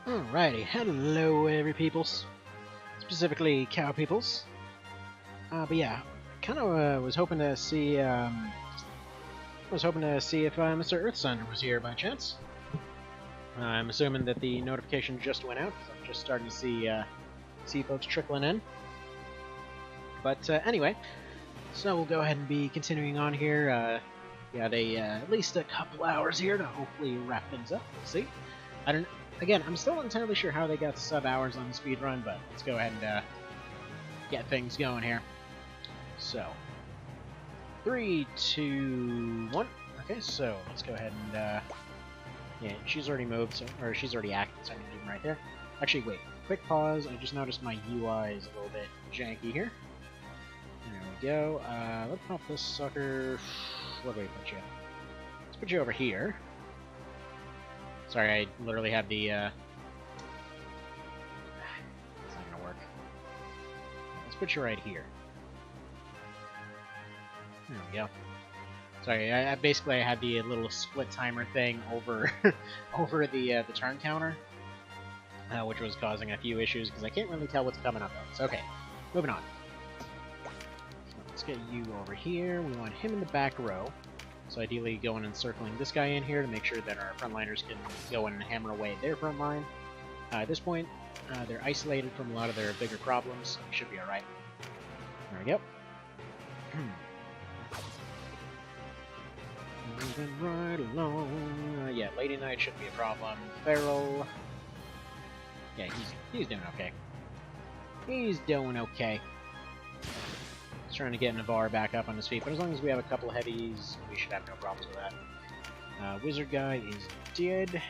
Alrighty, hello every peoples, specifically cow peoples. But yeah, kind of was hoping to see if Mr. Earthsunder was here by chance. I'm assuming that the notification just went out because I'm just starting to see folks trickling in. But anyway, so we'll go ahead and be continuing on here. Got at least a couple hours here to hopefully wrap things up. We'll see. Again, I'm still not entirely sure how they got sub hours on the speedrun, but let's go ahead and get things going here. So, 3, 2, 1. Okay, so let's go ahead and yeah, she's already moved, or she's already active, so I'm gonna leave them right there. Actually, wait, quick pause. I just noticed my UI is a little bit janky here. There we go. Let's pop this sucker. Where do we put you? Let's put you over here. Sorry, I literally have the, it's not gonna work. Let's put you right here. There we go. Sorry, I basically had the little split timer thing over over the turn counter, which was causing a few issues because I can't really tell what's coming up. So, okay, moving on. So let's get you over here. We want him in the back row. So ideally going and circling this guy in here to make sure that our frontliners can go and hammer away at their front line. At this point, they're isolated from a lot of their bigger problems, so we should be alright. There we go. Moving right along. Yeah, Lady Knight shouldn't be a problem. Feral. Yeah, he's doing okay. He's doing okay. He's trying to get Navarre back up on his feet, but as long as we have a couple of heavies, we should have no problems with that. Wizard guy is dead.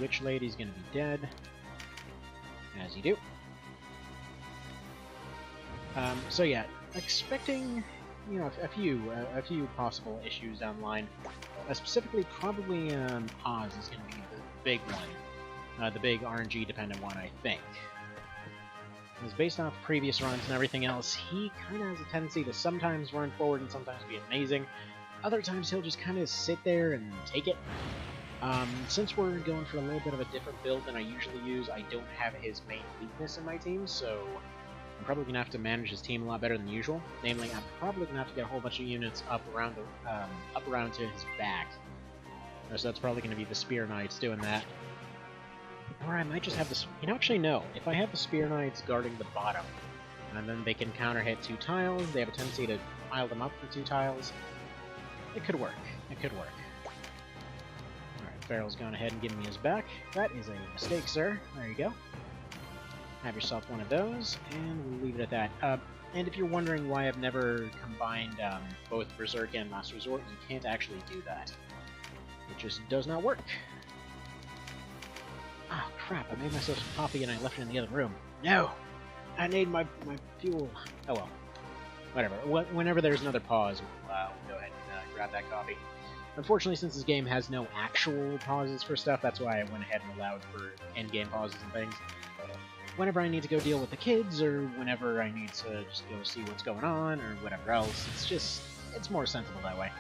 Witch lady's gonna be dead. As you do. So yeah, expecting, you know, a few possible issues down the line. Specifically, probably pause is going to be the big one, the big RNG dependent one, I think. Because based off previous runs and everything else, he kind of has a tendency to sometimes run forward and sometimes be amazing. Other times he'll just kind of sit there and take it. Since we're going for a little bit of a different build than I usually use, I don't have his main weakness in my team, so I'm probably going to have to manage his team a lot better than usual. Namely, I'm probably going to have to get a whole bunch of units up around to his back. So that's probably going to be the Spear Knights doing that. Or I might just have the... You know, actually, no. If I have the Spear Knights guarding the bottom, and then they can counter-hit 2 tiles, they have a tendency to pile them up for 2 tiles, it could work. It could work. Alright, Farrell's gone ahead and given me his back. That is a mistake, sir. There you go. Have yourself one of those, and we'll leave it at that. And if you're wondering why I've never combined both Berserk and Last Resort, you can't actually do that. It just does not work. Ah, oh, crap, I made myself some coffee and I left it in the other room. No! I need my fuel. Oh well. Whatever. Whenever there's another pause, we'll go ahead and grab that coffee. Unfortunately, since this game has no actual pauses for stuff, that's why I went ahead and allowed for endgame pauses and things. Whenever I need to go deal with the kids, or whenever I need to just go see what's going on, or whatever else, it's more sensible that way.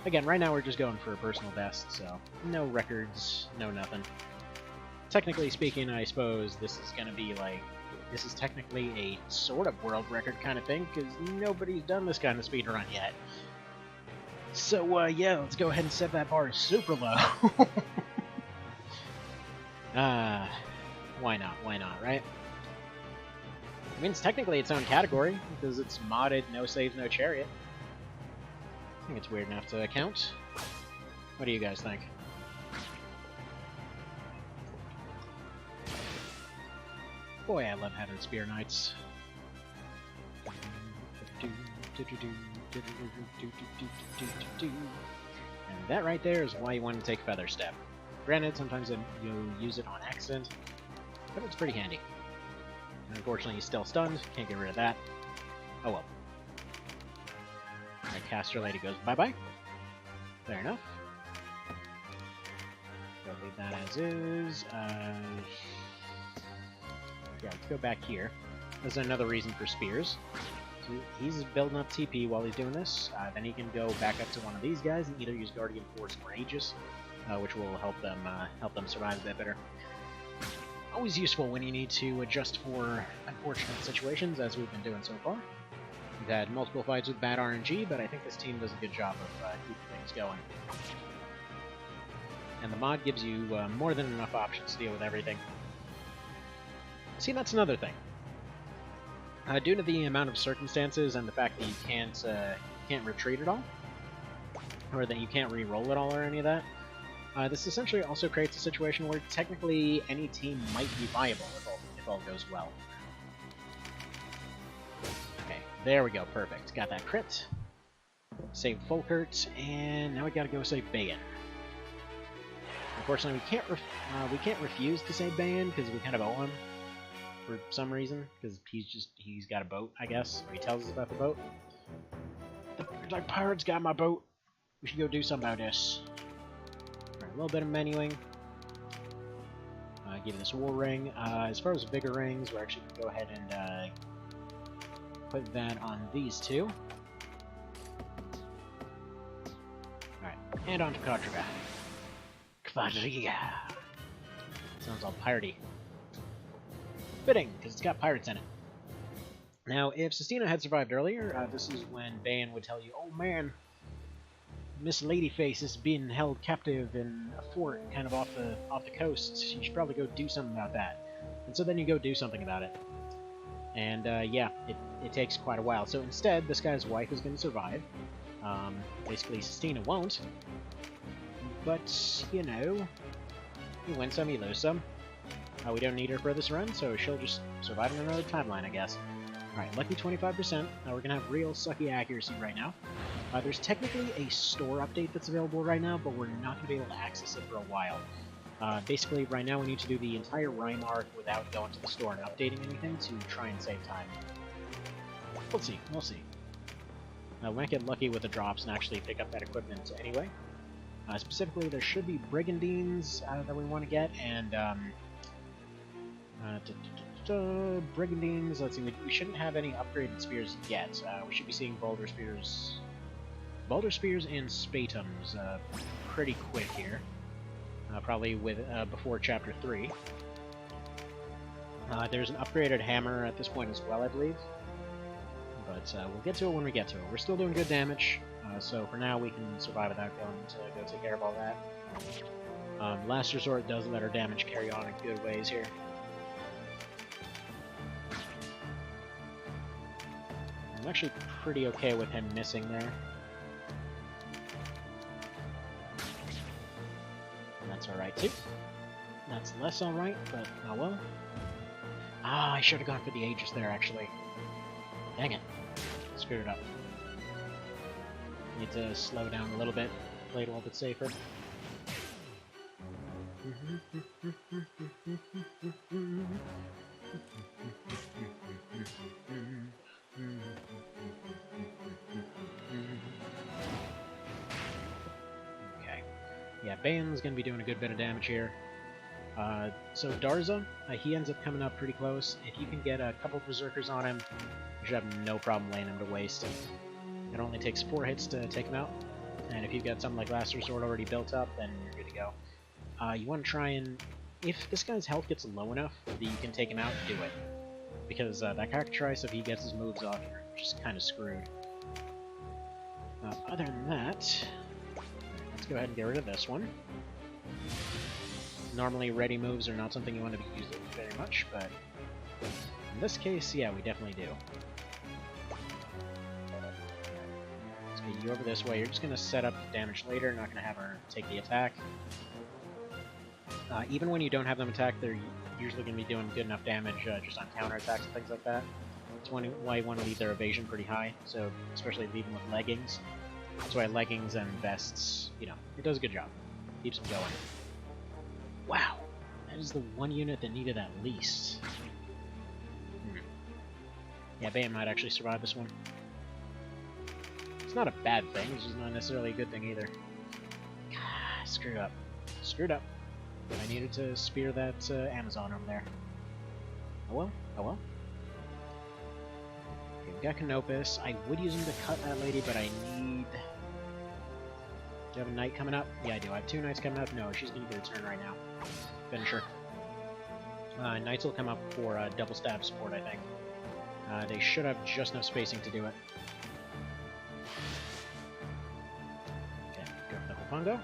Again, right now we're just going for a personal best, so no records, no nothing. Technically speaking, I suppose this is gonna be like, this is technically a sort of world record kind of thing, because nobody's done this kind of speedrun yet. So, yeah, let's go ahead and set that bar super low. Why not, right? I mean, it's technically its own category, because it's modded, no saves, no chariot. I think it's weird enough to count. What do you guys think? Boy, I love having Spear Knights. And that right there is why you want to take Feather Step. Granted, sometimes you use it on accident, but it's pretty handy. And unfortunately, he's still stunned. Can't get rid of that. Oh well. Alright, Caster Lady goes bye-bye. Fair enough. Go leave that as is. Yeah, let's go back here. There's another reason for spears. So he's building up TP while he's doing this. Then he can go back up to one of these guys and either use Guardian Force or Aegis, which will help them survive a bit better. Always useful when you need to adjust for unfortunate situations, as we've been doing so far. We've had multiple fights with bad RNG, but I think this team does a good job of keeping things going. And the mod gives you more than enough options to deal with everything. See, that's another thing. Due to the amount of circumstances and the fact that you can't retreat at all, or that you can't re-roll at all or any of that, this essentially also creates a situation where technically any team might be viable if all goes well. Okay, there we go, perfect. Got that crit. Save Folkert, and now we gotta go save Bayan. Unfortunately, we can't refuse to save Bayan because we kind of owe him for some reason, because he's got a boat, I guess, or he tells us about the boat. The pirates got my boat. We should go do something about this. Alright, a little bit of menuing. Give this war ring. As far as vigor rings, we're actually gonna go ahead and put that on these two. Alright, and on to Quadriga. Quadriga. Sounds all piratey. Fitting, because it's got pirates in it. Now, if Sistina had survived earlier, this is when Bayan would tell you, "Oh man, Miss Ladyface is being held captive in a fort kind of off the coast. You should probably go do something about that." And so then you go do something about it. And yeah, it takes quite a while. So instead, this guy's wife is going to survive. Basically, Sistina won't. But, you know, you win some, you lose some. We don't need her for this run, so she'll just survive in another timeline, I guess. Alright, lucky 25%. Now we're going to have real sucky accuracy right now. There's technically a store update that's available right now, but we're not going to be able to access it for a while. Basically, right now we need to do the entire rhyme arc without going to the store and updating anything to try and save time. We'll see, we'll see. We might get lucky with the drops and actually pick up that equipment anyway. Specifically, there should be Brigandines that we want to get, and Brigandines, let's see, we shouldn't have any upgraded spears yet. We should be seeing Boulder Spears and Spatums pretty quick here. Probably with before Chapter 3. There's an upgraded hammer at this point as well, I believe. But we'll get to it when we get to it. We're still doing good damage, so for now we can survive without going to go take care of all that. Last Resort does let our damage carry on in good ways here. I'm actually pretty okay with him missing there. That's alright too. That's less alright, but oh well. Ah, I should have gone for the Aegis there, actually. Dang it. Screwed it up. Need to slow down a little bit, play it a little bit safer. Okay. Yeah, Bayan's gonna be doing a good bit of damage here. So Darza, he ends up coming up pretty close. If you can get a couple Berserkers on him, you should have no problem laying him to waste. It only takes 4 hits to take him out, and if you've got something like Last Resort already built up, then you're good to go. You want to try and... If this guy's health gets low enough that you can take him out, do it. Because that Cactuarice, if he gets his moves off, you're just kind of screwed. Other than that, let's go ahead and get rid of this one. Normally, ready moves are not something you want to be using very much, but in this case, yeah, we definitely do. Let's get you over this way. You're just going to set up the damage later, not going to have her take the attack. Even when you don't have them attack, they're usually going to be doing good enough damage just on counterattacks and things like that. That's why you want to leave their evasion pretty high, so especially leaving with leggings. That's why leggings and vests, you know, it does a good job. Keeps them going. Wow, that is the one unit that needed that least. Yeah, Bayan might actually survive this one. It's not a bad thing, it's just not necessarily a good thing either. God, screwed up. Screwed up. I needed to spear that Amazon over there. Oh well, oh well. Okay, we got Canopus. I would use him to cut that lady, but I need... Do you have a knight coming up? Yeah, I do. I have 2 knights coming up. No, she's going to get a turn right now. Finish her. Knights will come up for double stab support, I think. They should have just enough spacing to do it. Okay, go for the Hopongo.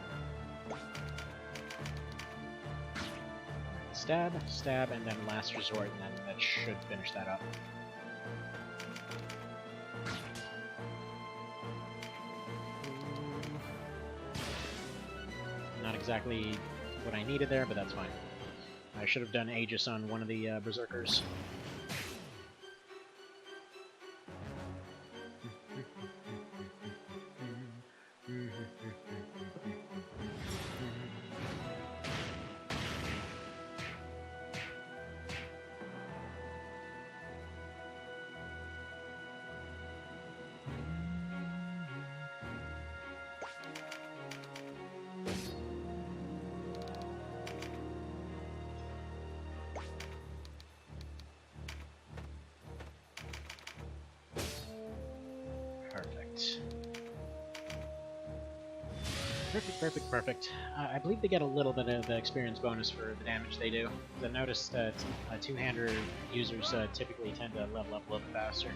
Stab, stab, and then last resort, and then that should finish that up. Not exactly what I needed there, but that's fine. I should have done Aegis on one of the Berserkers. Perfect. I believe they get a little bit of the experience bonus for the damage they do. I noticed that two-hander users typically tend to level up a little bit faster.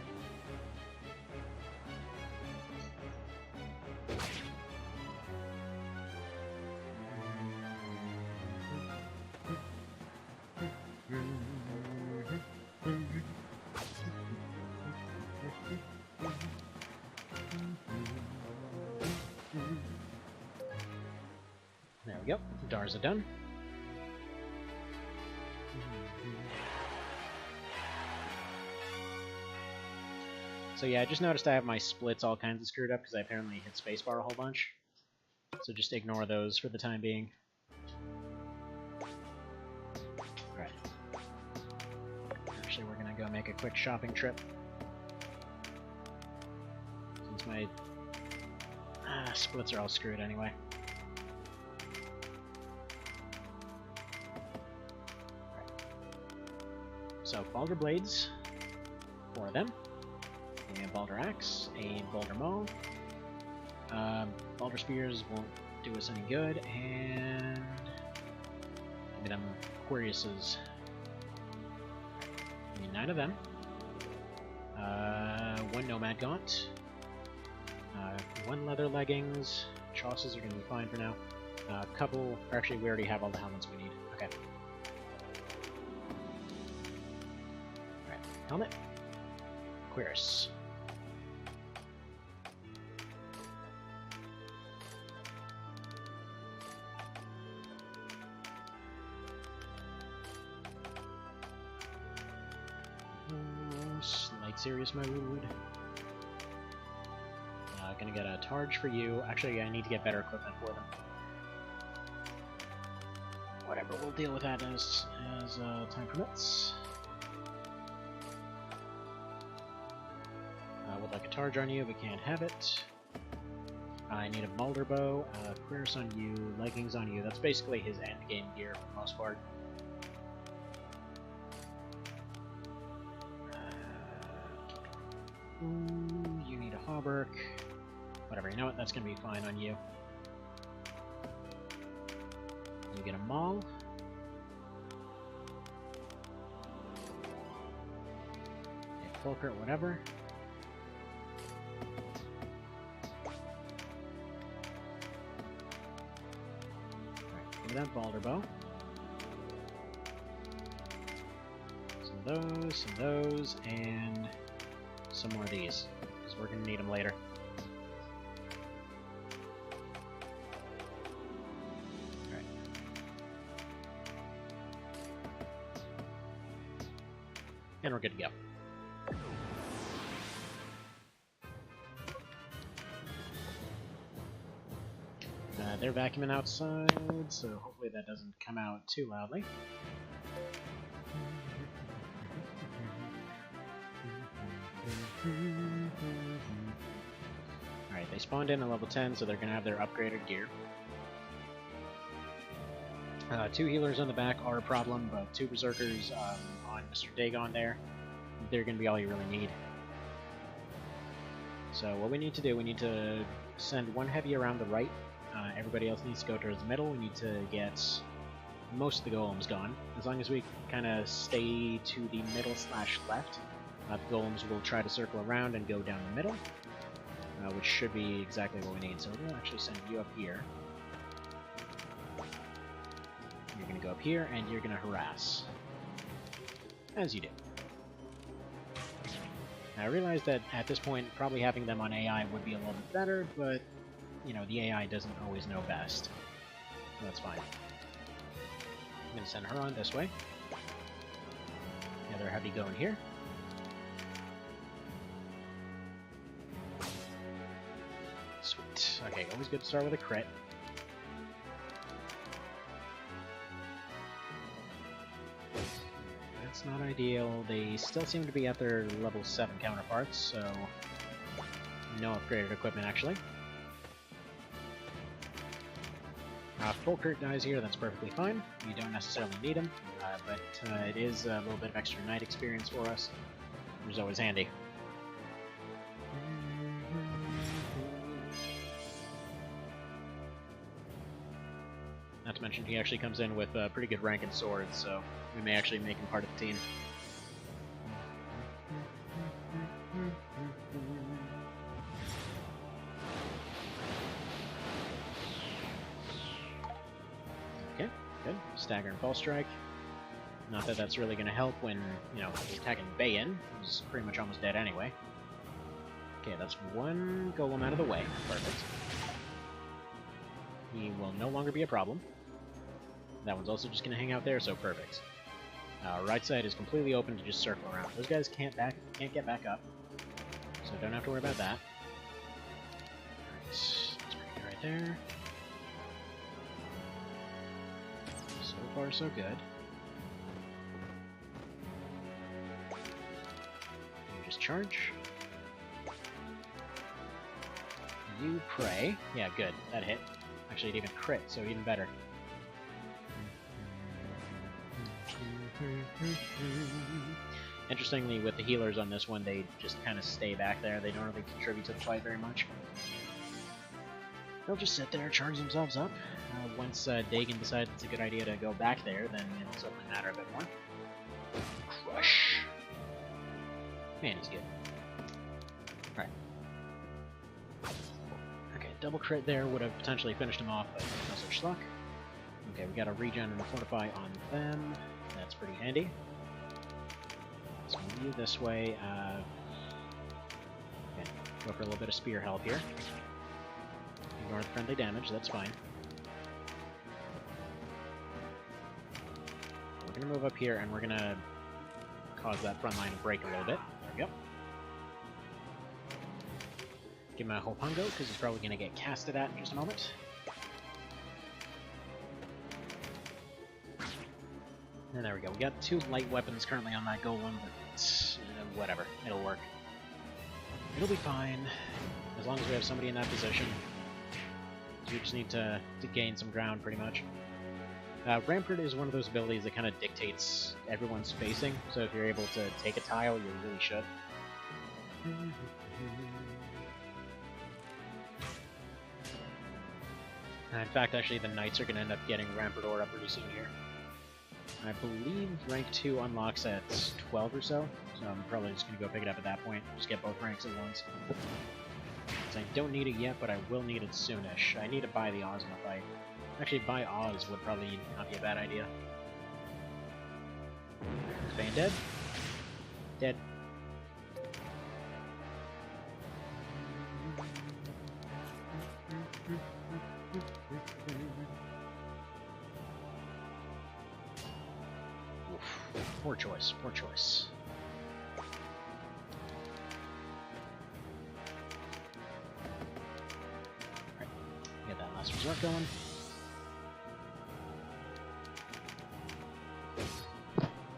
There we go. Darza done. So yeah, I just noticed I have my splits all kinds of screwed up because I apparently hit spacebar a whole bunch. So just ignore those for the time being. Alright. Actually, we're gonna go make a quick shopping trip. Since my splits are all screwed anyway. So, Balder Blades, 4 of them, a Balder Axe, a Balder Maul, Balder Spears won't do us any good, and give me them Aquariuses. I need 9 of them, 1 Nomad Gaunt, 1 Leather Leggings, Chauces are going to be fine for now, a couple, or actually we already have all the helmets we need, okay. Helmet. Quirus. Slight serious mode. Gonna get a Targe for you. Actually, I need to get better equipment for them. Whatever, we'll deal with that as time permits. Would like a Targe on you, but can't have it. I need a Balder Bow, Quirus on you, Leggings on you. That's basically his endgame gear for the most part. You need a Hauberk. Whatever, you know what? That's gonna be fine on you. You get a Maul. A Fulcrum, whatever. That Balder Bow. Some of those, and some more of these, because we're going to need them later. Alright. And we're good to go. They're vacuuming outside, so hopefully that doesn't come out too loudly. Alright, they spawned in at level 10, so they're going to have their upgraded gear. 2 healers on the back are a problem, but 2 Berserkers on Mr. Dagon there, they're going to be all you really need. So what we need to do, we need to send 1 heavy around the right. Everybody else needs to go towards the middle. We need to get most of the golems gone. As long as we kind of stay to the middle/left, the golems will try to circle around and go down the middle, which should be exactly what we need. So we're going to actually send you up here. You're going to go up here, and you're going to harass. As you do. Now, I realize that at this point, probably having them on AI would be a little bit better, but, you know, the AI doesn't always know best. So that's fine. I'm going to send her on this way. The other heavy going here. Sweet. Okay, always good to start with a crit. That's not ideal. They still seem to be at their level 7 counterparts, so no upgraded equipment actually. Full crit dies here, that's perfectly fine. You don't necessarily need him, but it is a little bit of extra knight experience for us, which is always handy. Not to mention he actually comes in with a pretty good rank in swords, so we may actually make him part of the team. Okay, good. Stagger and Fall Strike. Not that that's really going to help when, you know, he's attacking Bayan, who's pretty much almost dead anyway. Okay, that's one golem out of the way. Perfect. He will no longer be a problem. That one's also just going to hang out there, so perfect. Right side is completely open to just circle around. Those guys can't get back up, so don't have to worry about that. Alright, that's pretty good right there. So far, so good. You just charge. You pray. Yeah, good. That hit. Actually, it even crit, so even better. Interestingly, with the healers on this one, they just kind of stay back there. They don't really contribute to the fight very much. They'll just sit there, charge themselves up. Once Dagon decides it's a good idea to go back there, then it'll suddenly matter a bit more. Crush. Man, he's good. Alright. Okay, double crit there would have potentially finished him off, but no such luck. Okay, we got a regen and a fortify on them. That's pretty handy. Let's move you this way. Okay, go for a little bit of spear help here. Ignore the friendly damage, that's fine. We're gonna move up here and we're gonna cause that front line to break a little bit. There we go. Give him a Hopungo, because he's probably gonna get casted at in just a moment. And there we go. We got 2 light weapons currently on that golem, but whatever. It'll work. It'll be fine, as long as we have somebody in that position. We just need to gain some ground, pretty much. Rampart is one of those abilities that kind of dictates everyone's spacing, so if you're able to take a tile, you really should. In fact, actually, the knights are going to end up getting Rampart Ore up pretty soon here. I believe rank 2 unlocks at 12 or so I'm probably just going to go pick it up at that point. Just get both ranks at once. So I don't need it yet, but I will need it soonish. I need to buy the Ozma fight. Actually, buy Oz would probably not be a bad idea. Is Bane dead? Dead. Poor choice, poor choice. Alright, get that last resort going.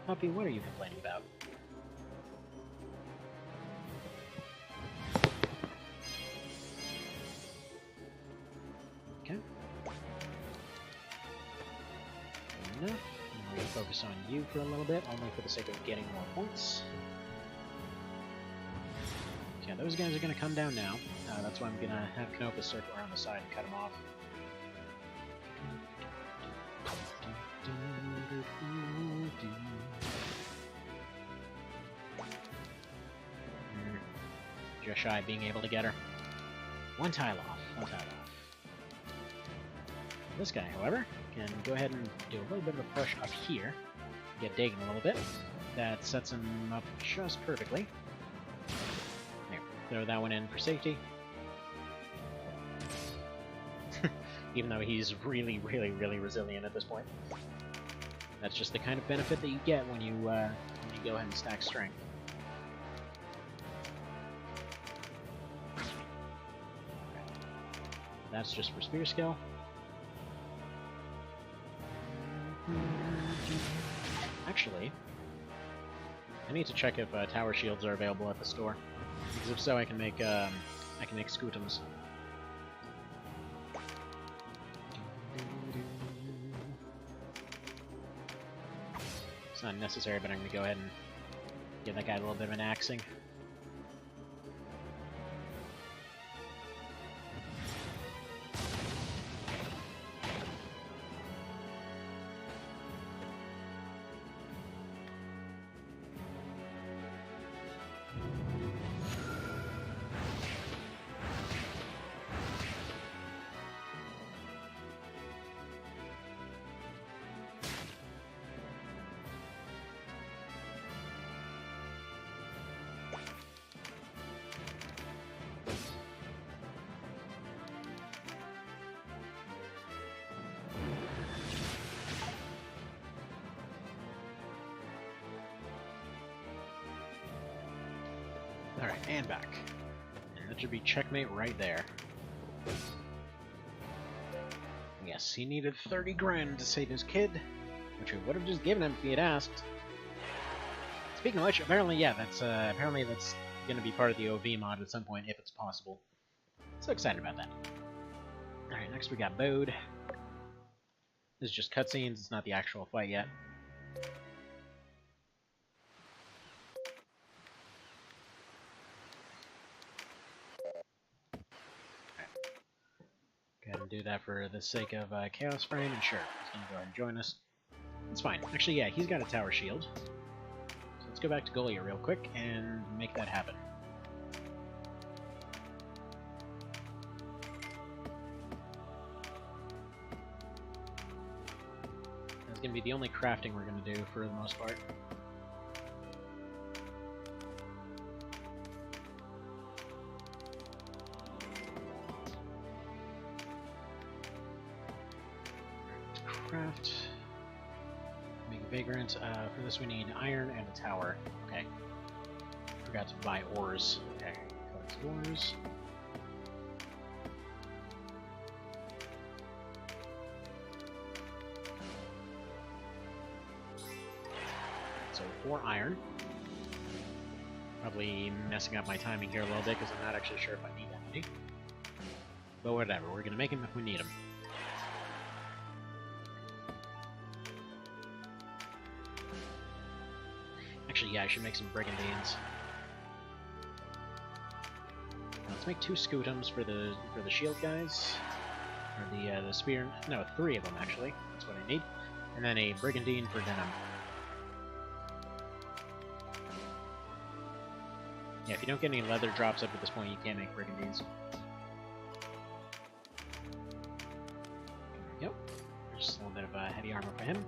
Puppy, what are you complaining about? Okay. Good enough. We're going to focus on you for a little bit, only for the sake of getting more points. Yeah, those guys are going to come down now. That's why I'm going to have Canopus circle around the side and cut them off. Just shy of being able to get her. One tile off. One tile off. This guy, however, can go ahead and do a little bit of a push up here. Get digging a little bit. That sets him up just perfectly. There. Throw that one in for safety. Even though he's really, really, really resilient at this point. That's just the kind of benefit that you get when you go ahead and stack strength. That's just for spear skill. Actually, I need to check if tower shields are available at the store, because if so, I can make scutums. It's not necessary, but I'm going to go ahead and give that guy a little bit of an axing. Alright, and back. And that should be checkmate right there. Yes, he needed 30 grand to save his kid, which we would have just given him if he had asked. Speaking of which, apparently, yeah, that's going to be part of the OV mod at some point, if it's possible. So excited about that. Alright, next we got Bode. This is just cutscenes, it's not the actual fight yet. Go ahead and do that for the sake of Chaos Frame, and sure, he's going to go ahead and join us. It's fine. Actually, yeah, he's got a tower shield. So let's go back to Golia real quick and make that happen. That's going to be the only crafting we're going to do for the most part. Craft. Make a vagrant. For this we need iron and a tower. Okay. Forgot to buy ores. Okay. Collect ores. So 4 iron. Probably messing up my timing here a little bit because I'm not actually sure if I need that many. But whatever, we're gonna make them if we need them. Actually, yeah, I should make some brigandines. Let's make 2 scutums for the shield guys, or the spear. No, 3 of them actually. That's what I need, and then a brigandine for denim. Yeah, if you don't get any leather drops up at this point, you can't make brigandines. Yep. Just a little bit of heavy armor for him.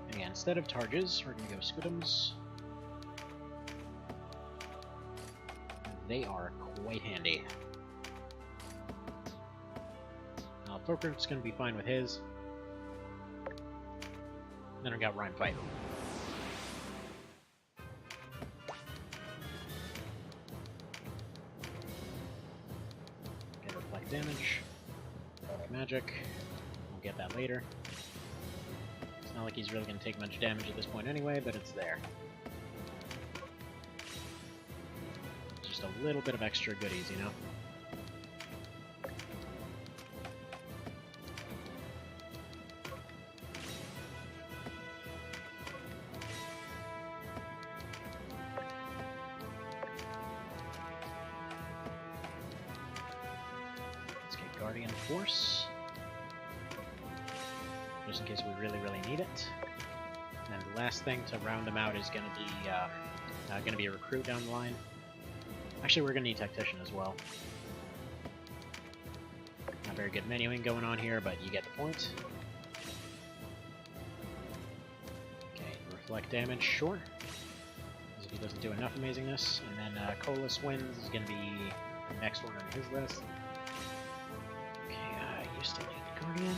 And yeah, instead of targes, we're going to go scutums. They are quite handy. Now, Thorkert's going to be fine with his. Then we got Rhyme Fight. Get reflect damage. Magic. We'll get that later. It's not like he's really going to take much damage at this point anyway, but it's there. Just a little bit of extra goodies, you know? Let's get Guardian Force. Just in case we really, really need it. And the last thing to round them out is going to be Gonna be a recruit down the line. Actually, we're gonna need tactician as well. Not very good menuing going on here, but you get the point. Okay, reflect damage, sure. As if he doesn't do enough amazingness. And then Colas wins is gonna be the next one on his list. Okay, you still need Guardian.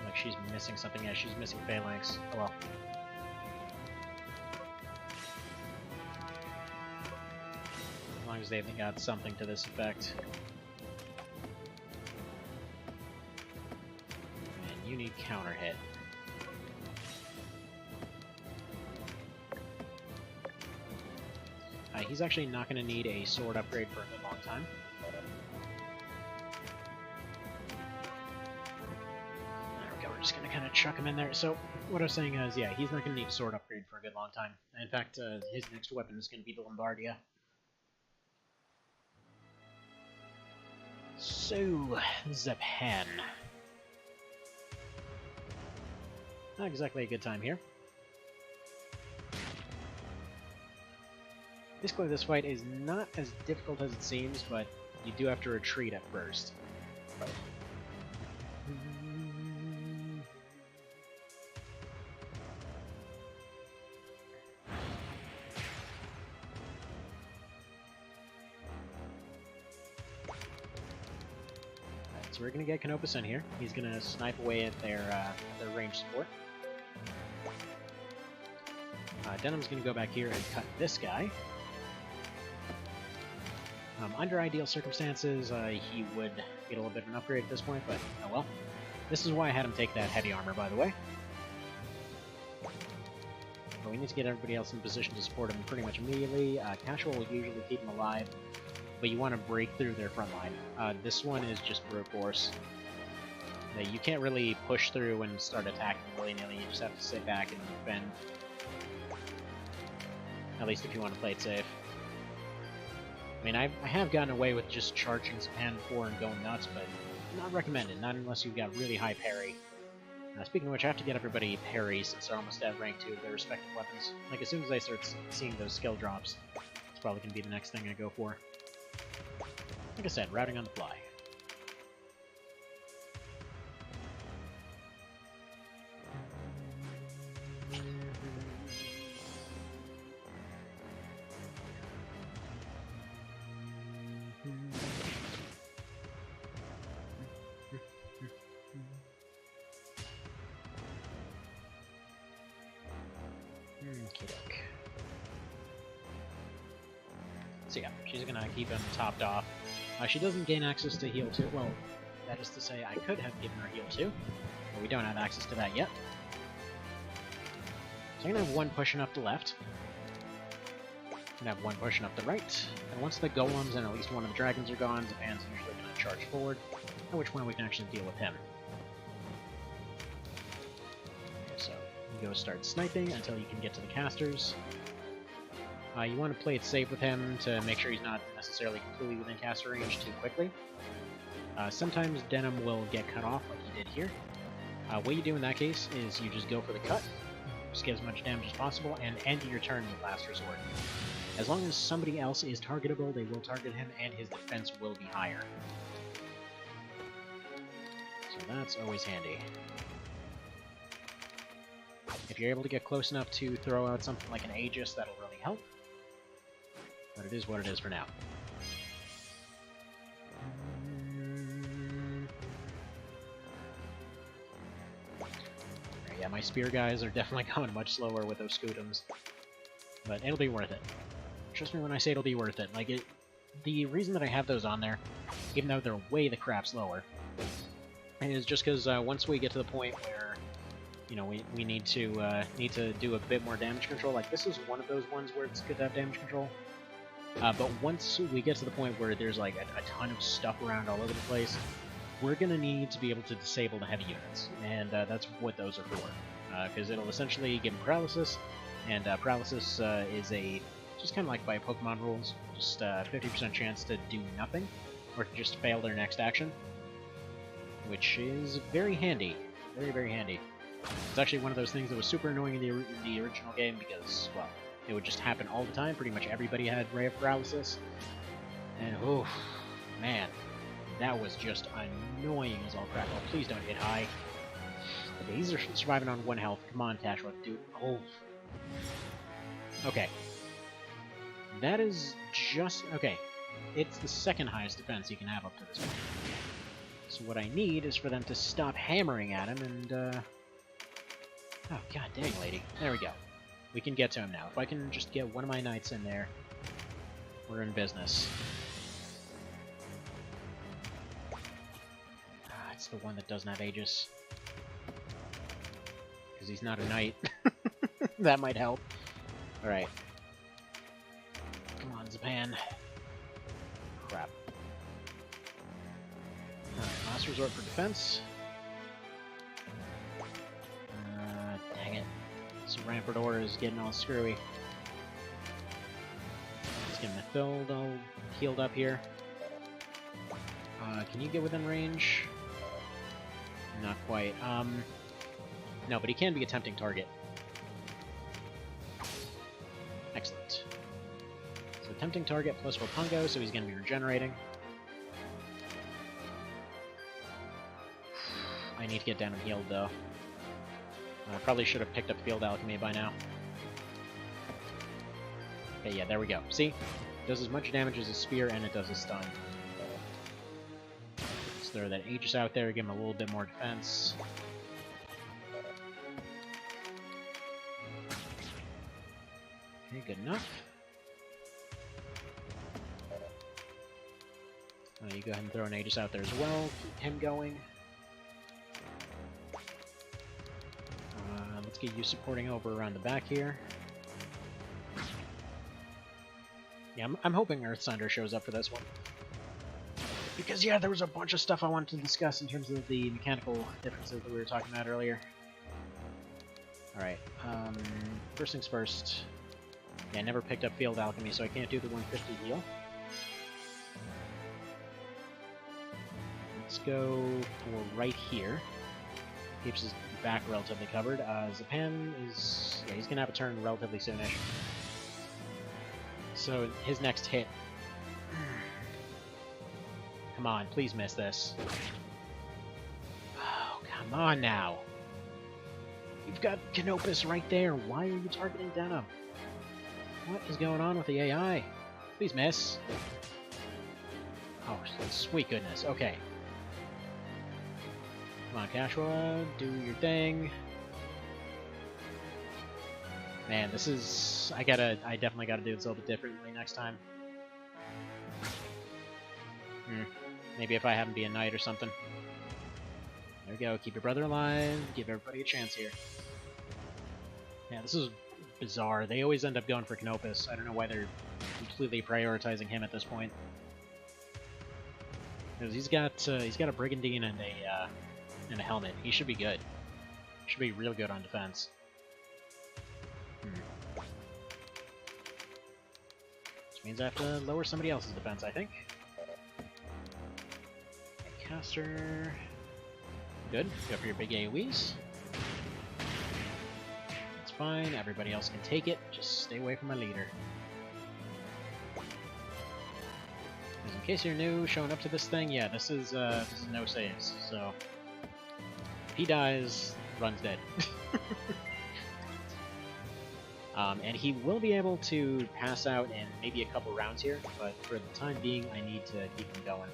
Like she's missing something. Yeah, she's missing Phalanx. Oh well. As long as they've got something to this effect. And you need counter hit. He's actually not going to need a sword upgrade for a good long time. There we go, we're just going to kind of chuck him in there. So, what I was saying is, yeah, he's not going to need a sword upgrade for a good long time. In fact, his next weapon is going to be the Lombardia. So, Zepan. Not exactly a good time here. Basically, this fight is not as difficult as it seems, but you do have to retreat at first. So we're going to get Canopus in here. He's going to snipe away at their range support. Denham's going to go back here and cut this guy. Under ideal circumstances, he would get a little bit of an upgrade at this point, but oh well. This is why I had him take that heavy armor, by the way. But we need to get everybody else in position to support him pretty much immediately. Casual will usually keep him alive, but you want to break through their front line. This one is just brute force. You can't really push through and start attacking willy-nilly, you just have to sit back and defend. At least if you want to play it safe. I mean, I have gotten away with just charging Japan before and going nuts, but not recommended, not unless you've got really high parry. Speaking of which, I have to get everybody parry since they're almost at rank 2 of their respective weapons. Like, as soon as I start seeing those skill drops, it's probably going to be the next thing I go for. Like I said, routing on the fly. So yeah, she's gonna keep him topped off. She doesn't gain access to heal 2. Well, that is to say, I could have given her heal 2, but we don't have access to that yet. So I'm gonna have one pushing up the left. I'm gonna have one pushing up the right. And once the golems and at least one of the dragons are gone, Japan's usually gonna charge forward, at which point we can actually deal with him. Okay, so you go start sniping until you can get to the casters. You want to play it safe with him to make sure he's not necessarily completely within caster range too quickly. Sometimes Denham will get cut off like he did here. What you do in that case is you just go for the cut, just get as much damage as possible, and end your turn with last resort. As long as somebody else is targetable, they will target him, and his defense will be higher. So that's always handy. If you're able to get close enough to throw out something like an Aegis, that'll really help. But it is what it is for now. Yeah, my spear guys are definitely going much slower with those Scutums. But it'll be worth it. Trust me when I say it'll be worth it. Like, the reason that I have those on there, even though they're way the crap slower, is just because once we get to the point where, you know, we need to do a bit more damage control. Like, this is one of those ones where it's good to have damage control. But once we get to the point where there's like a ton of stuff around all over the place, we're going to need to be able to disable the heavy units, and that's what those are for. Because it'll essentially give them paralysis, and paralysis is just kind of like by Pokemon rules, just 50% chance to do nothing, or to just fail their next action, which is very handy. Very, very handy. It's actually one of those things that was super annoying in the original game because, well, it would just happen all the time. Pretty much everybody had ray of paralysis. And, oh, man, that was just annoying as all crap. Oh, please don't hit high. Okay, he's surviving on 1 health. Come on, Chariot, dude. Oh. Okay. That is just... Okay. It's the second highest defense you can have up to this point. So what I need is for them to stop hammering at him and, Oh, god dang, lady. There we go. We can get to him now. If I can just get one of my knights in there, we're in business. Ah, it's the one that doesn't have Aegis. Because he's not a knight. That might help. Alright. Come on, Zapan. Crap. Alright, last resort for defense. Dang it. This Rampartor is getting all screwy. Let's get him all healed up here. Can you get within range? Not quite. No, but he can be a tempting target. Excellent. So tempting target plus Rapungo, so he's going to be regenerating. I need to get down and healed, though. I probably should have picked up Field Alchemy by now. Okay, yeah, there we go. See? It does as much damage as a spear, and it does a stun. Let's throw that Aegis out there, give him a little bit more defense. Okay, good enough. You go ahead and throw an Aegis out there as well. Keep him going. Let's get you supporting over around the back here. Yeah, I'm hoping Earthsunder shows up for this one. Because, yeah, there was a bunch of stuff I wanted to discuss in terms of the mechanical differences that we were talking about earlier. Alright, first things first. Yeah, I never picked up Field Alchemy, so I can't do the 150 heal. Let's go for right here. Keeps his back relatively covered. Zapan is... yeah, he's gonna have a turn relatively soonish. So, his next hit... Come on, please miss this. Oh, come on now. You've got Canopus right there. Why are you targeting Denim? What is going on with the AI? Please miss. Oh, sweet goodness. Okay. Come on, Cashua, do your thing. Man, this is... I definitely gotta do this a little bit differently next time. Maybe if I have him be a knight or something. There we go, keep your brother alive, give everybody a chance here. Yeah, this is bizarre. They always end up going for Canopus. I don't know why they're completely prioritizing him at this point. Because he's got a Brigandine and a helmet. He should be good. Should be real good on defense. Which means I have to lower somebody else's defense, I think. Caster. Good. Go for your big AoEs. That's fine. Everybody else can take it. Just stay away from my leader. In case you're new, showing up to this thing, yeah, this is no saves. So if he dies, run's dead. And he will be able to pass out in maybe a couple rounds here, but for the time being, I need to keep him going.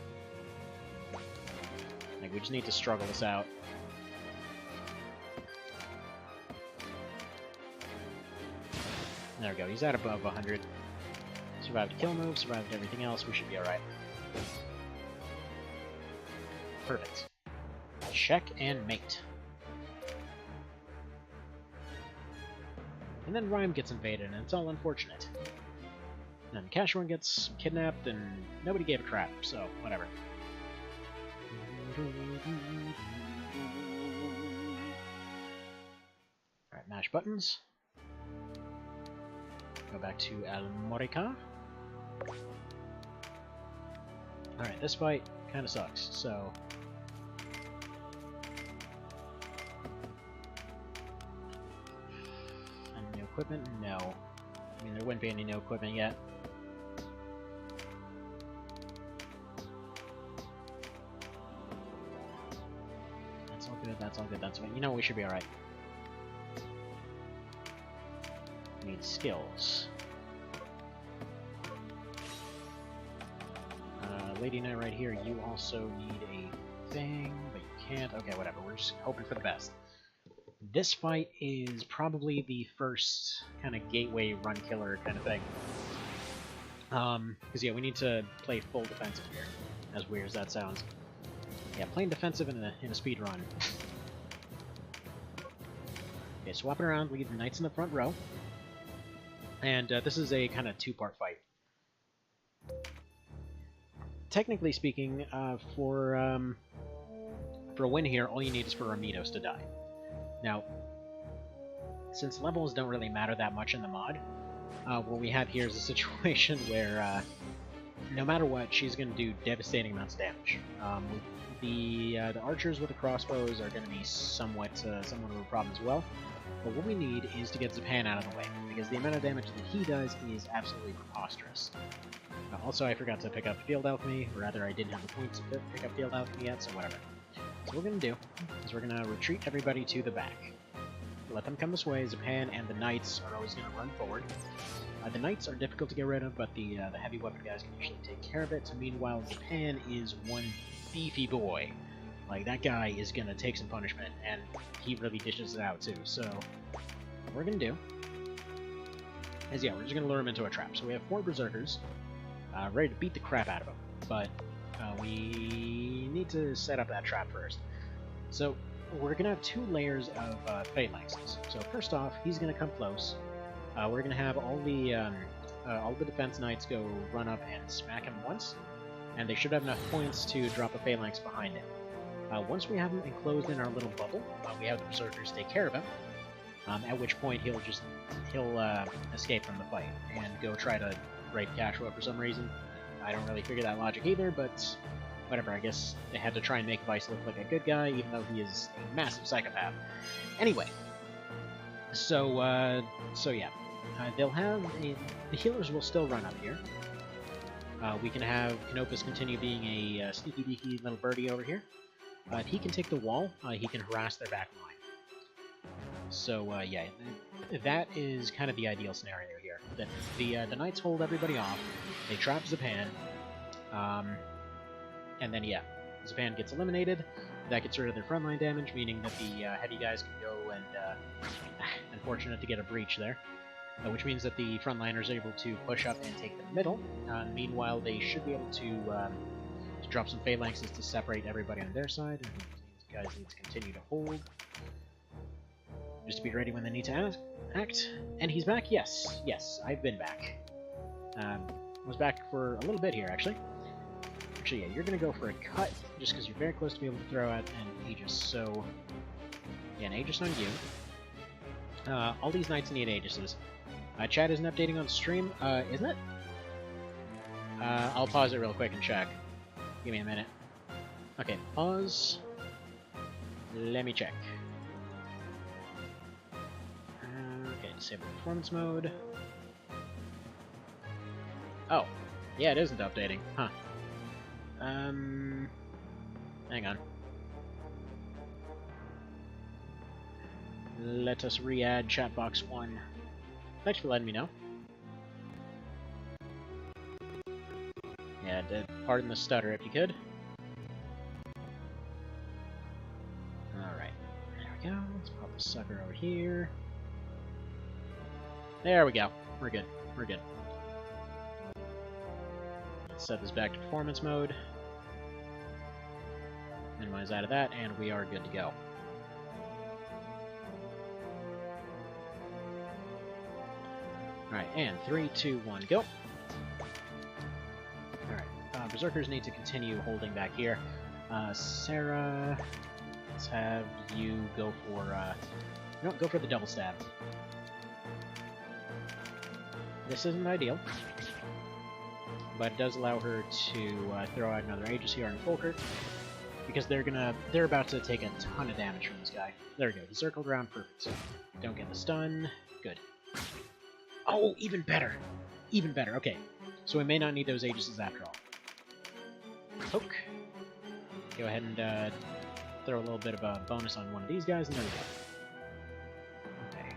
Like, we just need to struggle this out. There we go, he's at above 100. Survived a kill move, survived everything else, we should be alright. Perfect. Check and mate. And then Rhyme gets invaded, and it's all unfortunate. And then Cashorn gets kidnapped, and nobody gave a crap, so whatever. Alright, mash buttons. Go back to Almorica. Alright, this fight kinda sucks, so... equipment? No. I mean, there wouldn't be any new equipment yet. That's all good, that's all good, that's good. You know, we should be alright. We need skills. Lady Knight right here, you also need a thing, but you can't. Okay, whatever, we're just hoping for the best. This fight is probably the first kind of gateway run killer kind of thing. Because yeah, we need to play full defensive here, as weird as that sounds. Yeah, playing defensive in a speed run. Okay, swapping around, leave the knights in the front row. And this is a kind of two-part fight. Technically speaking, for a win here, all you need is for Ramitos to die. Now, since levels don't really matter that much in the mod, what we have here is a situation where no matter what, she's going to do devastating amounts of damage. The archers with the crossbows are going to be somewhat of a problem as well. But what we need is to get Zapan out of the way, because the amount of damage that he does is absolutely preposterous. Also, I forgot to pick up Field Alchemy, or rather I didn't have the points to pick up Field Alchemy yet, so whatever. So what we're going to do is we're going to retreat everybody to the back. Let them come this way. Zapan and the Knights are always going to run forward. The Knights are difficult to get rid of, but the heavy weapon guys can usually take care of it. So meanwhile, Zapan is one beefy boy. Like, that guy is going to take some punishment, and he really dishes it out too. So what we're going to do is, yeah, we're just going to lure him into a trap. So we have 4 Berserkers. Ready to beat the crap out of him, but we need to set up that trap first. So we're gonna have 2 layers of phalanxes. So first off, he's gonna come close. We're gonna have all the defense knights go run up and smack him once, and they should have enough points to drop a phalanx behind him. Once we have him enclosed in our little bubble, we have the Berserkers take care of him. At which point he'll escape from the fight and go try to rape Cashua for some reason. I don't really figure that logic either, but whatever, I guess they had to try and make Vice look like a good guy, even though he is a massive psychopath. Anyway, so yeah, they'll have the healers will still run up here. We can have Canopus continue being a sneaky deaky little birdie over here. If he can take the wall, he can harass their back line. So yeah, that is kind of the ideal scenario here. That the Knights hold everybody off, they trap Zapan, and then yeah, Zapan gets eliminated. That gets rid of their frontline damage, meaning that the heavy guys can go and, unfortunate to get a breach there, which means that the frontliners are able to push up and take the middle. Meanwhile, they should be able to drop some phalanxes to separate everybody on their side, and these guys need to continue to hold. Just to be ready when they need to act. And he's back? Yes. Yes, I've been back. I was back for a little bit here, actually. Actually, yeah, you're going to go for a cut, just because you're very close to be able to throw out an Aegis. So, yeah, an Aegis on you. All these knights need Aegises. Chat isn't updating on stream, isn't it? I'll pause it real quick and check. Give me a minute. Okay, pause. Let me check. Okay, disable performance mode. Oh, yeah, it isn't updating, huh? Hang on. Let us re-add chatbox 1. Thanks for letting me know. Yeah, pardon the stutter if you could. Alright, there we go. Let's pop the sucker over here. There we go. We're good. We're good. Let's set this back to performance mode. Minimize out of that, and we are good to go. Alright, and 3, 2, 1, go. Alright, Berserkers need to continue holding back here. Sarah, let's have you go for, no, go for the double stab. This isn't ideal, but it does allow her to throw out another Aegis here on Folkert, because they're about to take a ton of damage from this guy. There we go, he circled around perfect, so don't get the stun, good. Oh, even better! Even better, okay. So we may not need those Aegises after all. Poke. Go ahead and throw a little bit of a bonus on one of these guys, and there we go. Okay.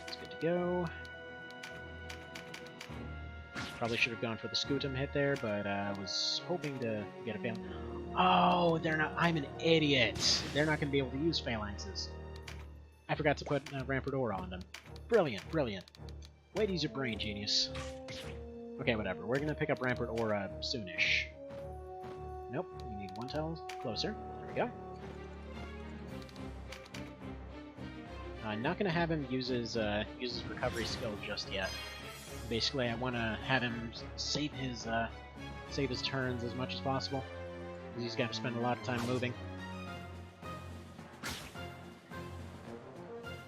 It's good to go. Probably should have gone for the Scootum hit there, but I was hoping to get a fail. Oh, they're not. I'm an idiot. They're not going to be able to use Phalanxes. I forgot to put Rampart Aura on them. Brilliant, brilliant. Way to use your brain, genius. Okay, whatever. We're going to pick up Rampart Aura soonish. Nope, you need one tile closer. There we go. I'm not going to have him use his recovery skill just yet. Basically, I want to have him save his turns as much as possible, because he's got to spend a lot of time moving.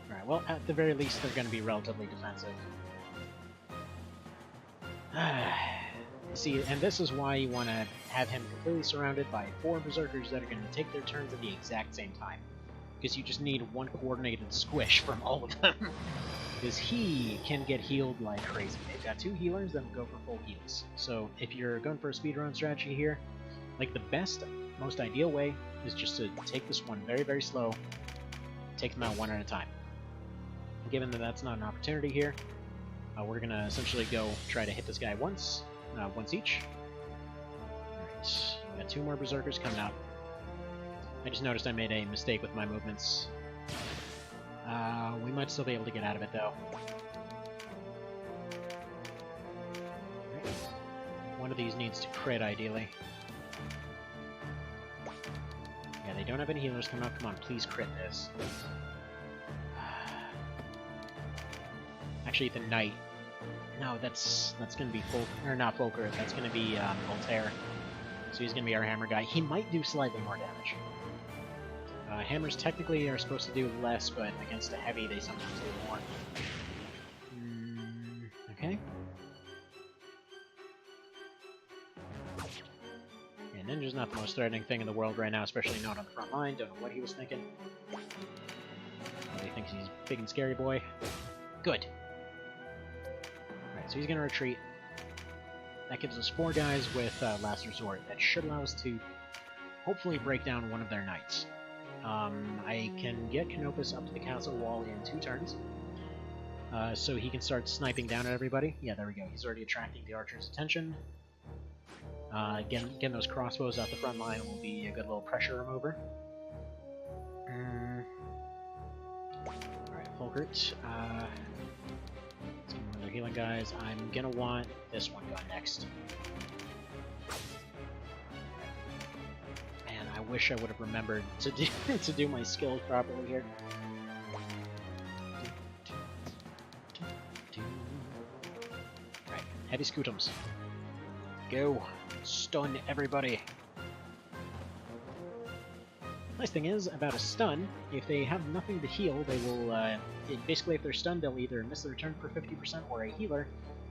Alright, well, at the very least, they're going to be relatively defensive. See, and this is why you want to have him completely surrounded by 4 Berserkers that are going to take their turns at the exact same time. Because you just need one coordinated squish from all of them. Because he can get healed like crazy. They've got 2 healers that will go for full heals. So if you're going for a speedrun strategy here, like the best, most ideal way is just to take this one very, very slow, take them out one at a time. Given that that's not an opportunity here, we're going to essentially go try to hit this guy once each. Alright, we got 2 more Berserkers coming up. I just noticed I made a mistake with my movements. We might still be able to get out of it, though. Right. One of these needs to crit, ideally. Yeah, they don't have any healers coming up. Come on, please crit this. Actually, the Knight. No, that's gonna be Fulker, or not Fulker. That's gonna be Voltaire. So he's gonna be our hammer guy. He might do slightly more damage. Hammers technically are supposed to do less, but against a heavy they sometimes do more. Okay. Yeah, Ninja's not the most threatening thing in the world right now, especially not on the front line. Don't know what he was thinking. He thinks he's big and scary boy. Good. Alright, so he's gonna retreat. That gives us 4 guys with Last Resort. That should allow us to hopefully break down one of their knights. I can get Canopus up to the castle wall in 2 turns, so he can start sniping down at everybody. Yeah, there we go. He's already attracting the archer's attention. Getting those crossbows out the front line will be a good little pressure remover. Alright, Fulkert. Let's get one of their healing guys. I'm gonna want this one gun next. I wish I would have remembered to do to do my skills properly here. Right, heavy Scootums. Go! Stun everybody! Nice thing is, about a stun, if they have nothing to heal, they will, basically if they're stunned, they'll either miss their turn for 50% or a healer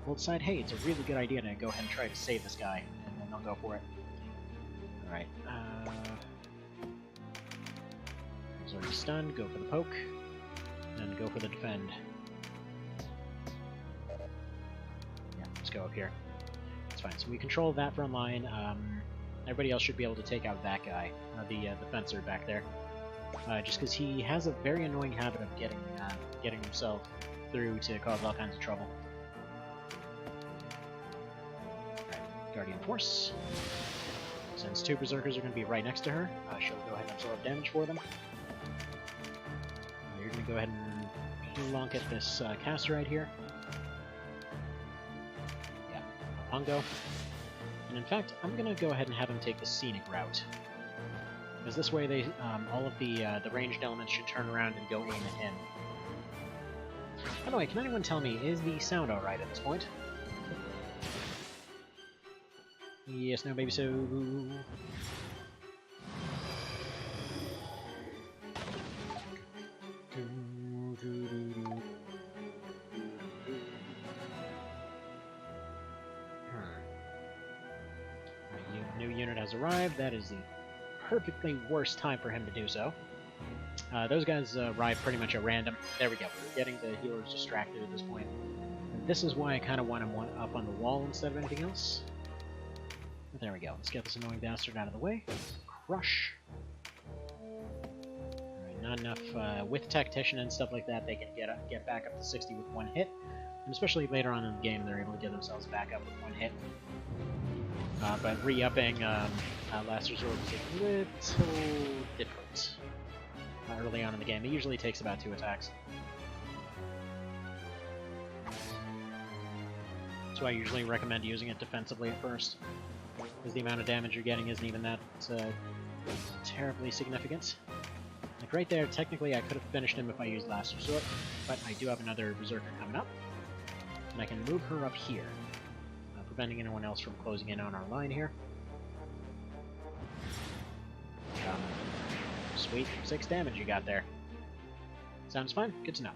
will decide, hey, it's a really good idea to go ahead and try to save this guy, and then they'll go for it. Alright, he's already stunned, go for the poke, and go for the defend. Yeah, let's go up here. It's fine, so we control that front line. Everybody else should be able to take out that guy, the fencer back there. Just because he has a very annoying habit of getting himself through to cause all kinds of trouble. Alright, Guardian Force. Since 2 Berserkers are going to be right next to her, she'll go ahead and absorb damage for them. You're going to go ahead and lonk at this caster right here. Yeah, Pungo. And in fact, I'm going to go ahead and have him take the scenic route. Because this way they, all of the ranged elements should turn around and go aim at him. By the way, can anyone tell me, is the sound alright at this point? Yes, no, baby, so... New unit has arrived. That is the perfectly worst time for him to do so. Those guys arrive pretty much at random. There we go. We're getting the healers distracted at this point. And this is why I kind of want him up on the wall instead of anything else. But there we go. Let's get this annoying bastard out of the way. Crush. Alright, not enough with Tactician and stuff like that. They can get back up to 60 with one hit. And especially later on in the game, they're able to get themselves back up with one hit. But re-upping Last Resort is a little different. Early on in the game. It usually takes about 2 attacks. That's why I usually recommend using it defensively at first, because the amount of damage you're getting isn't even that terribly significant. Like right there, technically I could have finished him if I used Last Resort, but I do have another Berserker coming up, and I can move her up here, preventing anyone else from closing in on our line here. Sweet, 6 damage you got there. Sounds fine, good to know.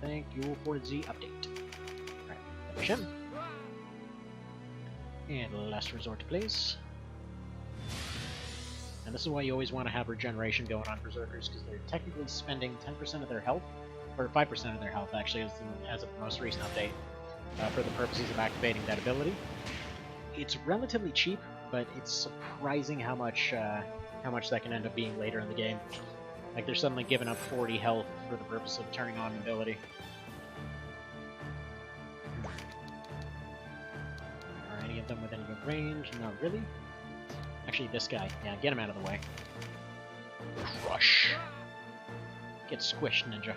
Thank you for the update. Alright, finish him. And Last Resort, please. And this is why you always want to have regeneration going on Berserkers, because they're technically spending 10% of their health, or 5% of their health actually, as of the most recent update, for the purposes of activating that ability. It's relatively cheap, but it's surprising how much that can end up being later in the game. Like they're suddenly giving up 40 health for the purpose of turning on an ability. Are any of them within good range? Not really. Actually, this guy. Yeah, get him out of the way. Crush. Get squished, ninja.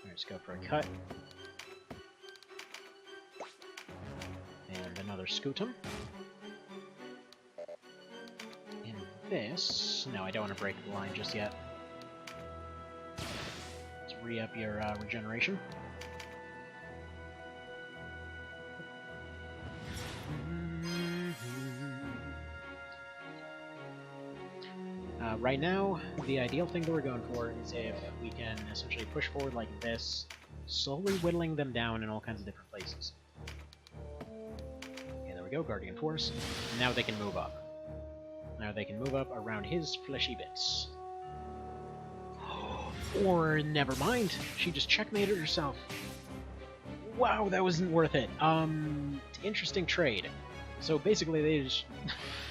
Let's go for a cut. And another Scootum. And this... No, I don't want to break the line just yet. Let's re-up your regeneration. Right now, the ideal thing that we're going for is if we can essentially push forward like this, slowly whittling them down in all kinds of different places. Okay, there we go, Guardian Force. And now they can move up. Now they can move up around his fleshy bits. Or, never mind, she just checkmated herself. Wow, that wasn't worth it. Interesting trade. So basically they just...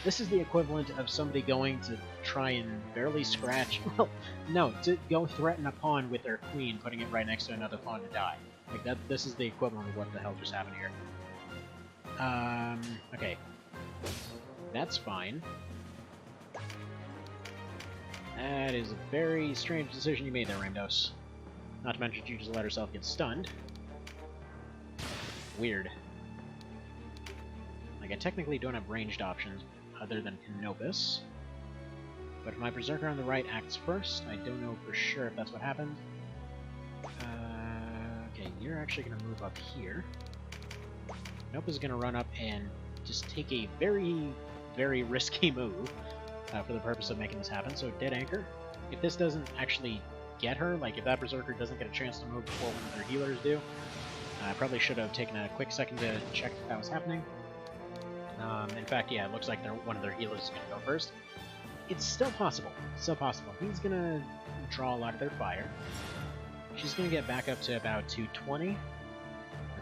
This is the equivalent of somebody going to try and barely scratch... Well, no, to go threaten a pawn with their queen, putting it right next to another pawn to die. Like, this is the equivalent of what the hell just happened here. Okay. That's fine. That is a very strange decision you made there, Rainbows. Not to mention you just let herself get stunned. Weird. Like, I technically don't have ranged options other than Canopus. But if my Berserker on the right acts first, I don't know for sure if that's what happened. Okay, you're actually going to move up here. Canopus is going to run up and just take a very, very risky move for the purpose of making this happen. So, Dead Anchor. If this doesn't actually get her, like if that Berserker doesn't get a chance to move before one of their healers do, I probably should have taken a quick second to check if that was happening. In fact, yeah, it looks like one of their healers is going to go first. It's still possible. Still possible. He's going to draw a lot of their fire. She's going to get back up to about 220, or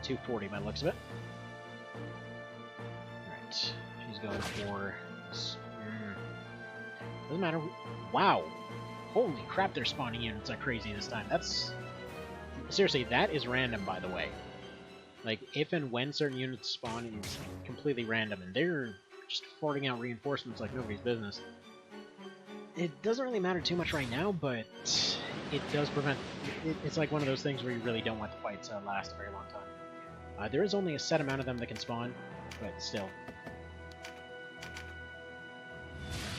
240 by the looks of it. Alright, she's going for... Doesn't matter. Wow! Holy crap, they're spawning units like crazy this time. That's... Seriously, that is random, by the way. Like, if and when certain units spawn, it's completely random, and they're just farting out reinforcements like nobody's business. It doesn't really matter too much right now, but it does prevent... It's like one of those things where you really don't want the fight to last a very long time. There is only a set amount of them that can spawn, but still.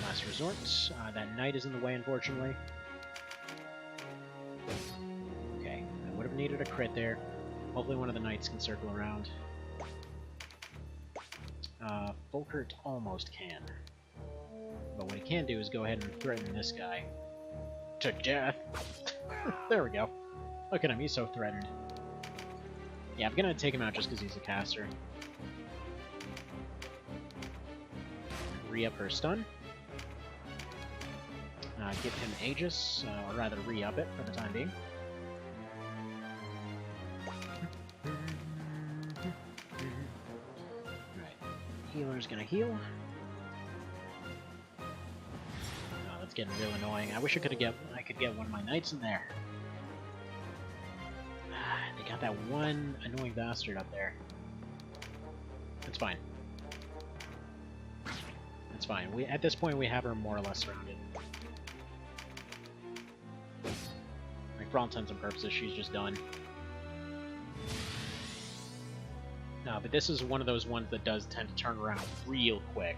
Last resort. That knight is in the way, unfortunately. Okay, I would have needed a crit there. Hopefully one of the knights can circle around. Volkert almost can. But what he can do is go ahead and threaten this guy to death. There we go. Look at him, he's so threatened. Yeah, I'm gonna take him out just because he's a caster. Re-up her stun. Give him Aegis, or rather re-up it for the time being. Alright, healer's gonna heal. Oh, that's getting real annoying. I wish I could get one of my knights in there. They got that one annoying bastard up there. That's fine. That's fine. At this point we have her more or less surrounded. Like, for all intents and purposes, she's just done. No, but this is one of those ones that does tend to turn around real quick.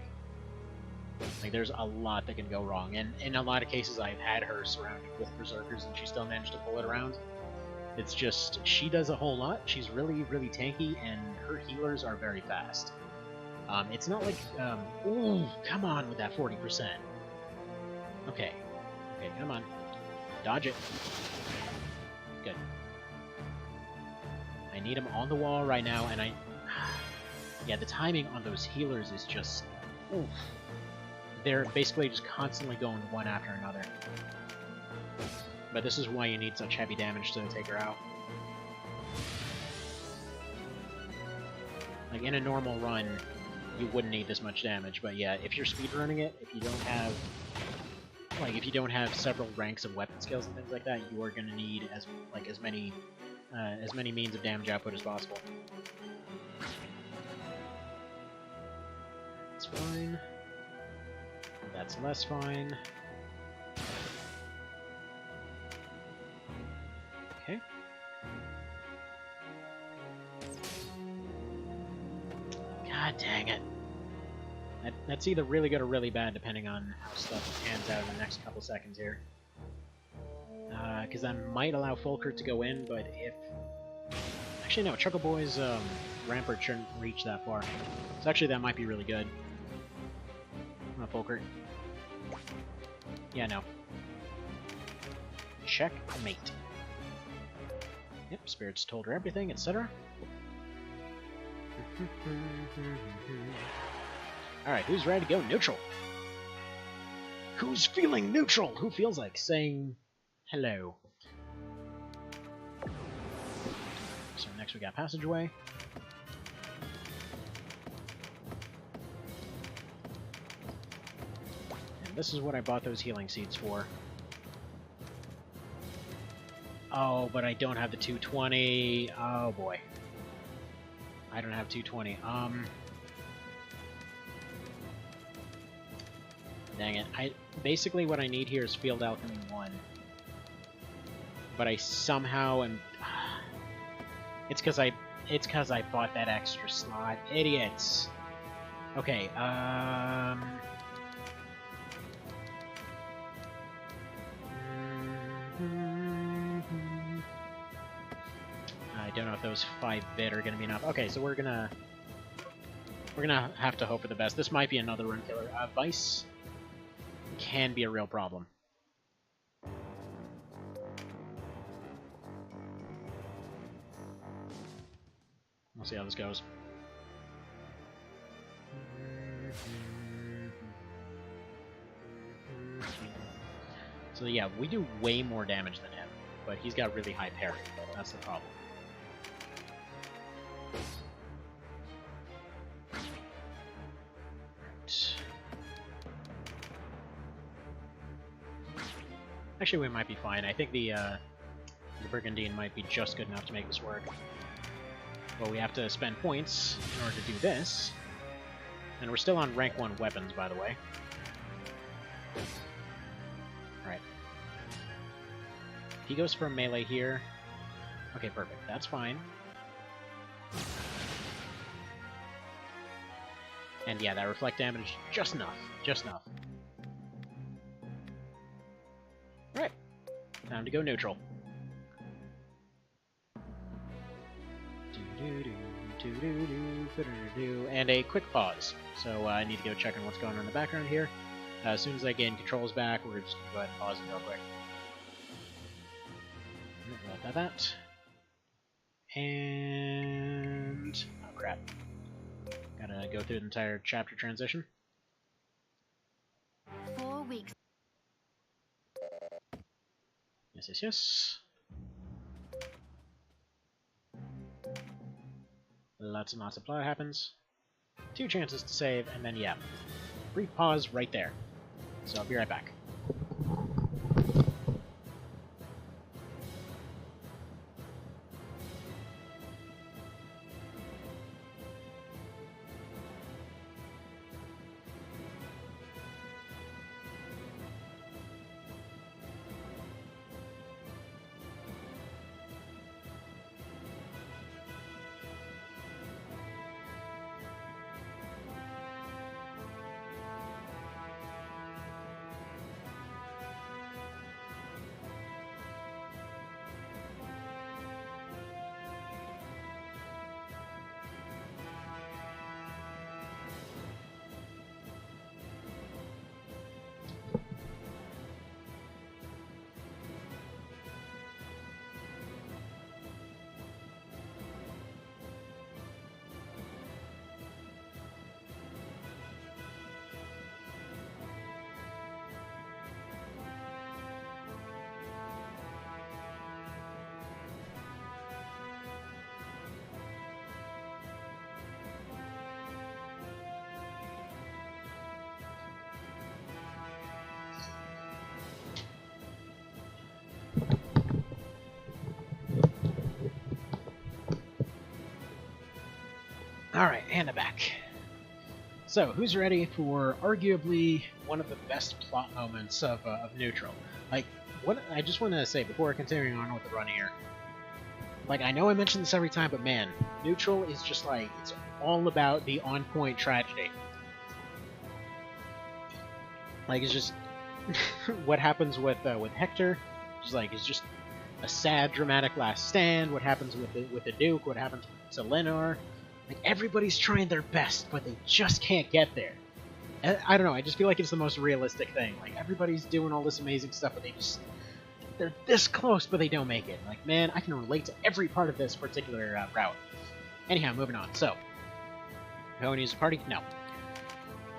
Like, there's a lot that can go wrong, and in a lot of cases I've had her surrounded with berserkers and she still managed to pull it around. It's just, she does a whole lot, she's really, really tanky, and her healers are very fast. It's not like, ooh, come on with that 40%. Okay, come on. Dodge it. Good. I need him on the wall right now, and yeah, the timing on those healers is just, oof. They're basically just constantly going one after another. But this is why you need such heavy damage to take her out. Like, in a normal run, you wouldn't need this much damage, but yeah, if you're speedrunning it, if you don't have several ranks of weapon skills and things like that, you are going to need as many means of damage output as possible. That's fine. That's less fine. Okay. God dang it. That's either really good or really bad, depending on how stuff pans out in the next couple seconds here. Because that might allow Fulkert to go in, but if... Actually, no, Chuckle Boy's Rampart shouldn't reach that far. So actually, that might be really good. Fulkert. Yeah, no. Checkmate. Yep, Spirits told her everything, etc. Alright, who's ready to go neutral? Who's feeling neutral? Who feels like saying hello? So next we got Passageway. And this is what I bought those healing seeds for. Oh, but I don't have the 220. Oh boy. I don't have 220. Dang it. Basically what I need here is Field Alchemy 1. But I somehow am... It's because I bought that extra slot. Idiots! Okay, I don't know if those 5 bit are gonna be enough. Okay, so we're gonna have to hope for the best. This might be another run killer. Vice can be a real problem. We'll see how this goes. So yeah, we do way more damage than him, but he's got really high parry. That's the problem. Actually, we might be fine. I think the Brigandine might be just good enough to make this work. But we have to spend points in order to do this. And we're still on rank 1 weapons, by the way. Alright. He goes for a melee here. Okay, perfect. That's fine. And yeah, that reflect damage, just enough. Just enough. Alright. Time to go neutral. And a quick pause. So I need to go check on what's going on in the background here. As soon as I gain controls back, we're just going to go ahead and pause it real quick. That. and... oh crap. Gotta go through the entire chapter transition. 4 weeks. Yes, yes, yes. Lots and lots of plot happens. 2 chances to save, and then, yeah. Brief pause right there. So I'll be right back. Alright, and I'm back. So, who's ready for arguably one of the best plot moments of Neutral? Like, what I just want to say before continuing on with the run here, like, I know I mention this every time, but man, Neutral is just like, it's all about the on-point tragedy. Like, it's just what happens with Hector, it's just a sad, dramatic last stand. What happens with the Duke? What happens to Lenore? Like, everybody's trying their best, but they just can't get there. And I don't know, I just feel like it's the most realistic thing. Like, everybody's doing all this amazing stuff, but they're this close, but they don't make it. Like, man, I can relate to every part of this particular route. Anyhow, moving on. So, do I want to use a party? No.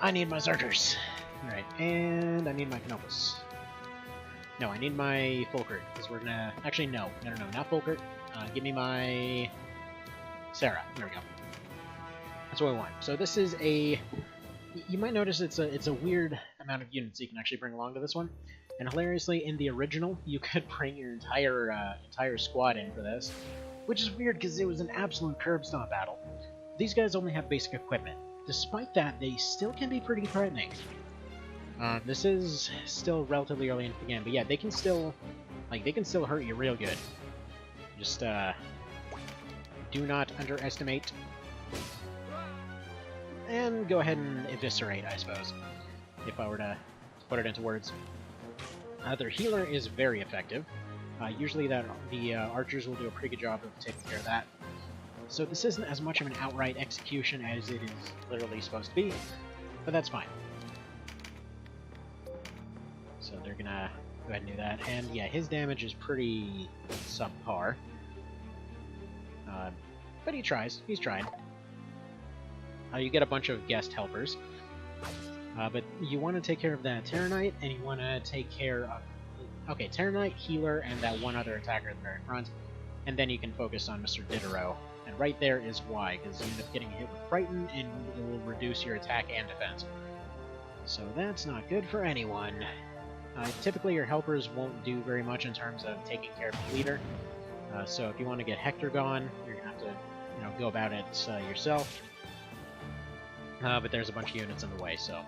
I need my Zergers. Alright, and I need my Canopus. No, I need my Folkert, because we're gonna... Actually, no, not Folkert. Give me my... Sarah. There we go. That's what I want. So this is a... You might notice it's a weird amount of units you can actually bring along to this one. And hilariously, in the original, you could bring your entire squad in for this, which is weird because it was an absolute curb stomp battle. These guys only have basic equipment. Despite that, they still can be pretty threatening. This is still relatively early into the game, but yeah, they can still hurt you real good. Just do not underestimate. And go ahead and eviscerate, I suppose, if I were to put it into words. Their healer is very effective. Usually the archers will do a pretty good job of taking care of that. So this isn't as much of an outright execution as it is literally supposed to be, but that's fine. So they're gonna go ahead and do that, and yeah, his damage is pretty subpar. But he tries. He's trying. You get a bunch of guest helpers. But you want to take care of that Terranite, and you want to take care of... Okay, Terranite, Healer, and that one other attacker at the very front. And then you can focus on Mr. Diderot. And right there is why, because you end up getting hit with Frighten, and it will reduce your attack and defense. So that's not good for anyone. Typically your helpers won't do very much in terms of taking care of the leader. So if you want to get Hector gone, you're going to have to go about it yourself. But there's a bunch of units in the way, so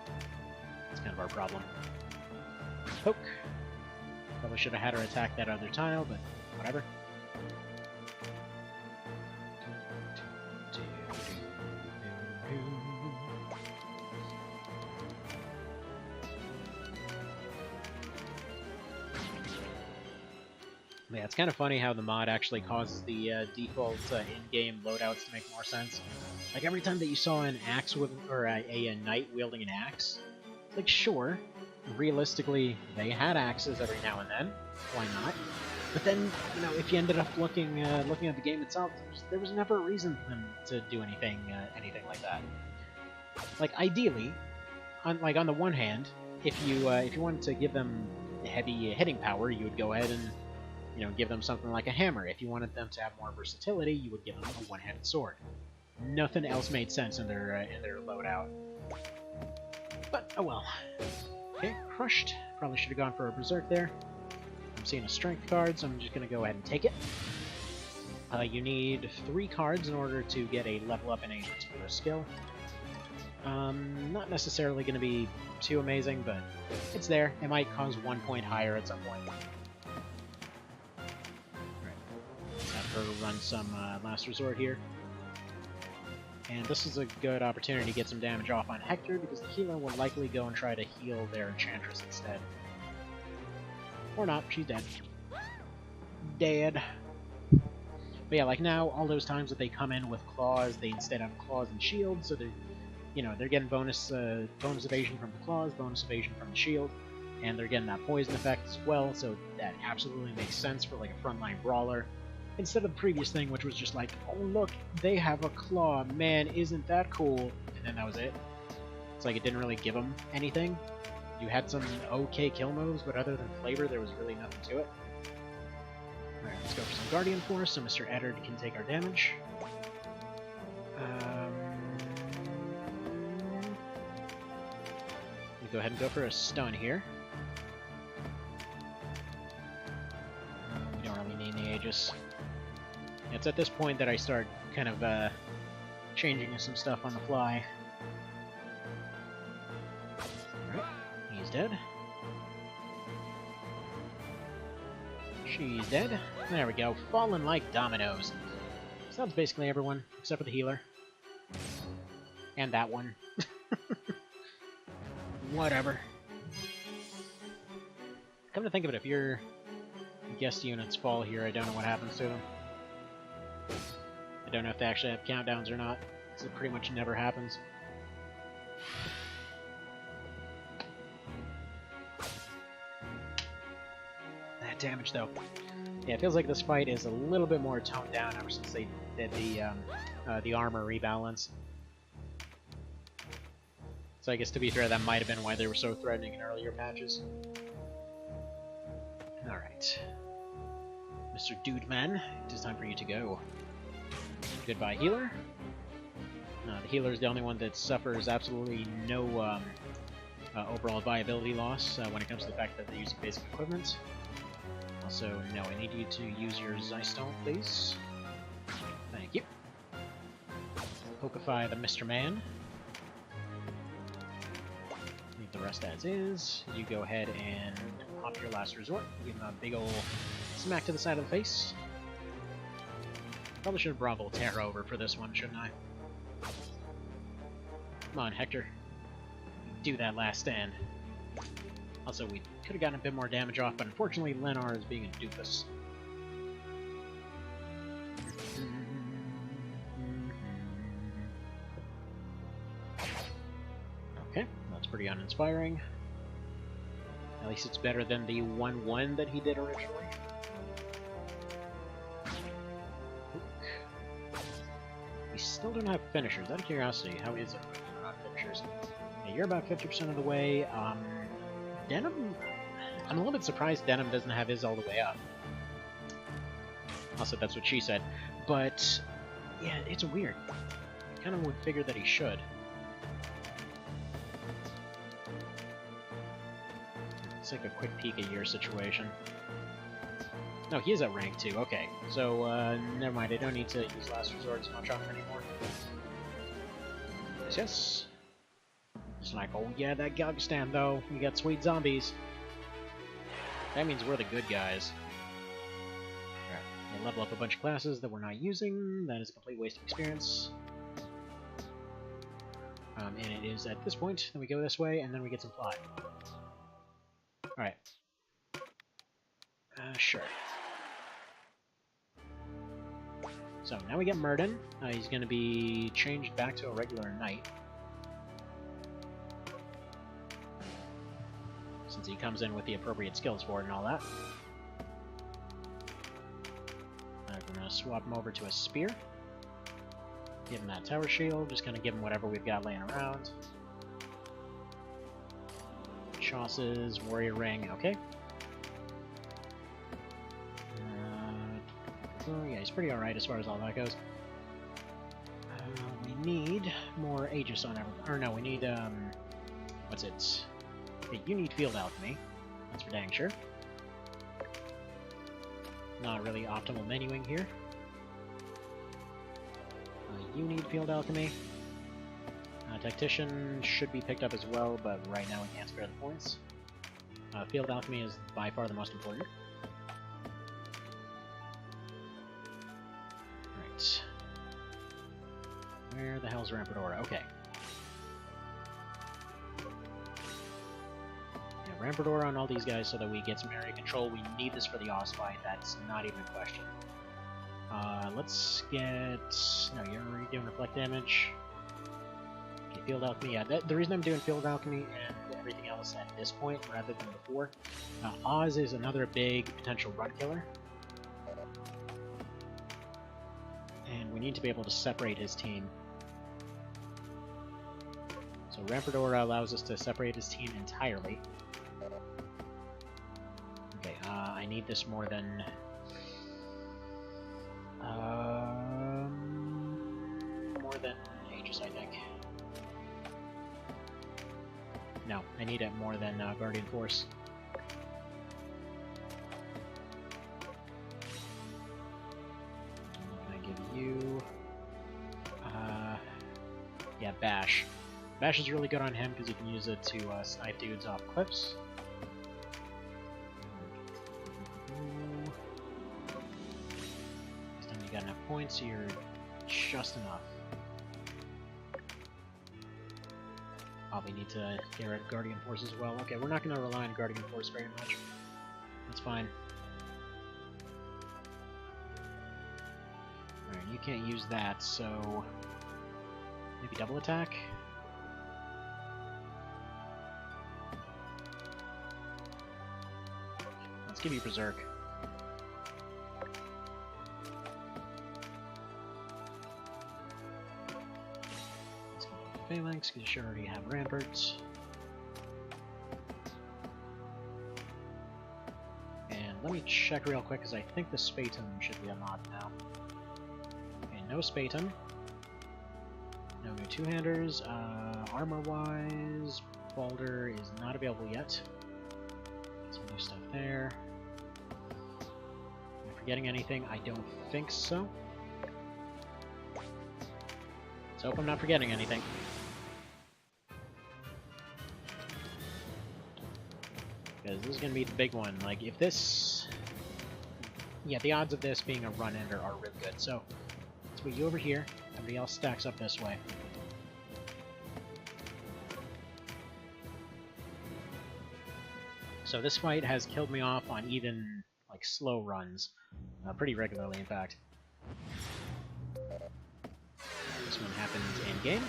that's kind of our problem. Poke. Probably should have had her attack that other tile, but whatever. Yeah, it's kind of funny how the mod actually causes the default in-game loadouts to make more sense. Like, every time that you saw an axe with, or a knight wielding an axe, like, sure, realistically, they had axes every now and then. Why not? But then, you know, if you ended up looking at the game itself, there was never a reason for them to do anything like that. Like ideally, on the one hand, if you wanted to give them heavy hitting power, you would go ahead and, you know, give them something like a hammer. If you wanted them to have more versatility, you would give them a one-handed sword. Nothing else made sense in their loadout. But oh well. Okay, crushed. Probably should have gone for a berserk there. I'm seeing a strength card, so I'm just gonna go ahead and take it. You need 3 cards in order to get a level up in a particular skill. Not necessarily going to be too amazing, but it's there. It might cause 1 point higher at some point. Alright, let's have her run some Last Resort here. And this is a good opportunity to get some damage off on Hector, because the healer will likely go and try to heal their Enchantress instead. Or not, she's dead. Dead. But yeah, like now, all those times that they come in with claws, they instead have claws and shields, so they're, you know, they're getting bonus evasion from the claws, bonus evasion from the shield, and they're getting that poison effect as well, so that absolutely makes sense for like a frontline brawler. Instead of the previous thing, which was just like, oh look, they have a claw, man, isn't that cool? And then that was it. It's like it didn't really give them anything. You had some okay kill moves, but other than flavor, there was really nothing to it. Alright, let's go for some Guardian Force, so Mr. Eddard can take our damage. We'll go ahead and go for a stun here. We don't really need the Aegis. It's at this point that I start kind of changing some stuff on the fly. Alright, he's dead. She's dead. There we go. Fallen like dominoes. So that's basically everyone, except for the healer. And that one. Whatever. Come to think of it, if your guest units fall here, I don't know what happens to them. I don't know if they actually have countdowns or not, because it pretty much never happens. That damage, though. Yeah, it feels like this fight is a little bit more toned down ever since they did the armor rebalance. So I guess, to be fair, that might have been why they were so threatening in earlier patches. Alright. Mr. Dudeman, it is time for you to go. Goodbye, healer. The healer is the only one that suffers absolutely no overall viability loss when it comes to the fact that they're using basic equipment. Also, no, I need you to use your Zystone, please. Thank you. Pokify the Mr. Man. Leave the rest as is. You go ahead and pop your Last Resort. Give him a big ol' smack to the side of the face. Probably should have brought Volterra over for this one, shouldn't I? Come on, Hector. Do that last stand. Also, we could have gotten a bit more damage off, but unfortunately Lenar is being a doofus. Okay, that's pretty uninspiring. At least it's better than the 1-1 that he did originally. We still don't have finishers. Out of curiosity, how is it when we're not finishers? Yeah, you're about 50% of the way. Denim? I'm a little bit surprised Denim doesn't have his all the way up. Also, that's what she said. But, yeah, it's weird. I kind of would figure that he should. It's like a quick peek at your situation. No, he is at rank 2, okay. So, never mind, I don't need to use Last Resort so much on him anymore. Yes, yes. It's like, oh yeah, that Galgastan though, we got sweet zombies. That means we're the good guys. Alright, we'll level up a bunch of classes that we're not using. That is a complete waste of experience. And it is at this point that we go this way, and then we get some fly. Alright. Sure. So, now we get Murden. He's going to be changed back to a regular knight. Since he comes in with the appropriate skills for it and all that. gonna swap him over to a spear. Give him that tower shield, just gonna give him whatever we've got laying around. Chosses, warrior ring, okay. Yeah, he's pretty alright as far as all that goes. We need more Aegis on everything. Or no, we need, what's it? Okay, you need field alchemy. That's for dang sure. Not really optimal menuing here. You need field alchemy. Tactician should be picked up as well, but right now we can't spare the points. Field alchemy is by far the most important. Right. Where the hell's Rampadora? Okay. Yeah, Rampadora on all these guys so that we get some area control. We need this for the Oz fight, that's not even a question. Let's get... No, you're already doing reflect damage. Okay, field alchemy, yeah. The reason I'm doing field alchemy and everything else at this point rather than before, Oz is another big potential run killer. And we need to be able to separate his team. So Rampadora allows us to separate his team entirely. Okay, I need this more than... more than Aegis, I think. No, I need it more than Guardian Force. I'm gonna give you... yeah, Bash. Bash is really good on him because you can use it to snipe dudes off cliffs. This time you got enough points, so you're just enough. Probably need to get rid of Guardian Force as well. Okay, we're not going to rely on Guardian Force very much. That's fine. Alright, you can't use that, so... maybe double attack? Let's give you Berserk. Let's go with Phalanx, because you should already have Ramparts. And let me check real quick, because I think the Spatum should be unlocked now. Okay, no Spatum. No new two-handers. Armor-wise, Balder is not available yet. Some new stuff there. Am I forgetting anything? I don't think so. Let's hope I'm not forgetting anything. Because this is going to be the big one. Like, if this... yeah, the odds of this being a run-ender are really good. So, let's put you over here. Everybody else stacks up this way. So this fight has killed me off on even, like, slow runs. Pretty regularly, in fact. This one happens in-game.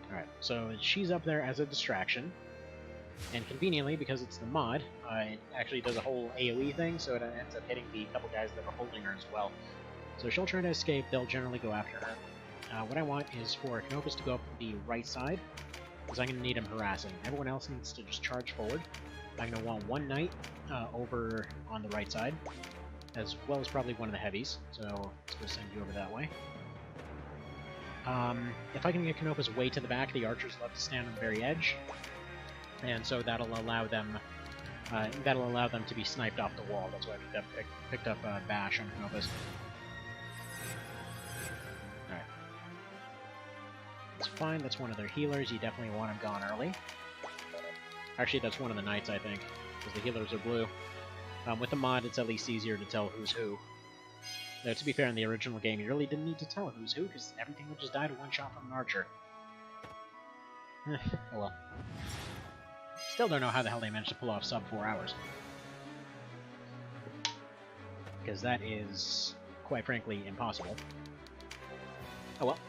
Alright, so she's up there as a distraction. And conveniently, because it's the mod, it actually does a whole AoE thing, so it ends up hitting the couple guys that are holding her as well. So she'll try to escape, they'll generally go after her. What I want is for Canopus to go up the right side, because I'm going to need him harassing. Everyone else needs to just charge forward. I'm going to want one knight over on the right side, as well as probably one of the heavies, so let's go send you over that way. If I can get Canopus way to the back, the archers love to stand on the very edge, and so that'll allow them to be sniped off the wall. That's why I picked up Bash on Canopus. Alright. That's fine, that's one of their healers, you definitely want him gone early. Actually, that's one of the knights, I think, because the healers are blue. With the mod, it's at least easier to tell who's who. Though, to be fair, in the original game, you really didn't need to tell who's who, because everything would just die to one shot from an archer. Oh well. Still don't know how the hell they managed to pull off sub 4 hours. Because that is, quite frankly, impossible. Oh well.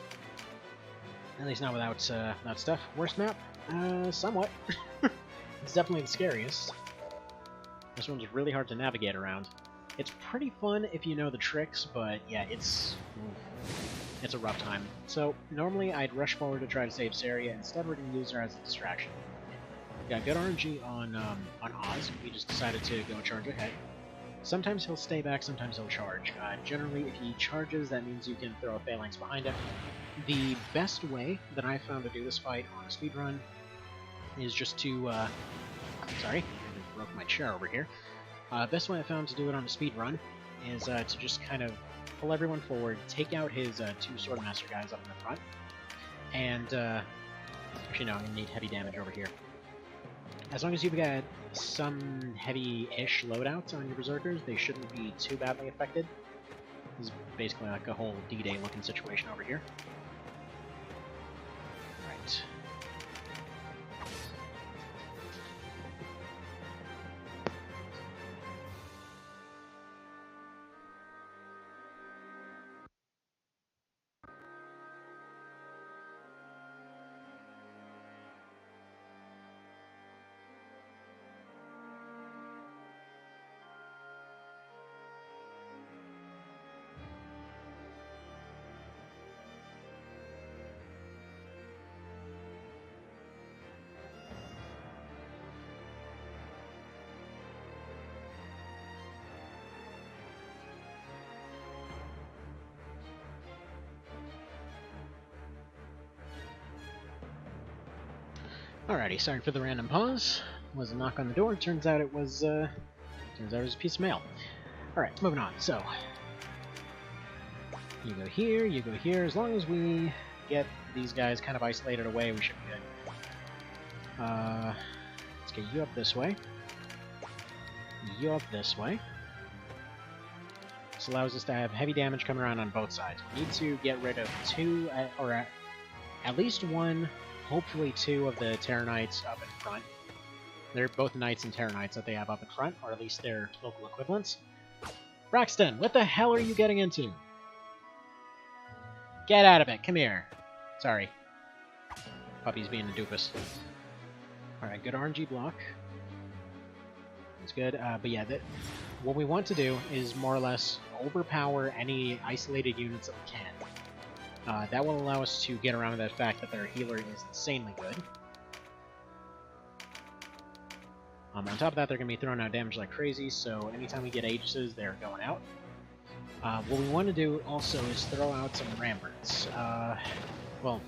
At least not without that stuff. Worst map? Somewhat. It's definitely the scariest. This one's really hard to navigate around. It's pretty fun if you know the tricks, but yeah, it's a rough time. So normally I'd rush forward to try to save Saria. Instead, we're going to use her as a distraction. We got good RNG on Oz. We just decided to go charge ahead. Sometimes he'll stay back, sometimes he'll charge. Generally, if he charges, that means you can throw a phalanx behind him. The best way that I found to do this fight on a speedrun is just to, sorry, I broke my chair over here. Best way I found to do it on a speedrun is to just kind of pull everyone forward, take out his two Swordmaster guys up in the front, and, actually no, I'm going to need heavy damage over here. As long as you've got some heavy-ish loadouts on your Berserkers, they shouldn't be too badly affected. This is basically like a whole D-Day looking situation over here. Right. Alrighty, sorry for the random pause. Was a knock on the door. Turns out it was a piece of mail. Alright, moving on. So you go here, you go here. As long as we get these guys kind of isolated away, we should be good. Let's get you up this way. You up this way. This allows us to have heavy damage coming around on both sides. We need to get rid of two, or at least one, hopefully two of the Terror Knights up in front. They're both Knights and Terror Knights that they have up in front, or at least their local equivalents. Braxton, what the hell are you getting into? Get out of it, come here. Sorry. Puppy's being a doofus. Alright, good RNG block. That's good, but yeah, what we want to do is more or less overpower any isolated units that we can. That will allow us to get around that fact that their healer is insanely good. On top of that, they're going to be throwing out damage like crazy, so anytime we get Aegises, they're going out. What we want to do also is throw out some Ramparts. Well,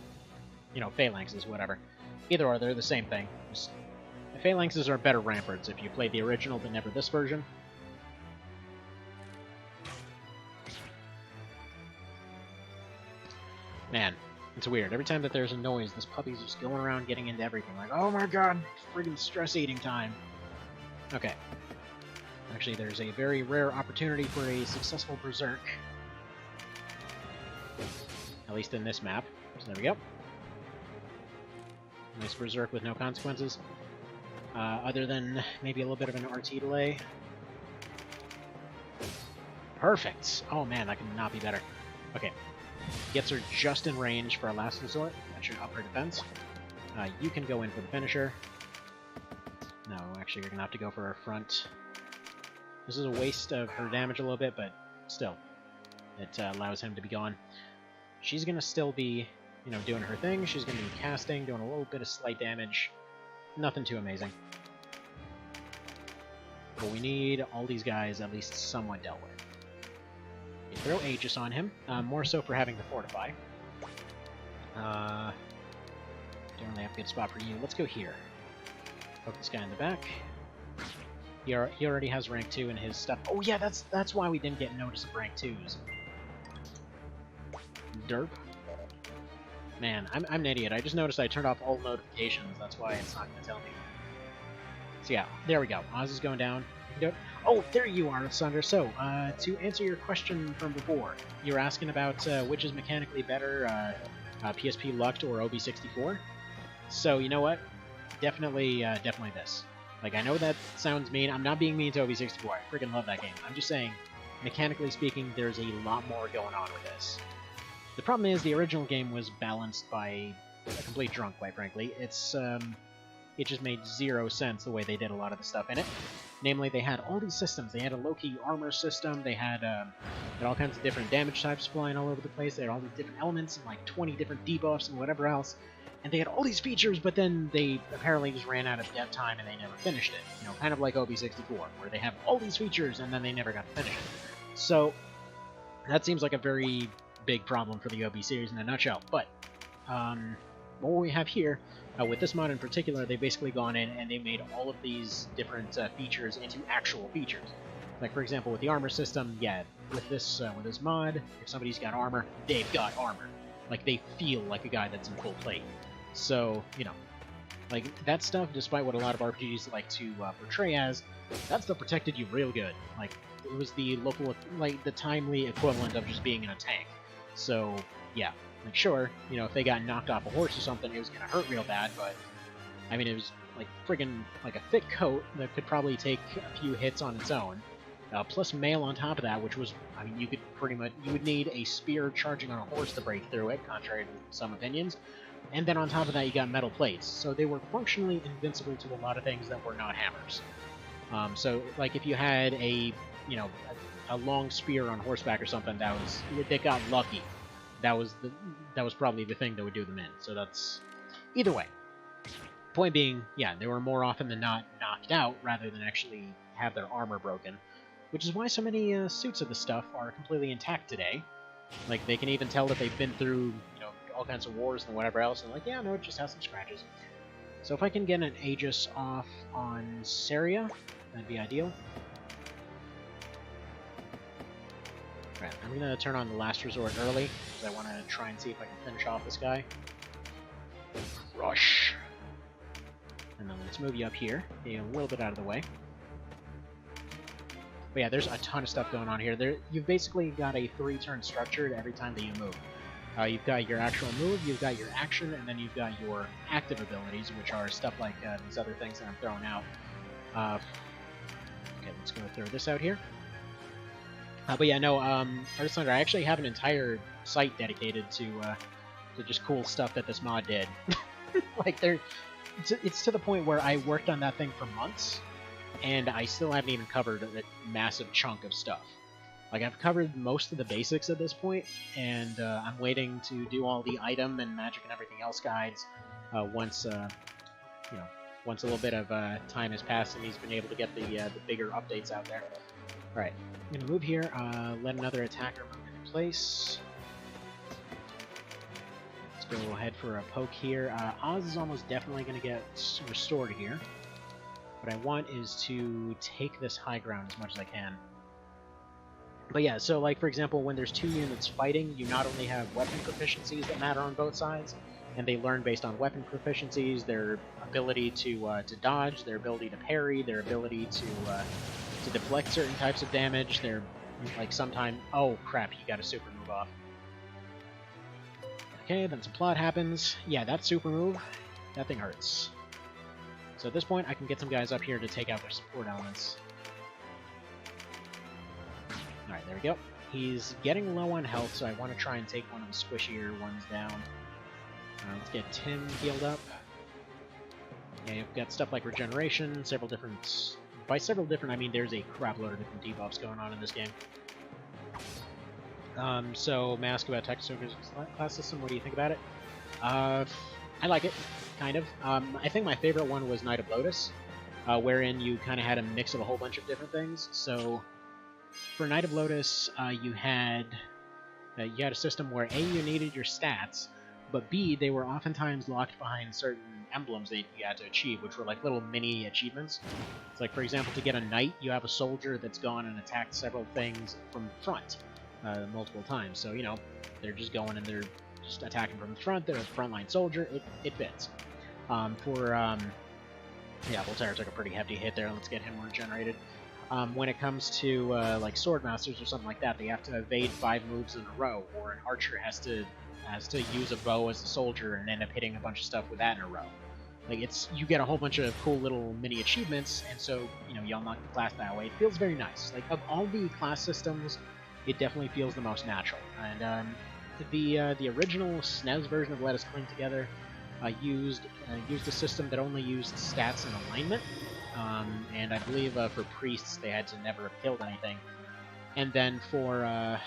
you know, Phalanxes, whatever. Either or, they're the same thing. Just, the Phalanxes are better Ramparts if you play the original but never this version. Man, it's weird. Every time that there's a noise, this puppy's just going around getting into everything. Like, oh my god, friggin' stress eating time. Okay. Actually, there's a very rare opportunity for a successful Berserk. At least in this map. So there we go. Nice Berserk with no consequences. Other than maybe a little bit of an RT delay. Perfect! Oh man, that could not be better. Okay. Gets her just in range for a last resort. That should up her defense. You can go in for the finisher. No, actually, you're going to have to go for her front. This is a waste of her damage a little bit, but still, it allows him to be gone. She's going to still be, you know, doing her thing. She's going to be casting, doing a little bit of slight damage. Nothing too amazing. But we need all these guys at least somewhat dealt with. You throw Aegis on him, more so for having the Fortify. Don't really have a good spot for you. Let's go here. Poke this guy in the back. He already has rank 2 in his stuff. Oh yeah, that's why we didn't get notice of rank 2s. Derp. Man, I'm an idiot. I just noticed I turned off all notifications. That's why it's not going to tell me. So yeah, there we go. Oz is going down. Oh, there you are, Sunder. So, to answer your question from before, you were asking about which is mechanically better, PSP Luct or OB64. So, you know what? Definitely this. Like, I know that sounds mean. I'm not being mean to OB64. I freaking love that game. I'm just saying, mechanically speaking, there's a lot more going on with this. The problem is the original game was balanced by a complete drunk, quite frankly. It's it just made zero sense the way they did a lot of the stuff in it. Namely, they had all these systems. They had a low-key armor system. They had all kinds of different damage types flying all over the place. They had all these different elements and like 20 different debuffs and whatever else. And they had all these features, but then they apparently just ran out of dev time and they never finished it. You know, kind of like OB64, where they have all these features and then they never got to finish it. So that seems like a very big problem for the OB series in a nutshell. But what we have here, with this mod in particular, they've basically gone in and they made all of these different features into actual features. Like, for example, with the armor system, yeah, with this mod, if somebody's got armor, they've got armor. Like, they feel like a guy that's in full plate. So, you know, like, that stuff, despite what a lot of RPGs like to portray as, that stuff protected you real good. Like, it was the local, like, the timely equivalent of just being in a tank. So, yeah. Like, sure, you know, if they got knocked off a horse or something, it was gonna hurt real bad, but, I mean, it was, like, friggin' like a thick coat that could probably take a few hits on its own. Plus mail on top of that, which was, I mean, you could pretty much, you would need a spear charging on a horse to break through it, contrary to some opinions. And then on top of that, you got metal plates. So they were functionally invincible to a lot of things that were not hammers. So, like, if you had a, you know, a long spear on horseback or something that got lucky, that was probably the thing that would do them in. So that's, either way. Point being, yeah, they were more often than not knocked out rather than actually have their armor broken. Which is why so many suits of the stuff are completely intact today. Like, they can even tell that they've been through, you know, all kinds of wars and whatever else, and like, yeah, no, it just has some scratches. So if I can get an Aegis off on Chariot, that'd be ideal. Right, I'm gonna turn on the Last Resort early, because I want to try and see if I can finish off this guy. Rush! And then let's move you up here, get you a little bit out of the way. But yeah, there's a ton of stuff going on here. You've basically got a 3-turn structure to every time that you move. You've got your actual move, you've got your action, and then you've got your active abilities, which are stuff like these other things that I'm throwing out. Okay, let's go throw this out here. But yeah, no, Artist Thunder, I actually have an entire site dedicated to just cool stuff that this mod did. Like, it's to the point where I worked on that thing for months, and I still haven't even covered a massive chunk of stuff. Like, I've covered most of the basics at this point, and I'm waiting to do all the item and magic and everything else guides once, you know, once a little bit of time has passed and he's been able to get the bigger updates out there. Alright, I'm going to move here, let another attacker move into place. Let's go ahead for a poke here. Oz is almost definitely going to get restored here. What I want is to take this high ground as much as I can. But yeah, so like, for example, when there's 2 units fighting, you not only have weapon proficiencies that matter on both sides, and they learn based on weapon proficiencies, their ability to dodge, their ability to parry, their ability to deflect certain types of damage, their, like, sometimes... Oh, crap, you got a super move off. Okay, then some plot happens. Yeah, that super move, that thing hurts. So at this point, I can get some guys up here to take out their support elements. Alright, there we go. He's getting low on health, so I want to try and take one of the squishier ones down. Let's get Tim healed up. Yeah, you've got stuff like regeneration, several different... By several different, I mean there's a crap load of different debuffs going on in this game. So, may I ask about Texas class system? What do you think about it? I like it, kind of. I think my favorite one was Knight of Lotus, wherein you kind of had a mix of a whole bunch of different things. So, for Knight of Lotus, you had a system where A, you needed your stats, but B, they were oftentimes locked behind certain emblems that you had to achieve, which were like little mini achievements. It's like, for example, to get a knight, you have a soldier that's gone and attacked several things from the front multiple times. So, you know, they're just going and they're just attacking from the front. They're a frontline soldier. It fits. Yeah, Voltaire took a pretty hefty hit there. Let's get him regenerated. When it comes to like sword masters or something like that, they have to evade 5 moves in a row, or an archer has to use a bow as a soldier and end up hitting a bunch of stuff with that in a row. Like, you get a whole bunch of cool little mini achievements, and so, you know, you unlock the class that way. It feels very nice. Like, of all the class systems, it definitely feels the most natural. And the original SNES version of Let Us Cling Together, used a system that only used stats and alignment, and I believe for priests they had to never have killed anything. And then for I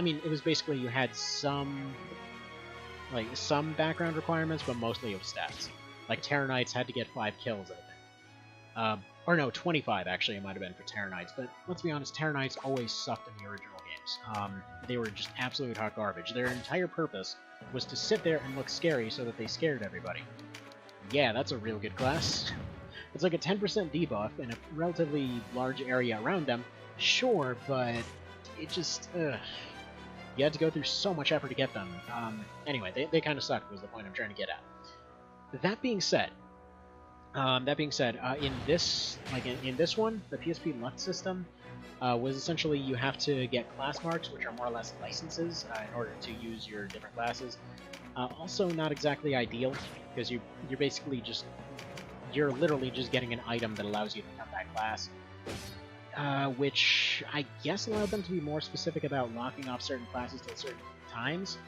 mean, it was basically you had some background requirements, but mostly it was stats. Like Terror Knights had to get 5 kills, I think. Or no, 25 actually it might have been for Terror Knights. But let's be honest, Terror Knights always sucked in the original games. They were just absolute hot garbage. Their entire purpose was to sit there and look scary so that they scared everybody. Yeah, that's a real good class. It's like a 10% debuff in a relatively large area around them. Sure, but it just, you had to go through so much effort to get them. Anyway, they kind of sucked was the point I'm trying to get at. That being said, in this one, the PSP LUT system was essentially you have to get class marks, which are more or less licenses in order to use your different classes. Also, not exactly ideal because you're basically you're literally just getting an item that allows you to become that class, which I guess allowed them to be more specific about locking off certain classes at certain times.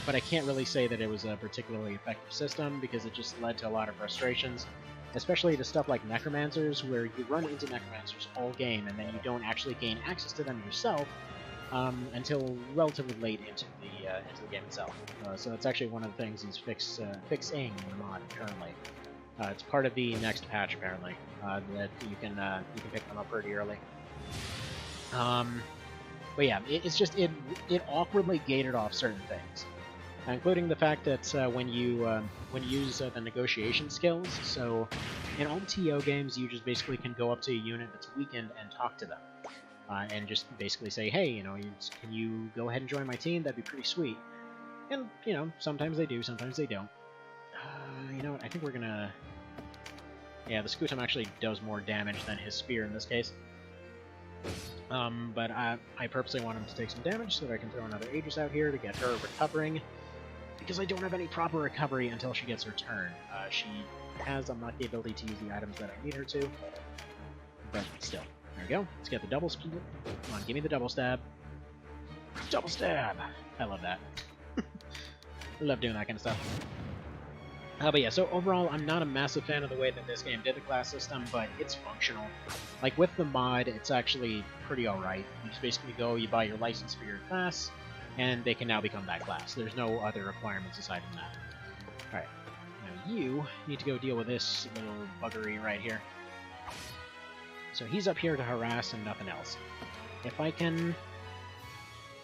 But I can't really say that it was a particularly effective system because it just led to a lot of frustrations, especially to stuff like Necromancers, where you run into Necromancers all game and then you don't actually gain access to them yourself until relatively late into the game itself. So that's actually one of the things he's fixing in the mod currently. It's part of the next patch apparently, that you can pick them up pretty early. But yeah, it's just it awkwardly gated off certain things, including the fact that when you use the negotiation skills, so in all the TO games you just basically can go up to a unit that's weakened and talk to them, and just basically say, hey, can you go ahead and join my team? That'd be pretty sweet. And sometimes they do, sometimes they don't. You know what? I think we're gonna. Yeah, the Skutum actually does more damage than his spear in this case. But I purposely want him to take some damage so that I can throw another Aegis out here to get her recovering, because I don't have any proper recovery until she gets her turn. She has unlocked the ability to use the items that I need her to, but still. There we go. Let's get the double split. Come on, give me the double stab. Double stab! I love that. I love doing that kind of stuff. But yeah, so overall, I'm not a massive fan of the way that this game did the class system, but it's functional. Like, with the mod, it's actually pretty alright. You just basically go, you buy your license for your class, and they can now become that class. There's no other requirements aside from that. Alright, now you need to go deal with this little buggery right here. So he's up here to harass and nothing else. If I can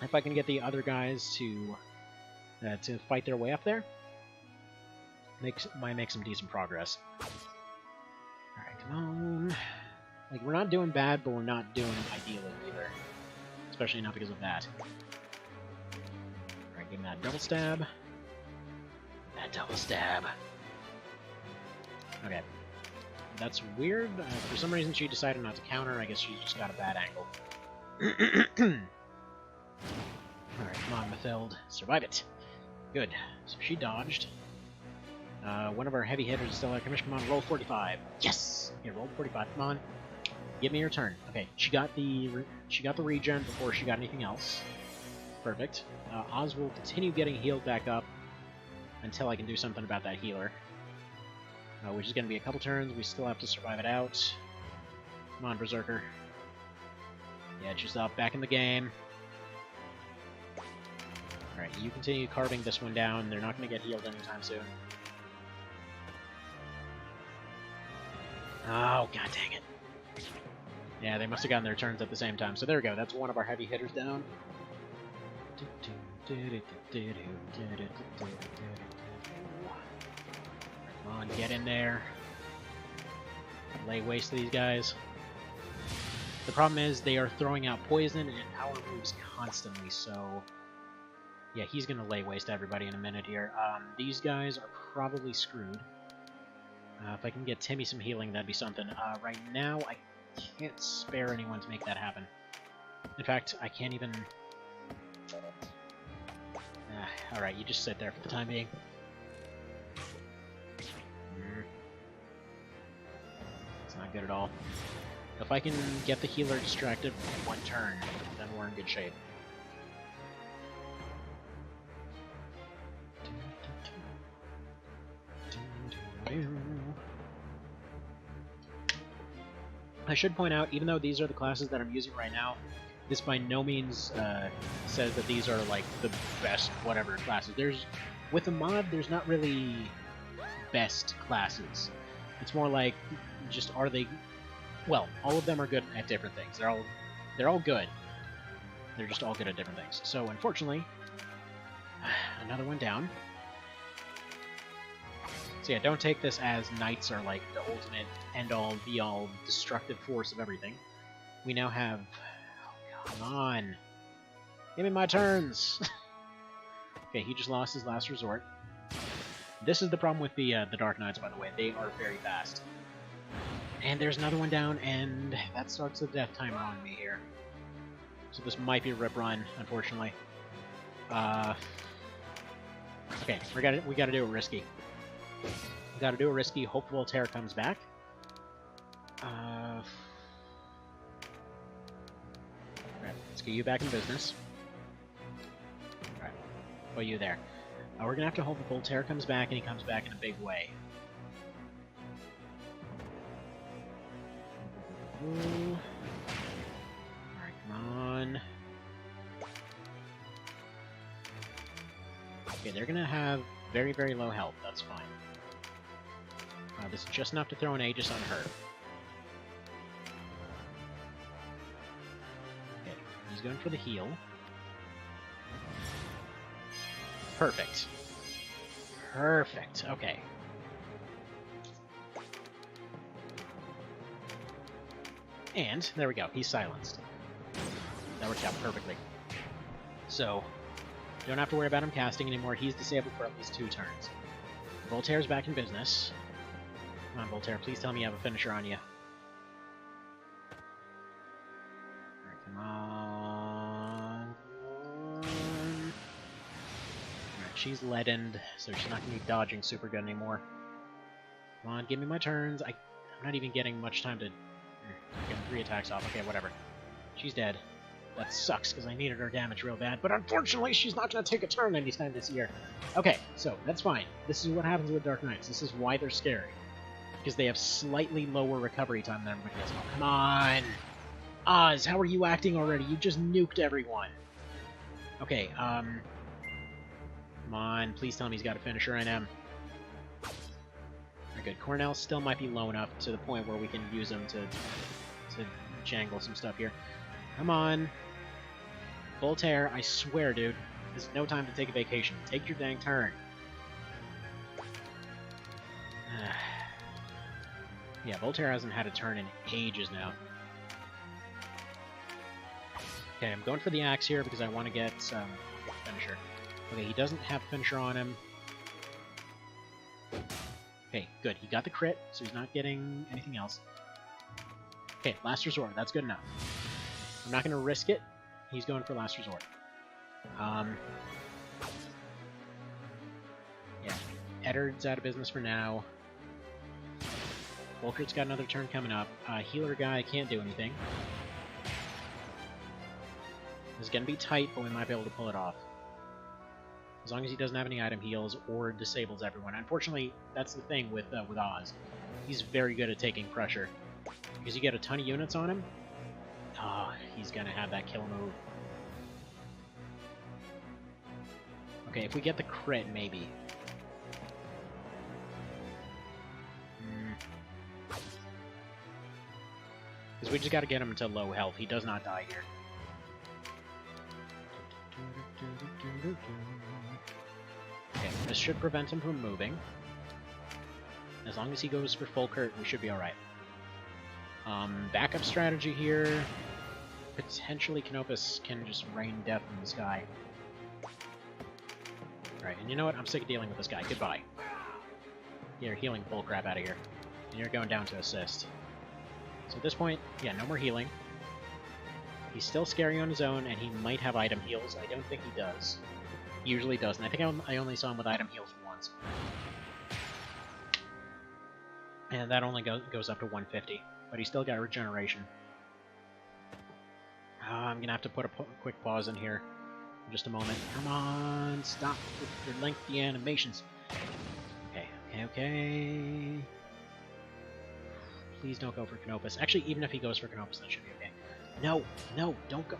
get the other guys to fight their way up there, might make some decent progress. Alright, come on. Like, we're not doing bad, but we're not doing ideally either. Especially not because of that. Alright, give me that double stab. That double stab. Okay. That's weird. For some reason she decided not to counter. I guess she's just got a bad angle. Alright, come on, Mathild. Survive it. Good. So she dodged. One of our heavy hitters is still out of commission. Come on, roll 45. Yes! Here, roll 45. Come on. Give me your turn. Okay, she got the regen before she got anything else. Perfect. Oz will continue getting healed back up until I can do something about that healer. Which is going to be a couple turns. We still have to survive it out. Come on, Berserker. Get yourself back in the game. Alright, you continue carving this one down. They're not going to get healed anytime soon. Oh, god dang it. Yeah, they must have gotten their turns at the same time. So there we go. That's one of our heavy hitters down. Come on, get in there. Lay waste to these guys. The problem is they are throwing out poison and power moves constantly, so... yeah, he's gonna lay waste to everybody in a minute here. These guys are probably screwed. If I can get Timmy some healing, that'd be something. Right now, I can't spare anyone to make that happen. In fact, I can't even... alright, you just sit there for the time being. It's not good at all. If I can get the healer distracted for one turn, then we're in good shape. I should point out, even though these are the classes that I'm using right now, this by no means says that these are like the best whatever classes. With a mod, there's not really best classes. It's more like, just are they... Well, all of them are good at different things. They're all good. They're just all good at different things. So, unfortunately, another one down. So yeah, don't take this as knights are like the ultimate end-all, be-all, destructive force of everything. We now have... Oh, come on! Give me my turns! Okay, he just lost his last resort. This is the problem with the Dark Knights, by the way. They are very fast. And there's another one down, and that starts the death timer on me here. So this might be a rip run, unfortunately. Okay, we gotta do it risky. We gotta do it risky. Hope Voltaire comes back. Alright, let's get you back in business. Alright, put you there. We're gonna have to hope that Voltaire comes back, and he comes back in a big way. Alright, come on. Okay, they're gonna have very, very low health. That's fine. This is just enough to throw an Aegis on her. Okay, he's going for the heal. Perfect. Perfect. Okay. And, there we go, he's silenced. That worked out perfectly. So, don't have to worry about him casting anymore. He's disabled for at least 2 turns. Voltaire's back in business. Come on, Voltaire, please tell me you have a finisher on you. Alright, come on. Alright, she's leadened, so she's not going to be dodging super good anymore. Come on, give me my turns. I'm not even getting much time to... Getting 3 attacks off. Okay, whatever. She's dead. That sucks, because I needed her damage real bad, but unfortunately she's not going to take a turn anytime this year. Okay, so, that's fine. This is what happens with Dark Knights. This is why they're scary. Because they have slightly lower recovery time than everybody else. Oh, come on! Oz, how are you acting already? You just nuked everyone. Okay, come on, please tell me he's got a finisher in him. Very good. Cornell still might be low enough to the point where we can use him to jangle some stuff here. Come on. Voltaire, I swear, dude. This is no time to take a vacation. Take your dang turn. Yeah, Voltaire hasn't had a turn in ages now. Okay, I'm going for the axe here because I want to get some finisher. Okay, he doesn't have a finisher on him. Okay, good. He got the crit, so he's not getting anything else. Okay, last resort. That's good enough. I'm not going to risk it. He's going for last resort. Yeah, Eddard's out of business for now. Volkert's got another turn coming up. Healer guy can't do anything. This is going to be tight, but we might be able to pull it off. As long as he doesn't have any item heals or disables everyone. Unfortunately, that's the thing with Oz. He's very good at taking pressure. Because you get a ton of units on him, he's going to have that kill move. Okay, if we get the crit, maybe. Because we just got to get him to low health. He does not die here. Okay, this should prevent him from moving. As long as he goes for full crit, we should be alright. Backup strategy here. Potentially Canopus can just rain death in the sky. Alright, and you know what? I'm sick of dealing with this guy. Goodbye. You're healing bull crap out of here. And you're going down to assist. So at this point, yeah, no more healing. He's still scary on his own, and he might have item heals. I don't think he does. He usually doesn't. I think I only saw him with item heals once. And that only goes up to 150. But he's still got regeneration. I'm going to have to put a quick pause in here. In just a moment. Come on, stop with your lengthy animations. Okay. Please don't go for Canopus. Actually, even if he goes for Canopus, that should be okay. No, no, don't go.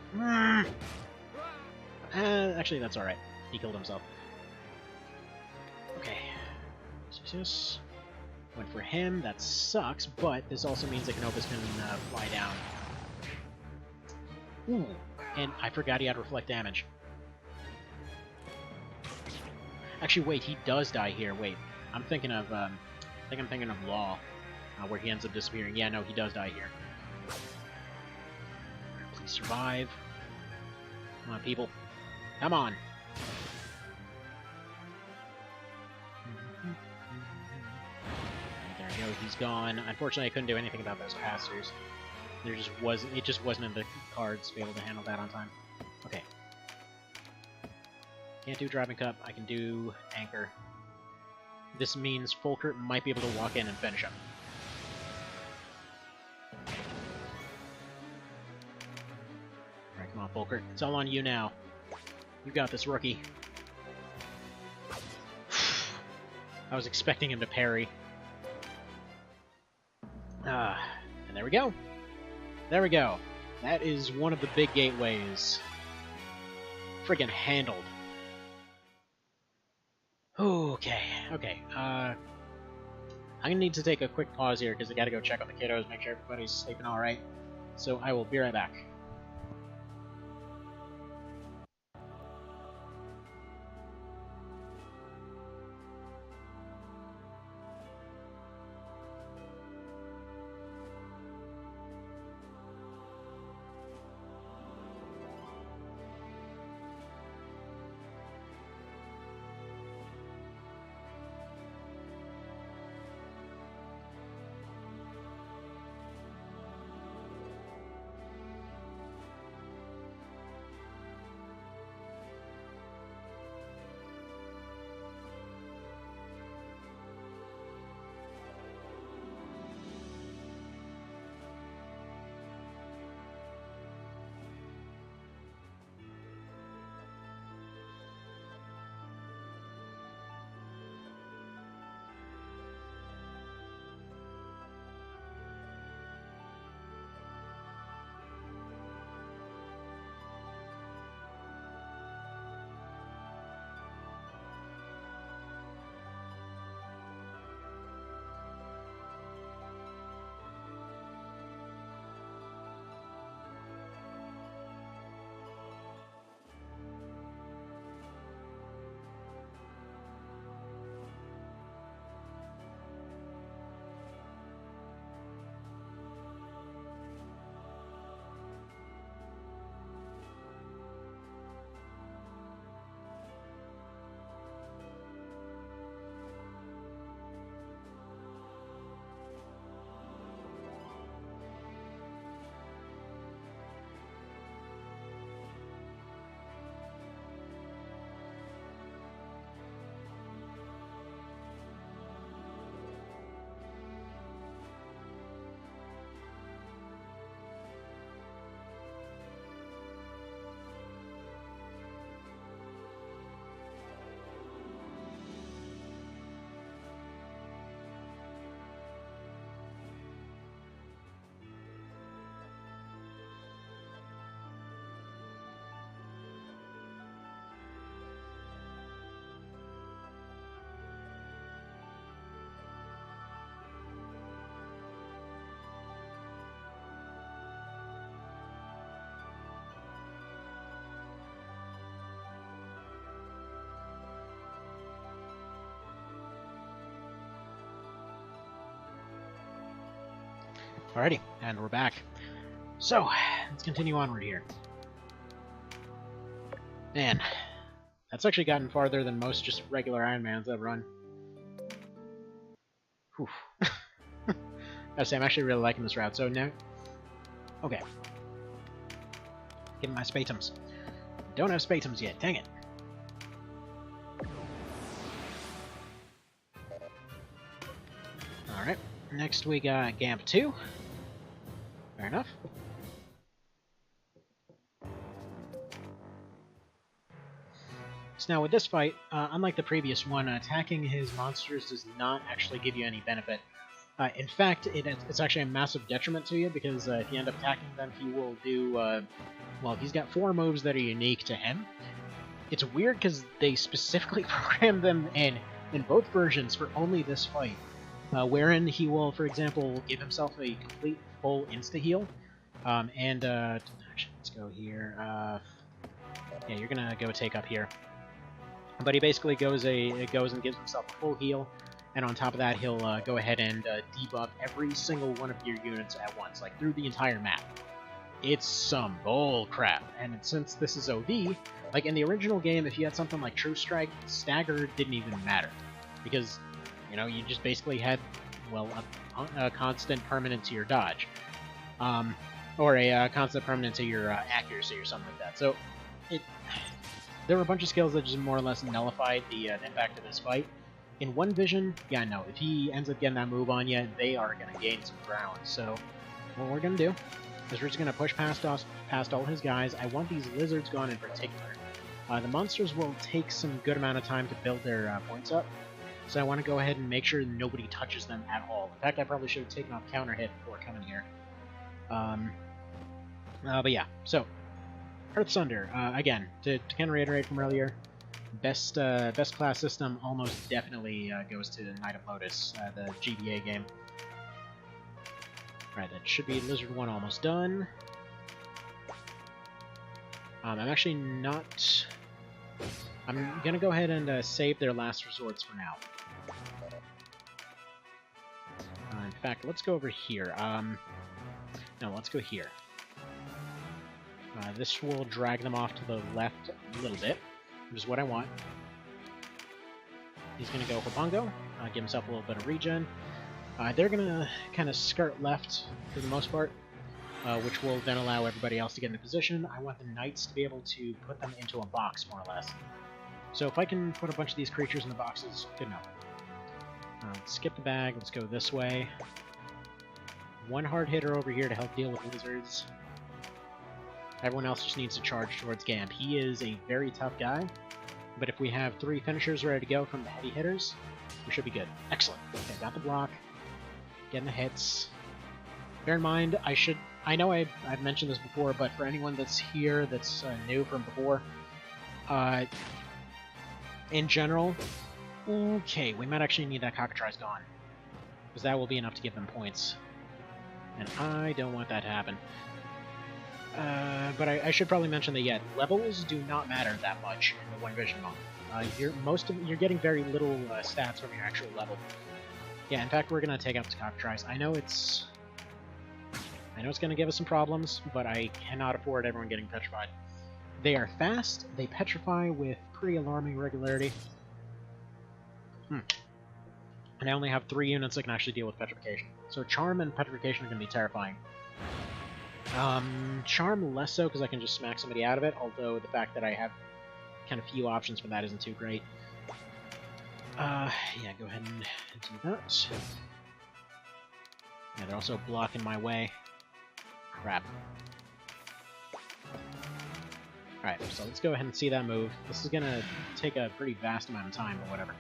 Actually, that's alright. He killed himself. Okay. Yes. Went for him. That sucks, but this also means that Canopus can fly down. Ooh. And I forgot he had reflect damage. Actually, wait, he does die here. Wait, I'm thinking of, I think I'm thinking of Law, where he ends up disappearing. Yeah, no, he does die here. Please survive. Come on, people. Come on. There we go, he's gone. Unfortunately, I couldn't do anything about those casters. There just wasn't, it just wasn't in the cards to be able to handle that on time. Okay. Can't do Driving Cup, I can do Anchor. This means Folkert might be able to walk in and finish him. Alright, come on, Folkert. It's all on you now. You got this, rookie. I was expecting him to parry. And there we go. There we go. That is one of the big gateways. Friggin' handled. Okay, okay. I'm gonna need to take a quick pause here because I gotta go check on the kiddos, make sure everybody's sleeping alright. So I will be right back. Alrighty, and we're back. So, let's continue onward here. Man, that's actually gotten farther than most just regular Iron Mans I've run. Whew. Gotta say, I'm actually really liking this route. So now, okay. Give me my Spatums. Don't have Spatums yet, dang it. Alright, next we got Gamp 2. Fair enough. So now with this fight, unlike the previous one, attacking his monsters does not actually give you any benefit. In fact, it's actually a massive detriment to you, because if you end up attacking them, he will do, well, he's got 4 moves that are unique to him. It's weird because they specifically programmed them in both versions for only this fight, wherein he will, for example, give himself a complete full insta-heal, and, actually, let's go here, yeah, you're gonna go take up here. But he basically goes and gives himself a full heal, and on top of that, he'll go ahead and debuff every single one of your units at once, like through the entire map. It's some bull crap, and since this is OV, like in the original game, if you had something like True Strike, Stagger didn't even matter, because, you know, you just basically had, well, a constant permanent to your dodge, or a constant permanent to your accuracy or something like that. So there were a bunch of skills that just more or less nullified the impact of this fight. In One Vision, yeah, no, if he ends up getting that move on you, they are going to gain some ground. So what we're going to do is we're just going to push past all his guys. I want these lizards gone in particular. The monsters will take some good amount of time to build their points up, so I want to go ahead and make sure nobody touches them at all. In fact, I probably should have taken off counter hit before coming here. But yeah, so Earth Sunder, again, to kind of reiterate from earlier, best class system almost definitely goes to Knight of Lotus, the GBA game. Alright, that should be Lizard 1 almost done. I'm actually not... I'm gonna go ahead and save their last resorts for now. In fact, let's go over here. No, let's go here. This will drag them off to the left a little bit, which is what I want. He's going to go Hobongo, give himself a little bit of regen. They're going to kind of skirt left for the most part, which will then allow everybody else to get into position. I want the Knights to be able to put them into a box, more or less. So if I can put a bunch of these creatures in the boxes, good enough. Let's skip the bag, let's go this way. One hard hitter over here to help deal with lizards. Everyone else just needs to charge towards Gamp. He is a very tough guy, but if we have 3 finishers ready to go from the heavy hitters, we should be good. Excellent. Okay, got the block. Getting the hits. Bear in mind, I know I've mentioned this before, but for anyone that's here that's new from before, in general, okay, we might actually need that Cockatrice gone, because that will be enough to give them points. And I don't want that to happen. But I should probably mention that, yeah, levels do not matter that much in the One Vision mode. You're getting very little stats from your actual level. Yeah, in fact, we're gonna take out the Cockatrice. I know it's gonna give us some problems, but I cannot afford everyone getting petrified. They are fast. They petrify with pretty alarming regularity. And I only have 3 units that can actually deal with petrification. So Charm and petrification are gonna be terrifying. Charm less so, because I can just smack somebody out of it, although the fact that I have kind of few options for that isn't too great. Yeah, go ahead and do that. Yeah, they're also blocking my way. Crap. Alright, so let's go ahead and see that move. This is gonna take a pretty vast amount of time, but whatever.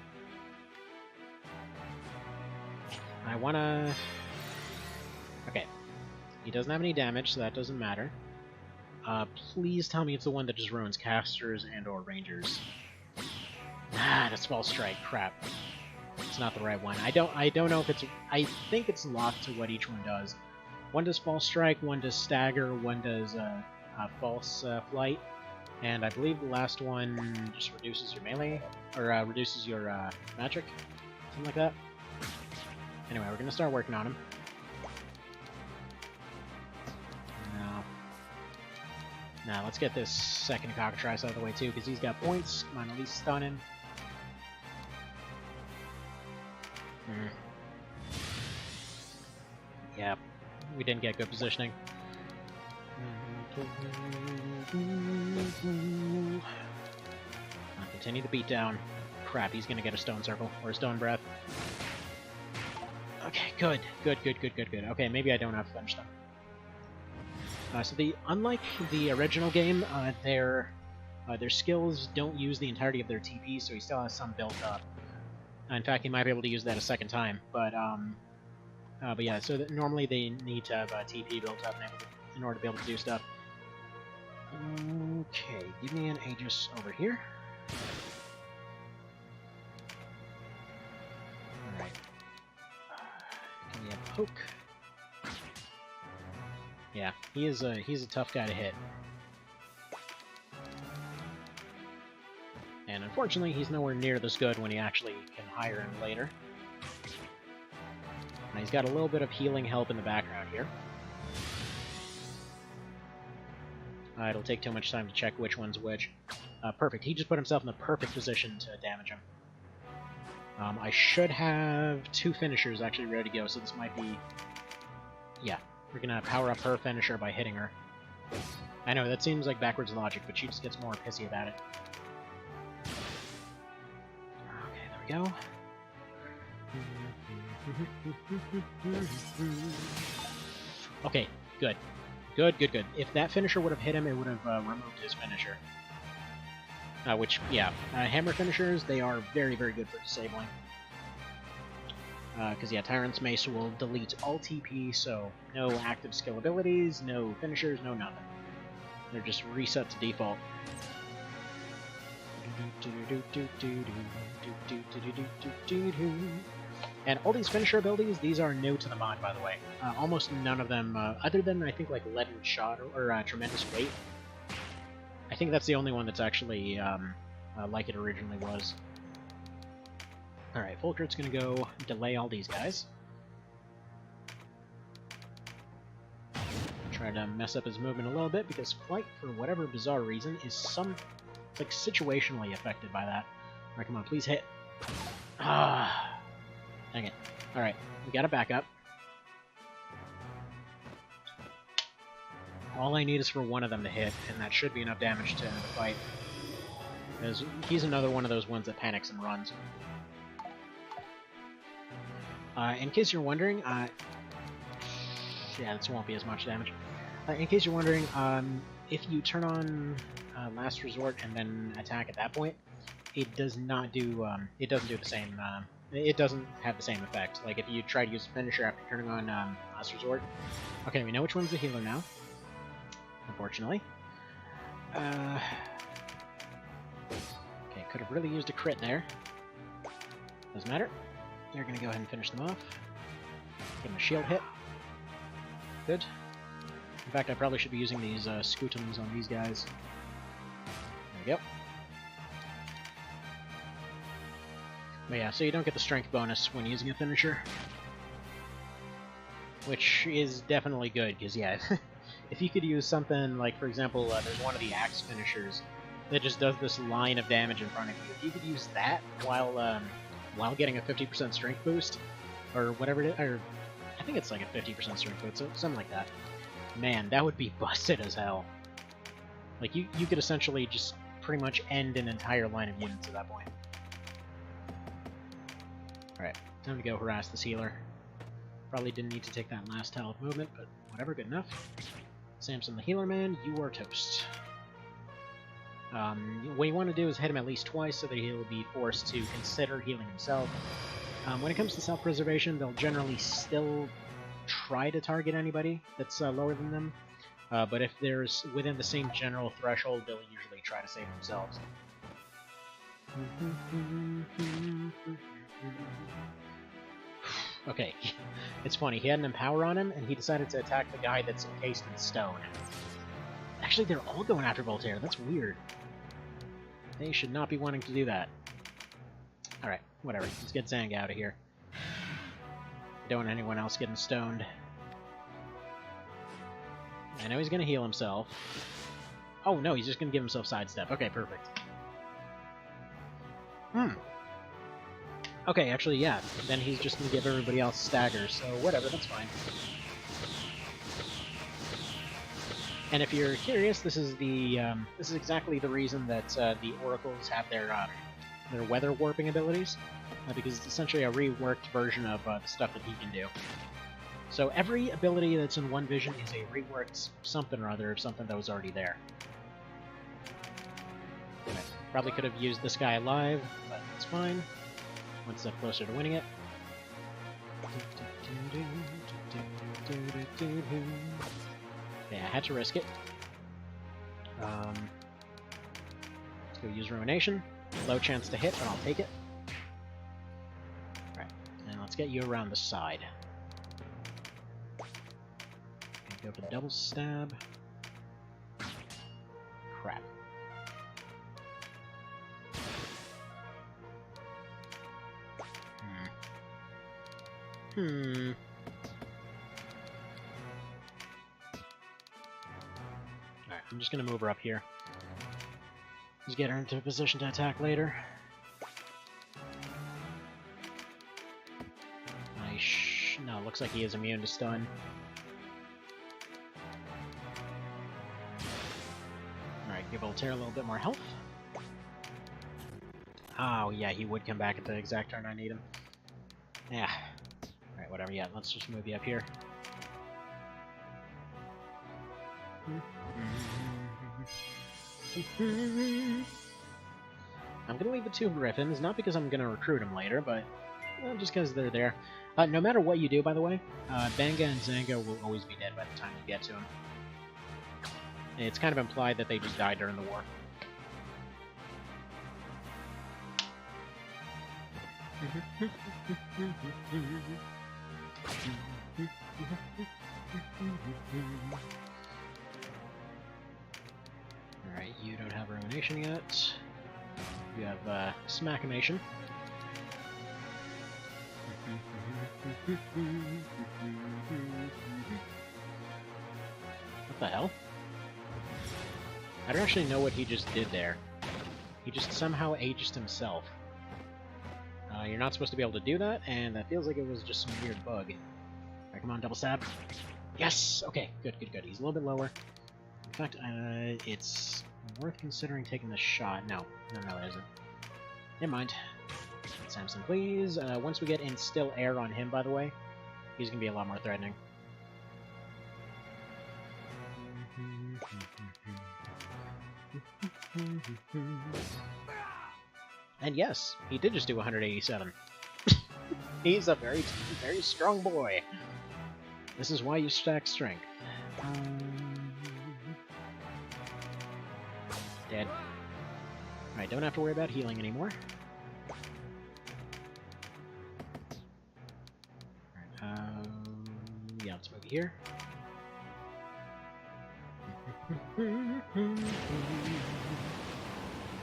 I wanna... Okay. He doesn't have any damage, so that doesn't matter. Please tell me it's the one that just ruins casters and or rangers. Ah, that's False Strike. Crap. It's not the right one. I don't know if it's... I think it's locked to what each one does. One does False Strike, one does Stagger, one does False Flight, and I believe the last one just reduces your melee, or reduces your magic, something like that. Anyway, we're gonna start working on him. Now, let's get this second Cockatrice out of the way, too, because he's got points. Come on, at least stun him. Yeah, we didn't get good positioning. I'll continue the beatdown. Crap, he's gonna get a Stone Circle, or a Stone Breath. Okay, good. Okay, maybe I don't have to finish them. So unlike the original game, their skills don't use the entirety of their TP, so he still has some built up. In fact, he might be able to use that a second time, but But yeah, so that normally they need to have TP built up in order to be able to do stuff. Okay, give me an Aegis over here. Alright. Give me a poke. Yeah, he's a tough guy to hit. And unfortunately, he's nowhere near this good when you actually can hire him later. And he's got a little bit of healing help in the background here. It'll take too much time to check which one's which. Perfect. He just put himself in the perfect position to damage him. I should have 2 finishers actually ready to go, so this might be... Yeah, we're gonna power up her finisher by hitting her. I know, that seems like backwards logic, but she just gets more pissy about it. Okay, there we go. Okay, good. Good. If that finisher would have hit him, it would have removed his finisher. Which, yeah, hammer finishers, they are very, very good for disabling. Because, yeah, Tyrant's Mace will delete all TP, so no active skill abilities, no finishers, no nothing. They're just reset to default. And all these finisher abilities, these are new to the mod, by the way. Almost none of them, other than, I think, like Leaden Shot or Tremendous Weight. I think that's the only one that's actually like it originally was. Alright, Volkrit's gonna go delay all these guys. Try to mess up his movement a little bit, because Flight, for whatever bizarre reason, is it's like situationally affected by that. Alright, come on, please hit. Ah, dang it. Alright, we got a backup. All I need is for one of them to hit, and that should be enough damage to end the fight. Because he's another one of those ones that panics and runs. In case you're wondering, yeah, this won't be as much damage. In case you're wondering, if you turn on Last Resort and then attack at that point, it does not do, it doesn't do the same, it doesn't have the same effect. Like, if you try to use a finisher after turning on Last Resort. Okay, we know which one's the healer now. Unfortunately. Okay, could have really used a crit there. Doesn't matter. They're gonna go ahead and finish them off. Give him a shield hit. Good. In fact, I probably should be using these scutums on these guys. There we go. But yeah, so you don't get the strength bonus when using a finisher. Which is definitely good, because yeah, if you could use something like, for example, there's one of the axe finishers that just does this line of damage in front of you. If you could use that while getting a 50% strength boost, or whatever it is, or I think it's like a 50% strength boost, so something like that. Man, that would be busted as hell. Like, you could essentially just pretty much end an entire line of units at that point. Alright, time to go harass this healer. Probably didn't need to take that last tile of movement, but whatever, good enough. Samson the Healer Man, you are toast. What you want to do is hit him at least twice so that he'll be forced to consider healing himself. When it comes to self-preservation, they'll generally still try to target anybody that's lower than them, but if there's within the same general threshold, they'll usually try to save themselves. Okay, it's funny, he had an Empower on him, and he decided to attack the guy that's encased in stone. Actually, they're all going after Voltaire, that's weird. They should not be wanting to do that. Alright, whatever, let's get Zang out of here. Don't want anyone else getting stoned. I know he's gonna heal himself. Oh no, he's just gonna give himself sidestep. Okay, perfect. Okay, actually, yeah. Then he's just gonna give everybody else staggers, so whatever, that's fine. And if you're curious, this is exactly the reason that the oracles have their weather warping abilities, because it's essentially a reworked version of the stuff that he can do. So every ability that's in one vision is a reworked something or other of something that was already there. Okay. Probably could have used this guy alive, but it's fine. One step closer to winning it. Yeah, I had to risk it. Let's go use Ruination. Low chance to hit, but I'll take it. Alright, and let's get you around the side. Go for the double stab. Crap. Alright, I'm just gonna move her up here. Just get her into a position to attack later. No, looks like he is immune to stun. Alright, give Voltaire a little bit more health. Oh, yeah, he would come back at the exact turn I need him. Yeah. Alright, whatever, yeah, let's just move you up here. I'm gonna leave the two Griffins, not because I'm gonna recruit them later, but just because they're there. No matter what you do, by the way, Benga and Zanga will always be dead by the time you get to them. It's kind of implied that they just died during the war. Alright, you don't have Ruination yet. You have Smackamation. What the hell? I don't actually know what he just did there. He just somehow aged himself. You're not supposed to be able to do that, and that feels like it was just some weird bug. Alright, come on, double stab. Yes! Okay, good, good, good. He's a little bit lower. In fact, it's worth considering taking the shot. No, it isn't. Never mind. Samson, please. Once we get Instill Air on him, by the way, he's gonna be a lot more threatening. And yes, he did just do 187. He's a very, very strong boy. This is why you stack strength. Dead. Alright, don't have to worry about healing anymore. Alright, yeah, let's move here.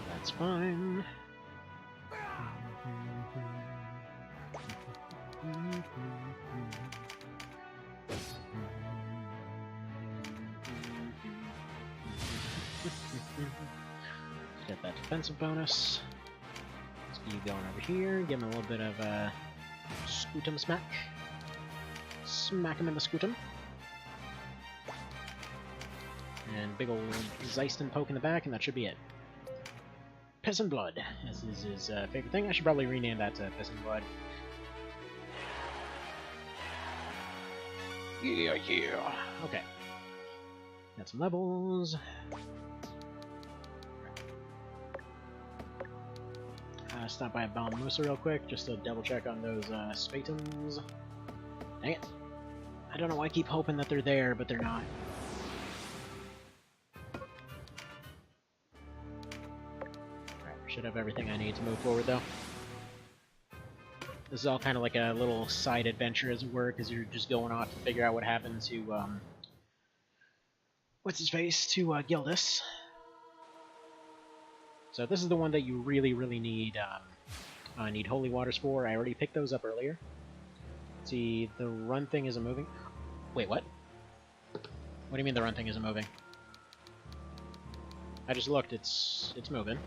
That's fine. Get that defensive bonus. Let's get you going over here. Give him a little bit of Scootum Smack. Smack him in the Scootum. And big old Zeiston poke in the back, and that should be it. Piss and Blood, as is his favorite thing. I should probably rename that to Piss and Blood. Yeah, yeah. Okay. Got some levels. Stop by a Balmusa real quick, just to double check on those Spatums. Dang it. I don't know why I keep hoping that they're there, but they're not. Should have everything I need to move forward, though. This is all kind of like a little side adventure, as it were, because you're just going off to figure out what happened to, what's his face? To, Gildas. So this is the one that you really, really need, need Holy Waters for. I already picked those up earlier. See, the run thing isn't moving. Wait, what? What do you mean the run thing isn't moving? I just looked, it's moving.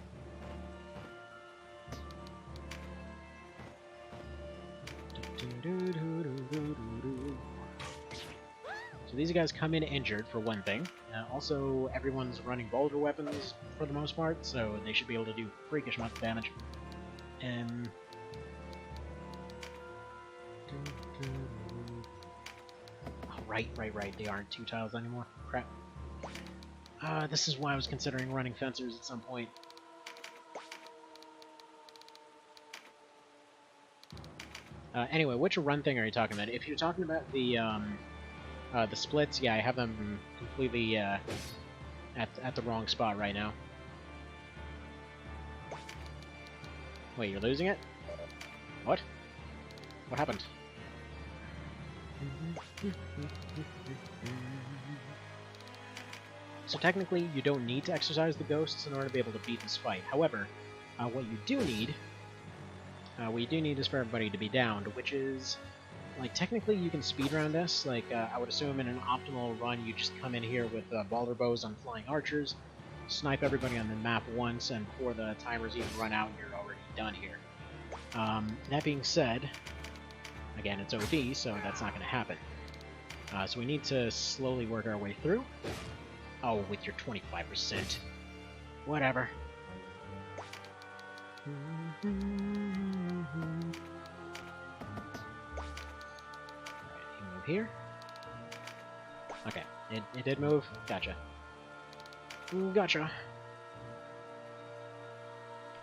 So these guys come in injured, for one thing. Also, everyone's running boulder weapons for the most part, so they should be able to do freakish amount of damage. Oh, right. They aren't 2 tiles anymore. Crap. This is why I was considering running fencers at some point. Anyway, which run thing are you talking about? If you're talking about the splits, yeah, I have them completely at the wrong spot right now. Wait, you're losing it? What? What happened? So technically, you don't need to exercise the ghosts in order to be able to beat this fight. However, what you do need is for everybody to be downed, which is, like, technically you can speedrun this. Like, I would assume in an optimal run, you just come in here with baller bows on flying archers, snipe everybody on the map once, and before the timers even run out, you're already done here. That being said, again, it's OD, so that's not going to happen. So we need to slowly work our way through. Oh, with your 25%. Whatever. Alright, you move here. Okay, it did move. Gotcha. Gotcha.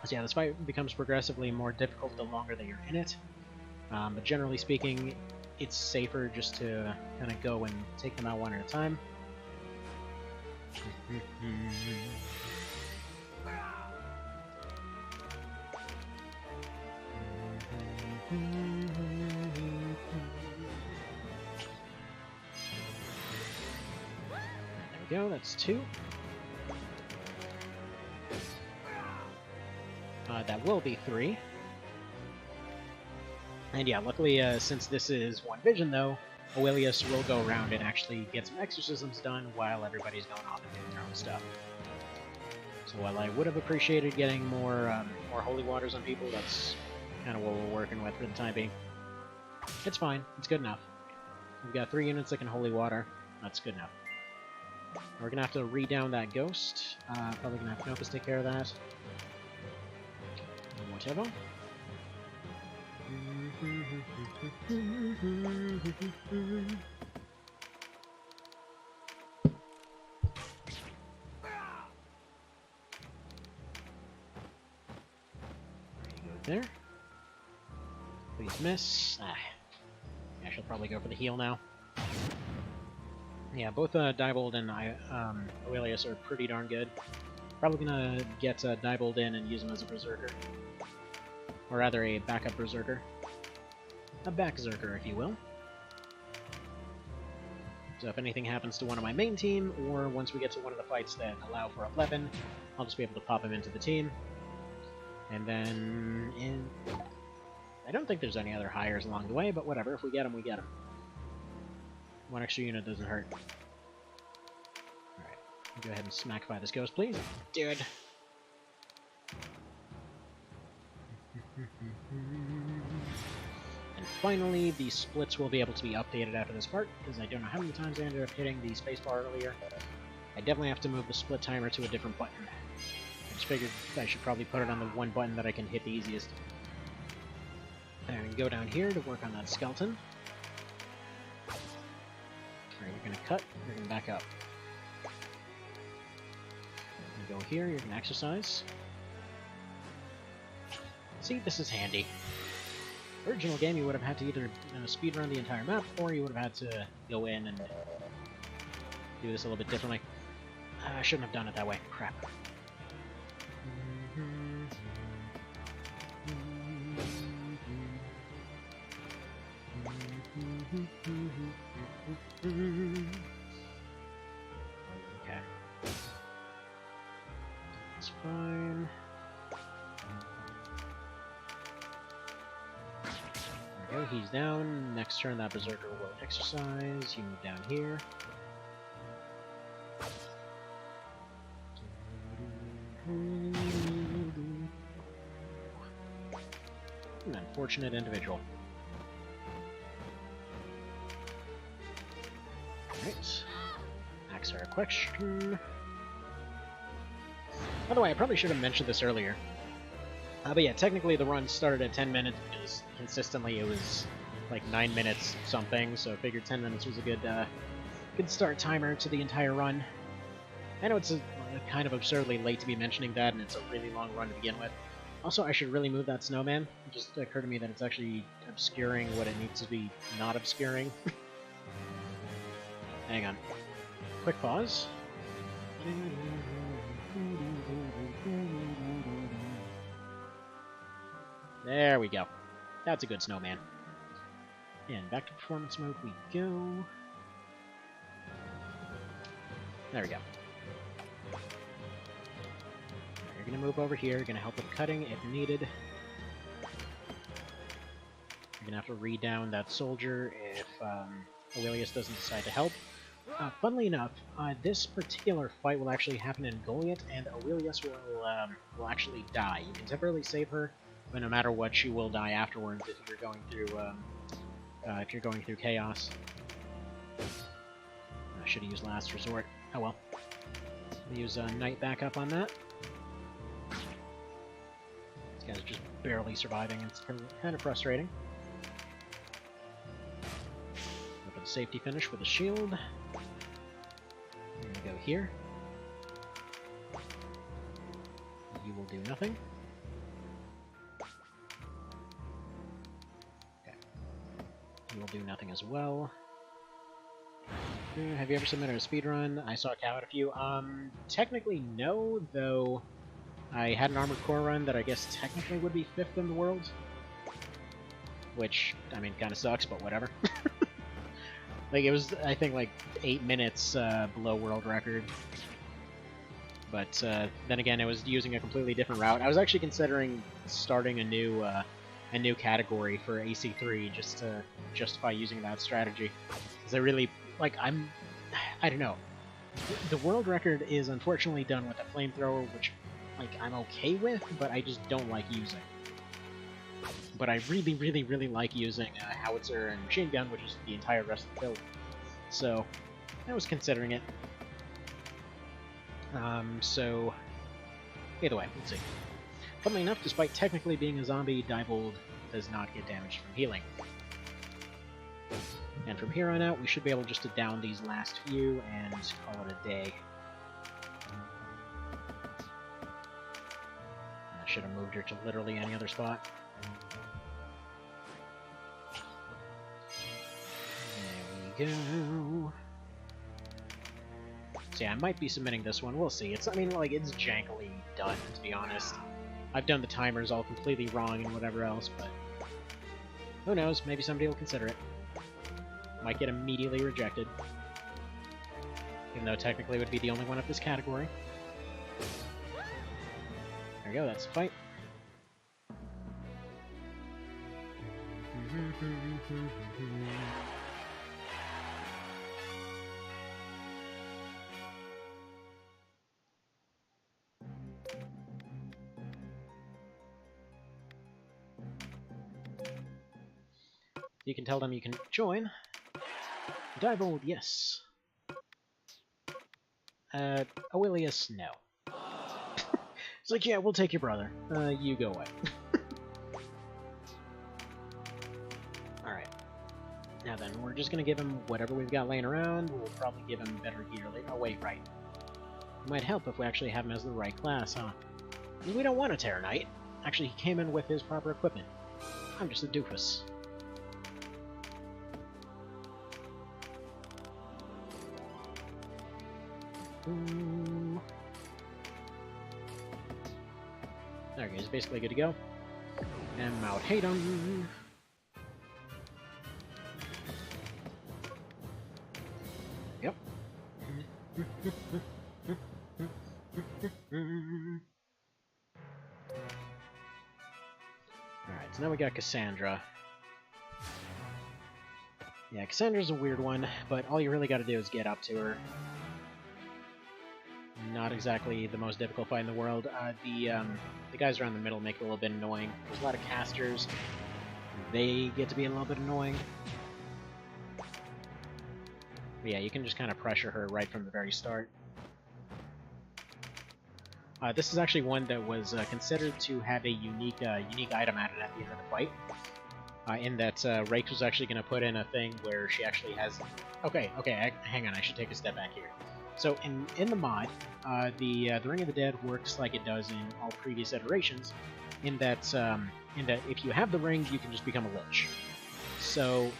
So yeah, this fight becomes progressively more difficult the longer that you're in it. But generally speaking, it's safer just to kind of go and take them out one at a time. There we go, that's 2. That will be 3. And yeah, luckily, since this is one vision, though, Aurelius will go around and actually get some exorcisms done while everybody's going off and doing their own stuff. So while I would have appreciated getting more holy waters on people, that's kind of what we're working with for the time being. It's fine. It's good enough. We've got 3 units that can holy water. That's good enough. We're gonna have to re-down that ghost. Probably gonna have Nopus take care of that. Whatever. There. Please miss. I should probably go for the heal now. Yeah, both Diebold and Aurelius are pretty darn good. Probably gonna get Diebold in and use him as a berserker. Or rather, a backup berserker. A backzerker, if you will. So if anything happens to one of my main team, or once we get to one of the fights that allow for 11, I'll just be able to pop him into the team. And then I don't think there's any other hires along the way, but whatever. If we get them, we get them. 1 extra unit doesn't hurt. Alright, go ahead and smackify this ghost, please. Dude. And finally, the splits will be able to be updated after this part, because I don't know how many times I ended up hitting the spacebar earlier. I definitely have to move the split timer to a different button. I just figured I should probably put it on the one button that I can hit the easiest. And go down here to work on that skeleton. Alright, you're gonna cut, you're gonna back up. You go here, you're gonna exercise. See, this is handy. Original game, you would have had to either speedrun the entire map, or you would have had to go in and do this a little bit differently. I shouldn't have done it that way. Crap. Okay. That's fine. There we go, he's down. Next turn, that berserker will exercise. You move down here. An unfortunate individual. Alright. Ask her a question. By the way, I probably should have mentioned this earlier. But yeah, technically the run started at 10 minutes, because consistently it was like 9 minutes something, so I figured 10 minutes was a good start timer to the entire run. I know it's kind of absurdly late to be mentioning that, and it's a really long run to begin with, Also, I should really move that snowman. It just occurred to me that it's actually obscuring what it needs to be not obscuring. Hang on. Quick pause. There we go. That's a good snowman. And back to performance mode we go. There we go. You're gonna move over here, you're gonna help with cutting if needed. You're gonna have to read down that soldier if Aurelius doesn't decide to help. Funnily enough, this particular fight will actually happen in Goliath, and Aurelius will actually die. You can temporarily save her, but no matter what, she will die afterwards if you're going through chaos. I should have used last resort. Oh well. I'll use Knight backup on that. This guy's just barely surviving. It's kind of frustrating. Go for the safety finish with a shield. I'm gonna go here. You will do nothing. Okay. You will do nothing as well. Have you ever submitted a speedrun? I saw Cow at a few. Technically no, though I had an Armored Core run that I guess technically would be 5th in the world. Which, I mean, kind of sucks, but whatever. Like, it was, I think, like, 8 minutes below world record. But, then again, it was using a completely different route. I was actually considering starting a new category for AC3 just to justify using that strategy. Because I really, like, I don't know. The world record is unfortunately done with a flamethrower, which, like, I'm okay with, but I just don't like using. But I really, really, really like using howitzer and machine gun, which is the entire rest of the build. So, I was considering it. So, either way, let's see. Funnily enough, despite technically being a zombie, Diebold does not get damaged from healing. And from here on out, we should be able just to down these last few and call it a day. I should have moved her to literally any other spot. There we go. So yeah, I might be submitting this one. We'll see. I mean, like, it's jankily done, to be honest. I've done the timers all completely wrong and whatever else, but who knows? Maybe somebody will consider it. Might get immediately rejected. Even though technically it would be the only one of this category. There we go, that's the fight. You can tell them you can join. Diebold, yes. Aurelius, no. It's like, yeah, we'll take your brother. You go away. Alright. Now then, we're just gonna give him whatever we've got laying around. We'll probably give him better gear later. Oh, wait, right. It might help if we actually have him as the right class, huh? We don't want a Terror Knight. Actually, he came in with his proper equipment. I'm just a doofus. There he goes, basically good to go. And Mount Haydon. Yep. Alright, so now we got Cassandra. Yeah, Cassandra's a weird one, but all you really gotta do is get up to her. Not exactly the most difficult fight in the world. The guys around the middle make it a little bit annoying. There's a lot of casters. They get to be a little bit annoying. But yeah, you can just kind of pressure her right from the very start. This is actually one that was considered to have a unique item added at the end of the fight. In that Rakes was actually going to put in a thing where she actually has... Okay, hang on, I should take a step back here. So in the mod, the Ring of the Dead works like it does in all previous iterations, in that if you have the ring, you can just become a lich. So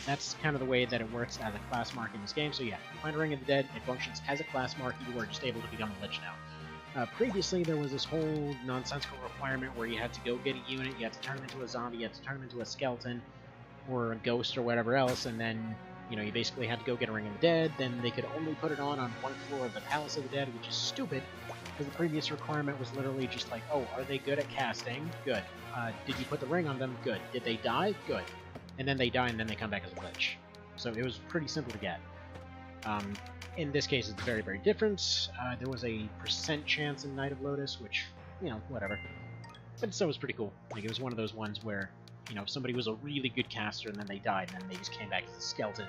that's kind of the way that it works as a class mark in this game. So yeah, you find a Ring of the Dead, it functions as a class mark, you are just able to become a lich now. Previously, there was this whole nonsensical requirement where you had to go get a unit, you had to turn them into a zombie, you had to turn them into a skeleton, or a ghost or whatever else, and then, you know, you basically had to go get a Ring of the Dead. Then they could only put it on one floor of the Palace of the Dead, which is stupid, because the previous requirement was literally just like, oh, are they good at casting? Good. Did you put the ring on them? Good. Did they die? Good. And then they die, and then they come back as a lich. So it was pretty simple to get. In this case, it's very, very different. There was a % chance in Night of Lotus, which, you know, whatever. But still was pretty cool. Like, it was one of those ones where, you know, if somebody was a really good caster and then they died, and then they just came back as a skeleton.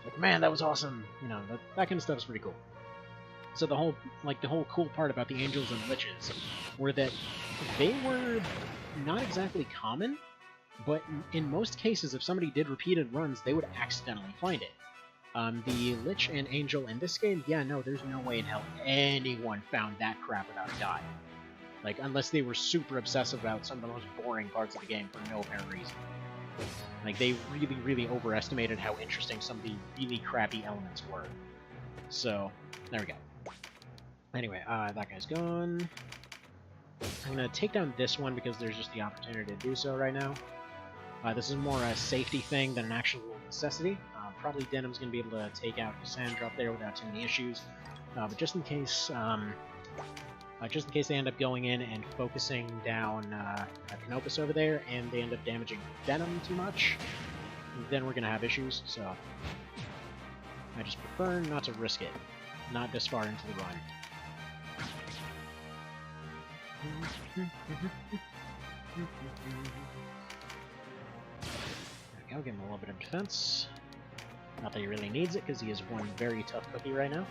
Like, man, that was awesome! You know, that kind of stuff is pretty cool. So the whole cool part about the Angels and Liches were that they were not exactly common, but in most cases, if somebody did repeated runs, they would accidentally find it. The Lich and Angel in this game, yeah, no, there's no way in hell anyone found that crap without a die. Like, unless they were super obsessive about some of the most boring parts of the game for no apparent reason. Like, they really, really overestimated how interesting some of the really crappy elements were. So, there we go. Anyway, that guy's gone. I'm gonna take down this one because there's just the opportunity to do so right now. This is more a safety thing than an actual necessity. Probably Denim's gonna be able to take out Cassandra up there without too many issues. But just in case they end up going in and focusing down Canopus over there, and they end up damaging Denim too much, then we're gonna have issues. So I just prefer not to risk it. Not this far into the run. There we go, give him a little bit of defense. Not that he really needs it, because he is one very tough cookie right now.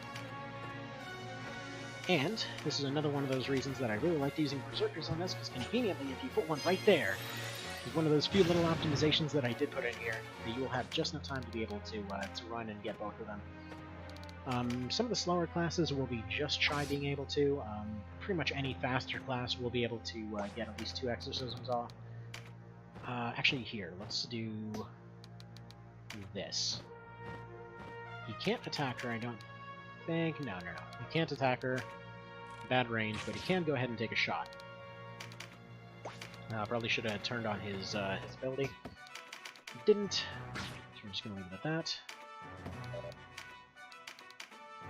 And this is another one of those reasons that I really like using Berserkers on this, because conveniently, if you put one right there, it's one of those few little optimizations that I did put in here, that you will have just enough time to be able to run and get both of them. Some of the slower classes will be just shy being able to. Pretty much any faster class will be able to get at least 2 exorcisms off. Actually, here, let's do this. He can't attack her, I don't think. No. He can't attack her. Bad range, but he can go ahead and take a shot. Probably should have turned on his ability. Didn't. So we're just going to leave it at that.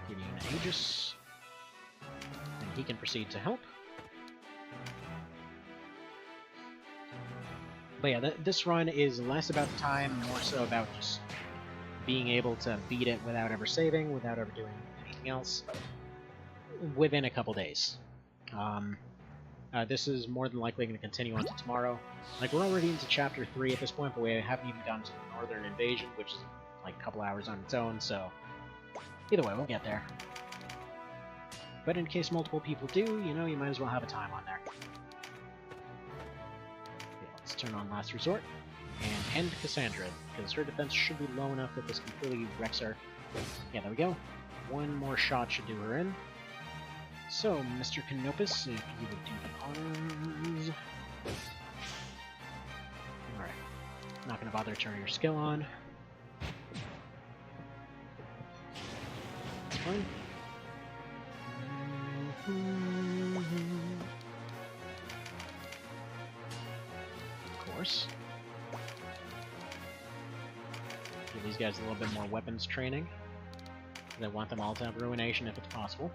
Gideon Aegis. And he can proceed to help. But yeah, this run is less about the time, more so about just being able to beat it without ever saving, without ever doing anything else, within a couple days. This is more than likely going to continue on to tomorrow. Like, we're already into Chapter 3 at this point, but we haven't even gotten to the Northern Invasion, which is like a couple hours on its own, so either way, we'll get there. But in case multiple people do, you know, you might as well have a time on there. Let's turn on Last Resort, and end Cassandra, because her defense should be low enough that this completely wrecks her. Yeah, there we go. One more shot should do her in. So, Mr. Canopus, if you would do the honors... Alright. Not gonna bother turning your skill on. That's fine. Of course. Give these guys a little bit more weapons training. I want them all to have Ruination if it's possible.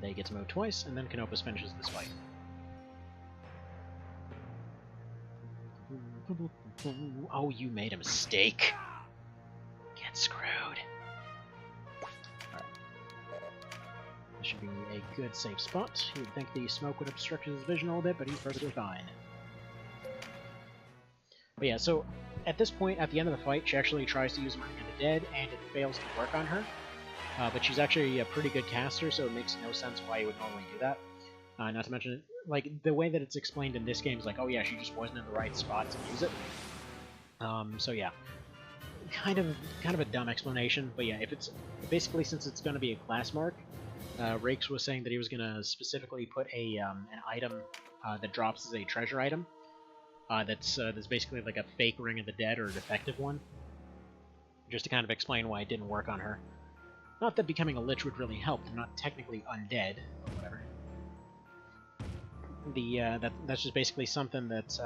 They get to move twice, and then Canopus finishes this fight. Oh, you made a mistake. Get screwed. Alright. This should be a good safe spot. You would think the smoke would obstruct his vision a little bit, but he's perfectly fine. But yeah, so at this point, at the end of the fight, she actually tries to use Ring of the Dead, and it fails to work on her. But she's actually a pretty good caster, so it makes no sense why you would normally do that. Not to mention, like, the way that it's explained in this game is like, oh yeah, she just wasn't in the right spot to use it. So yeah, kind of a dumb explanation, but yeah, if it's basically, since it's going to be a class mark, Rakes was saying that he was gonna specifically put an item that drops as a treasure item. That's basically like a fake Ring of the Dead or a defective one. Just to kind of explain why it didn't work on her. Not that becoming a lich would really help. They're not technically undead or whatever. That's just basically something that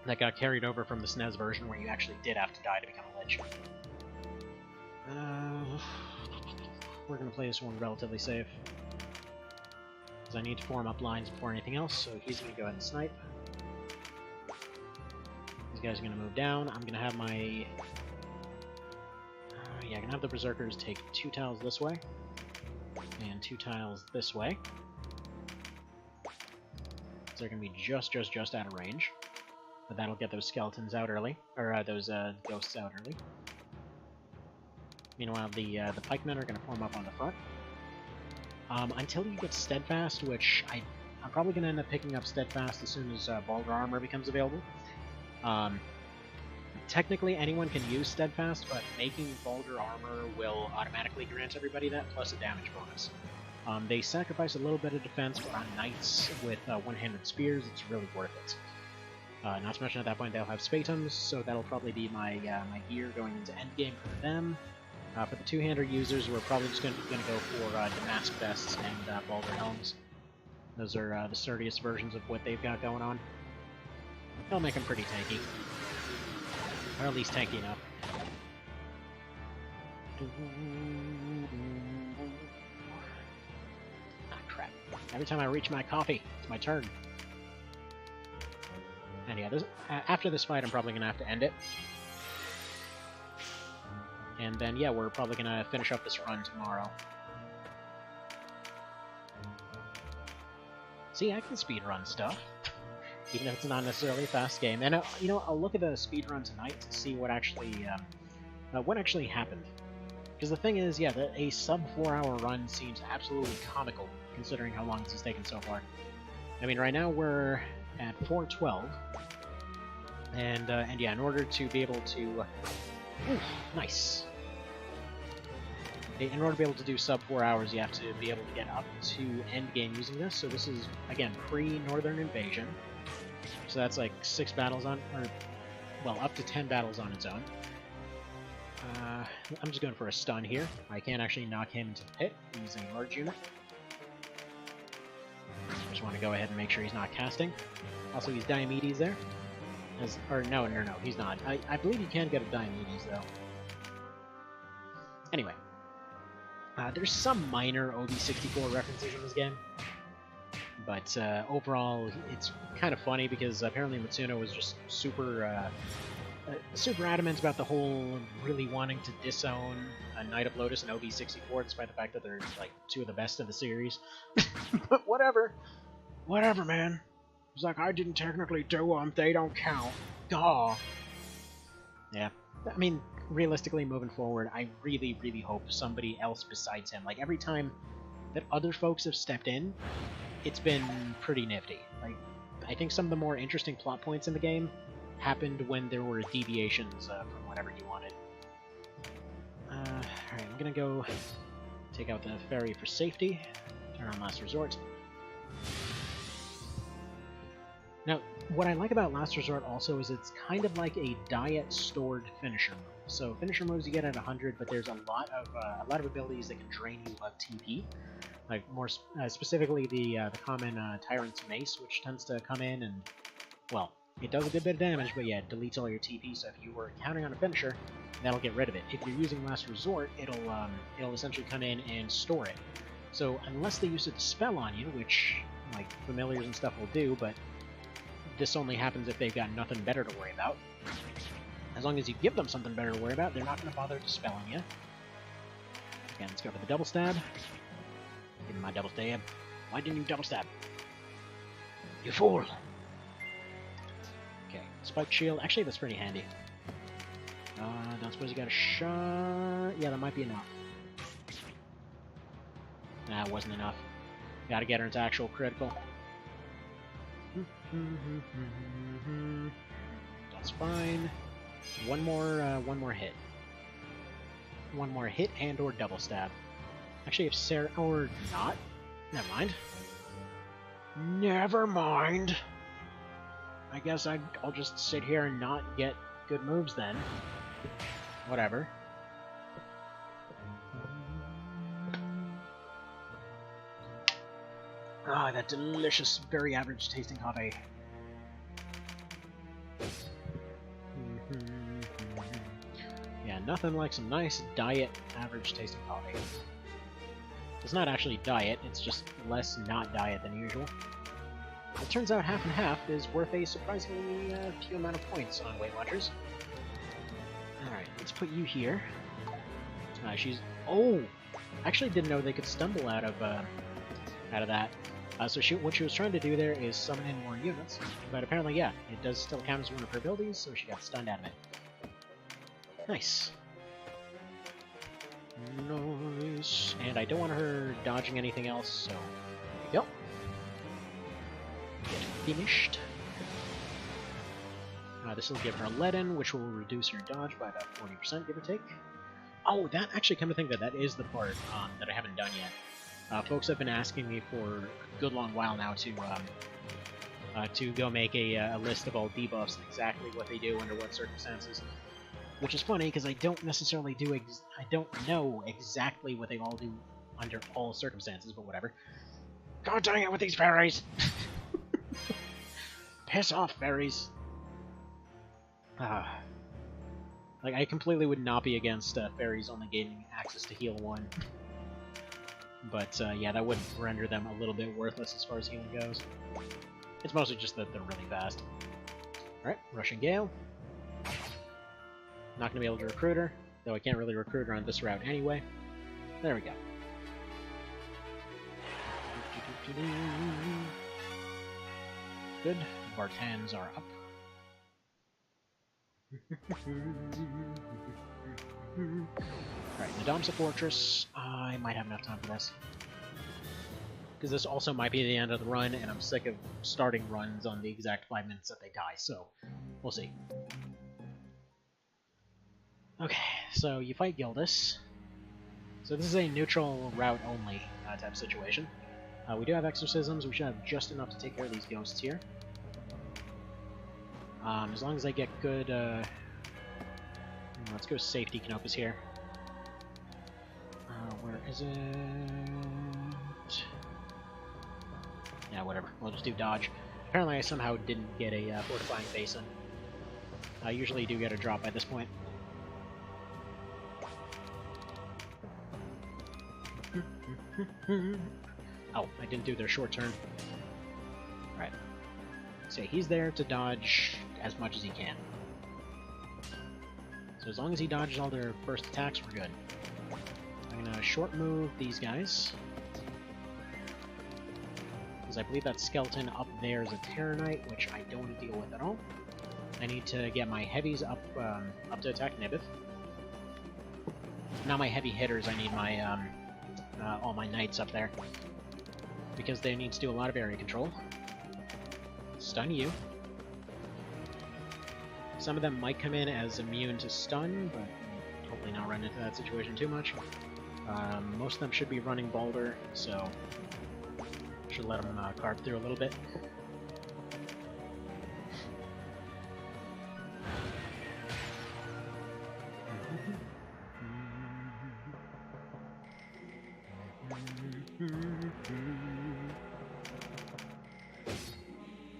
that got carried over from the SNES version, where you actually did have to die to become a lich. We're gonna play this one relatively safe, because I need to form up lines before anything else. So he's gonna go ahead and snipe. These guys are gonna move down. I'm gonna have my yeah, I'm gonna have the berserkers take 2 tiles this way and 2 tiles this way. So they're gonna be just out of range, but that'll get those skeletons out early, or those ghosts out early. Meanwhile, the pikemen are gonna form up on the front. Until you get steadfast, which I'm probably gonna end up picking up steadfast as soon as Baldur armor becomes available. Technically, anyone can use steadfast, but making Baldur armor will automatically grant everybody that, plus a damage bonus. They sacrifice a little bit of defense, but on knights with one-handed spears, it's really worth it. Not to mention at that point they'll have spatums, so that'll probably be my gear going into endgame for them. For the two-hander users, we're probably just going to go for Damask vests and Baldur helms. Those are the sturdiest versions of what they've got going on. They'll make them pretty tanky. Or at least tanky enough. Ah, crap. Every time I reach my coffee, it's my turn. And yeah, after this fight, I'm probably going to have to end it. And then, yeah, we're probably going to finish up this run tomorrow. See, I can speedrun stuff. Even if it's not necessarily a fast game. And, you know, I'll look at the speedrun tonight to see what actually happened. Because the thing is, yeah, a sub-4-hour run seems absolutely comical, considering how long this has taken so far. I mean, right now we're at 4:12. And yeah, in order to be able to... Ooh, nice. In order to be able to do sub 4 hours, you have to be able to get up to endgame using this. So this is, again, pre-Northern Invasion. So that's like 6 battles on, or, well, up to 10 battles on its own. I'm just going for a stun here. I can't actually knock him into the pit using a merge unit. Just want to go ahead and make sure he's not casting. Also, he's Diomedes there. Or no, he's not. I believe you can get a Diomedes, though. Anyway. There's some minor OB64 references in this game. But overall, it's kind of funny because apparently Matsuno was just super adamant about the whole really wanting to disown Knight of Lotus and OB64, despite the fact that they're like 2 of the best of the series. But whatever. Whatever, man. It's like, I didn't technically do them, they don't count. Duh. Yeah. I mean, realistically, moving forward, I really, really hope somebody else besides him. Like, every time that other folks have stepped in, it's been pretty nifty. Like, I think some of the more interesting plot points in the game happened when there were deviations from whatever you wanted. Alright, I'm gonna go take out the ferry for safety. Turn on Last Resort. Now, what I like about Last Resort also is it's kind of like a diet stored finisher move. So finisher moves you get at 100, but there's a lot of abilities that can drain you of TP. Like more specifically the common Tyrant's Mace, which tends to come in and, well, it does a good bit of damage, but yeah, it deletes all your TP. So if you were counting on a finisher, that'll get rid of it. If you're using Last Resort, it'll essentially come in and store it. So unless they use a spell on you, which like familiars and stuff will do, but this only happens if they've got nothing better to worry about. As long as you give them something better to worry about, they're not going to bother dispelling you. Again, let's go for the double stab. Give me my double stab. Why didn't you double stab? You fool! Okay, spike shield. Actually, that's pretty handy. Don't suppose you got a shot? Yeah, that might be enough. Nah, it wasn't enough. Gotta get her into actual critical. That's fine. One more hit. One more hit and/or double stab. Actually, if Sarah... or not. Never mind. Never mind. I guess I'll just sit here and not get good moves then. Whatever. Ah, that delicious, very average tasting coffee. Yeah, nothing like some nice diet average tasting coffee. It's not actually diet, it's just less not diet than usual. It turns out half and half is worth a surprisingly few amount of points on Weight Watchers. Alright, let's put you here. She's... oh! Actually didn't know they could stumble out of that. So what she was trying to do there is summon in more units, but apparently, yeah, it does still count as one of her abilities, so she got stunned out of it. Nice. Nice. And I don't want her dodging anything else, so there we go. Get finished. This will give her leaden, which will reduce her dodge by about 40%, give or take. Oh, that actually, come to think of it, that is the part that I haven't done yet. Folks have been asking me for a good long while now to go make a list of all debuffs and exactly what they do under what circumstances. Which is funny because I don't necessarily I don't know exactly what they all do under all circumstances, but whatever. God dang it with these fairies! Piss off, fairies! Like, I completely would not be against fairies only gaining access to heal 1. But, yeah, that would render them a little bit worthless as far as healing goes. It's mostly just that they're really fast. Alright, Rushing Gale. Not going to be able to recruit her, though I can't really recruit her on this route anyway. There we go. Good. Vartans are up. Alright, Nadamsa Fortress. I might have enough time for this. Because this also might be the end of the run, and I'm sick of starting runs on the exact 5 minutes that they die, so we'll see. Okay, so you fight Gildas. So this is a neutral route only type situation. We do have exorcisms, we should have just enough to take care of these ghosts here. As long as I get good, let's go safety Canopus here. Where is it? Yeah, whatever. We'll just do dodge. Apparently I somehow didn't get a fortifying basin. I usually do get a drop by this point. Oh, I didn't do their short turn. Right. So he's there to dodge as much as he can. So as long as he dodges all their first attacks, we're good. I'm gonna short move these guys. Because I believe that skeleton up there is a Terranite, which I don't want to deal with at all. I need to get my heavies up to attack Nibith. Not my heavy hitters, I need my all my knights up there. Because they need to do a lot of area control. Stun you. Some of them might come in as immune to stun, but hopefully not run into that situation too much. Most of them should be running Balder, so should let them carve through a little bit.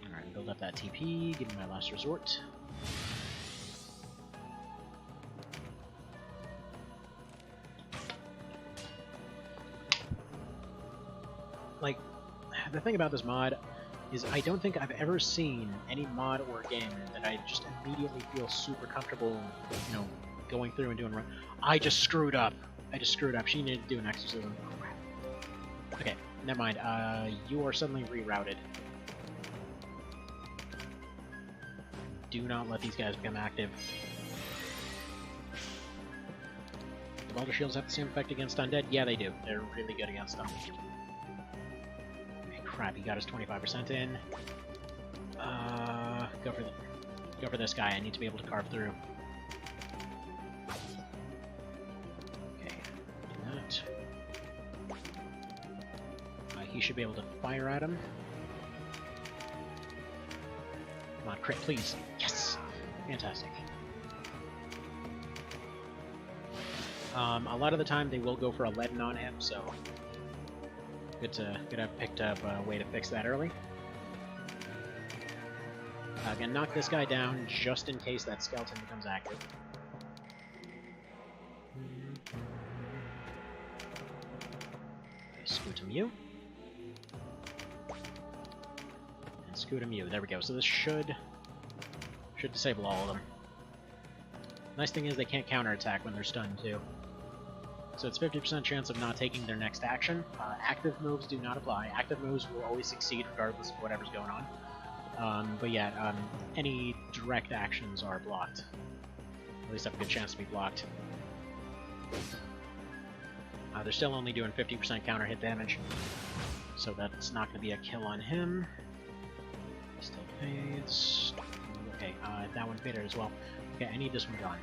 Alright, build up that TP, give me my last resort. Like, the thing about this mod is I don't think I've ever seen any mod or game that I just immediately feel super comfortable, you know, going through and doing run. I just screwed up. She needed to do an exorcism. Okay, never mind. You are suddenly rerouted. Do not let these guys become active. Do Baldur Shields have the same effect against undead? Yeah, they do. They're really good against them. Crap, he got his 25% in. Go for this guy. I need to be able to carve through. Okay, do that. should be able to fire at him. Come on, crit, please. Yes! Fantastic. A lot of the time they will go for a leaden on him, so good to have picked up a way to fix that early. Gonna knock this guy down just in case that skeleton becomes active. Scoot him you. And scoot him you. There we go. So this should disable all of them. Nice thing is they can't counterattack when they're stunned too. So it's 50% chance of not taking their next action. Active moves do not apply. Active moves will always succeed regardless of whatever's going on. But yeah, any direct actions are blocked. At least have a good chance to be blocked. They're still only doing 50% counter hit damage, so that's not going to be a kill on him. Still fades. Okay, that one faded as well. Okay, I need this one gone.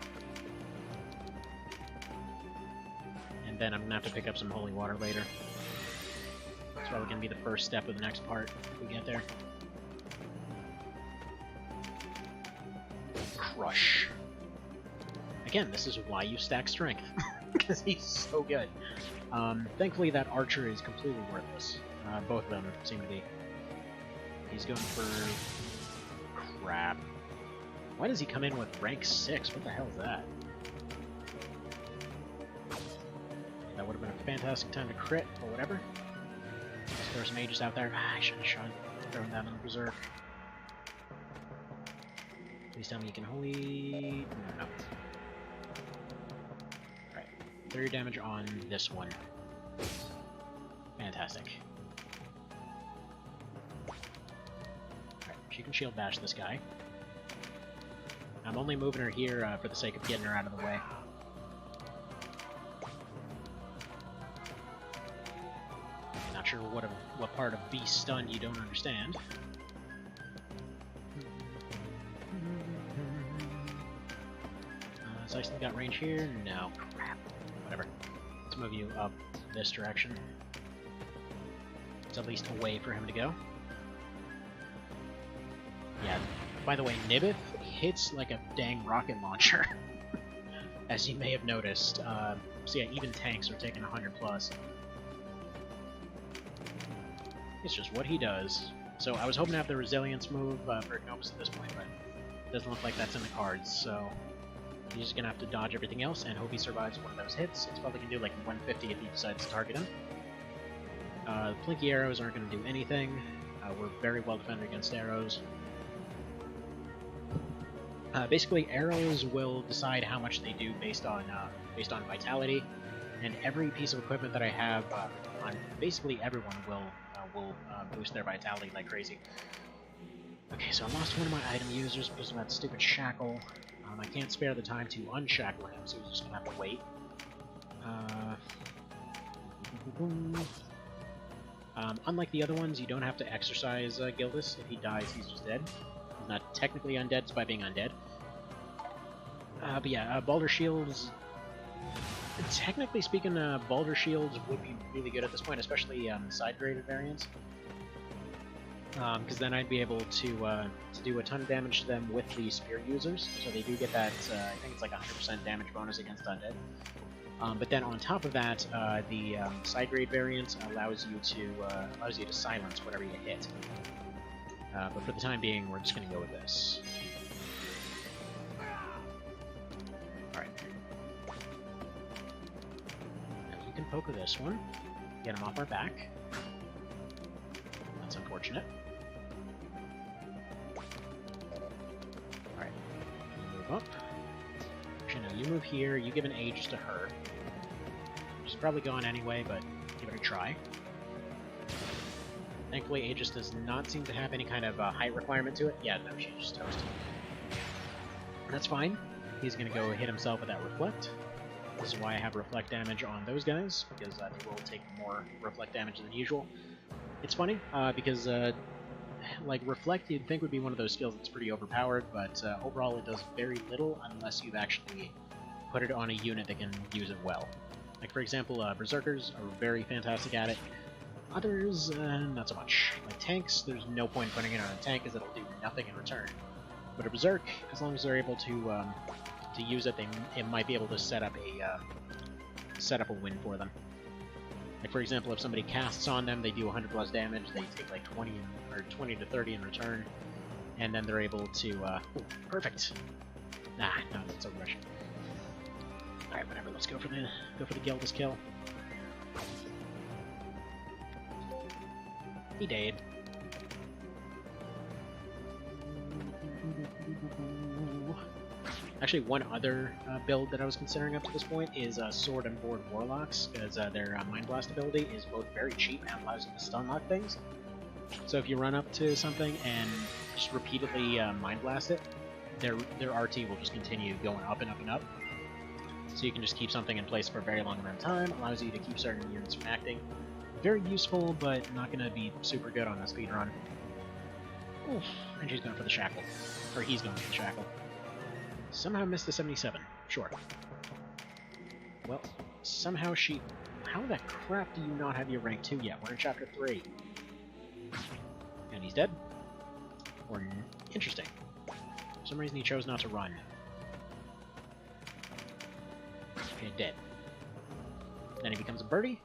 And then I'm going to have to pick up some holy water later. That's probably going to be the first step of the next part if we get there. Crush. Again, this is why you stack strength, because he's so good. Thankfully that archer is completely worthless. Both of them seem to be. He's going for... crap. Why does he come in with rank 6? What the hell is that? That would have been a fantastic time to crit, or whatever. Let's throw some mages out there. I should have thrown down on the berserk. Please tell me you can holy... No. Alright. Throw your damage on this one. Fantastic. Alright, she can shield bash this guy. I'm only moving her here for the sake of getting her out of the way. Not sure what part of beast stun you don't understand. Has Iceland got range here? No. Crap. Whatever. Let's move you up this direction. It's at least a way for him to go. Yeah. By the way, Nibith hits like a dang rocket launcher, as you may have noticed. So yeah, even tanks are taking 100 plus. It's just what he does. So I was hoping to have the resilience move for Ignobus at this point, but it doesn't look like that's in the cards, so he's just gonna have to dodge everything else and hope he survives one of those hits. It's probably gonna do like 150 if he decides to target him. The Plinky arrows aren't gonna do anything. We're very well defended against arrows. Basically, arrows will decide how much they do based on vitality, and every piece of equipment that I have on basically everyone will boost their vitality like crazy. Okay, so I lost one of my item users because of that stupid shackle. I can't spare the time to unshackle him, so he's just gonna have to wait. Unlike the other ones, you don't have to exercise Gildas. If he dies, he's just dead. He's not technically undead, it's by being undead. But yeah, Baldur Shields... Technically speaking, Baldur Shields would be really good at this point, especially side-graded variants. Because then I'd be able to do a ton of damage to them with the spear users, so they do get that, I think it's like 100% damage bonus against undead. But then on top of that, the side-grade variant allows you to silence whatever you hit. But for the time being, we're just going to go with this. Alright. Now you can poke with this one. Get him off our back. That's unfortunate. Alright. You move up. Actually, no, you move here. You give an Aegis to her. She's probably going anyway, but give it a try. Thankfully, Aegis does not seem to have any kind of height requirement to it. Yeah, no, she's just toast. That's fine. He's going to go hit himself with that Reflect. This is why I have Reflect damage on those guys, because they will take more Reflect damage than usual. It's funny, because like Reflect you'd think would be one of those skills that's pretty overpowered, but overall it does very little unless you've actually put it on a unit that can use it well. Like for example, Berserkers are very fantastic at it. Others, not so much. Like tanks, there's no point in putting it on a tank, as it'll do nothing in return. But a Berserk, as long as they're able to use it, it might be able to set up a win for them. Like for example, if somebody casts on them, they do 100 plus damage, they take like 20 to 30 in return, and then they're able to. Perfect. Nah, no, that's a rush. All right, whatever. Let's go for the Gildas kill. He died. Actually, one other build that I was considering up to this point is Sword and Board Warlocks, because their Mind Blast ability is both very cheap and allows you to stun lock things. So if you run up to something and just repeatedly Mind Blast it, their RT will just continue going up and up and up. So you can just keep something in place for a very long amount of time, allows you to keep certain units from acting. Very useful, but not going to be super good on a speedrun. Oof, and she's going for the Shackle. Or he's going for the Shackle. Somehow missed the 77. Sure. Well, somehow she... How the crap do you not have your rank 2 yet? We're in chapter 3. And he's dead? Or... Interesting. For some reason he chose not to run. Okay, dead. Then he becomes a birdie?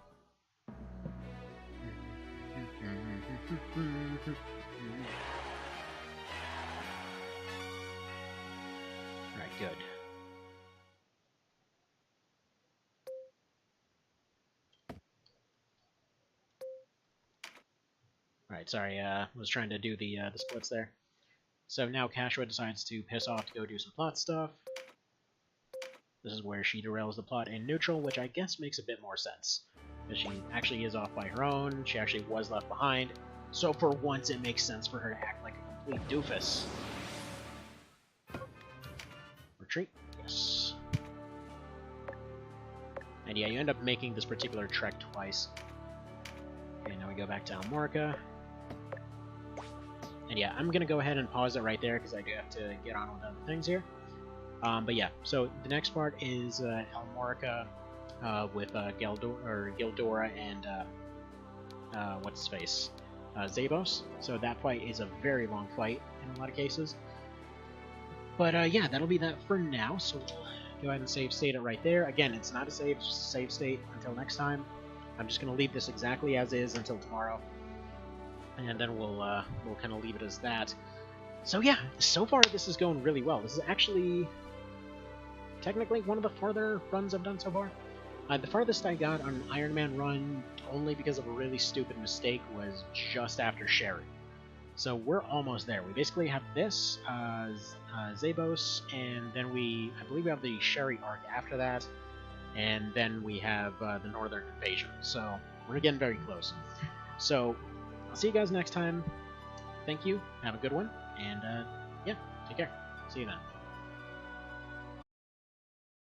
Alright, good. Alright, sorry, was trying to do the splits there. So now Chariot decides to piss off to go do some plot stuff. This is where she derails the plot in neutral, which I guess makes a bit more sense. Because she actually is off by her own, she actually was left behind, so for once it makes sense for her to act like a complete doofus. Retreat? Yes. And yeah, you end up making this particular trek twice. Okay, now we go back to Almorica. And yeah, I'm gonna go ahead and pause it right there, because I do have to get on with other things here. But yeah, so the next part is Almorica with Gildora and what's his face? Zabos. So that fight is a very long fight in a lot of cases. But yeah, that'll be that for now. So we'll go ahead and save it right there. Again, it's not a save state until next time. I'm just gonna leave this exactly as is until tomorrow, and then we'll kind of leave it as that. So yeah, so far this is going really well. This is actually technically one of the farther runs I've done so far. The farthest I got on an Iron Man run, only because of a really stupid mistake, was just after Chariot. So we're almost there. We basically have this, Zabos, and then I believe we have the Chariot arc after that, and then we have the Northern Invasion. So we're getting very close. So I'll see you guys next time. Thank you, have a good one, and yeah, take care. See you then.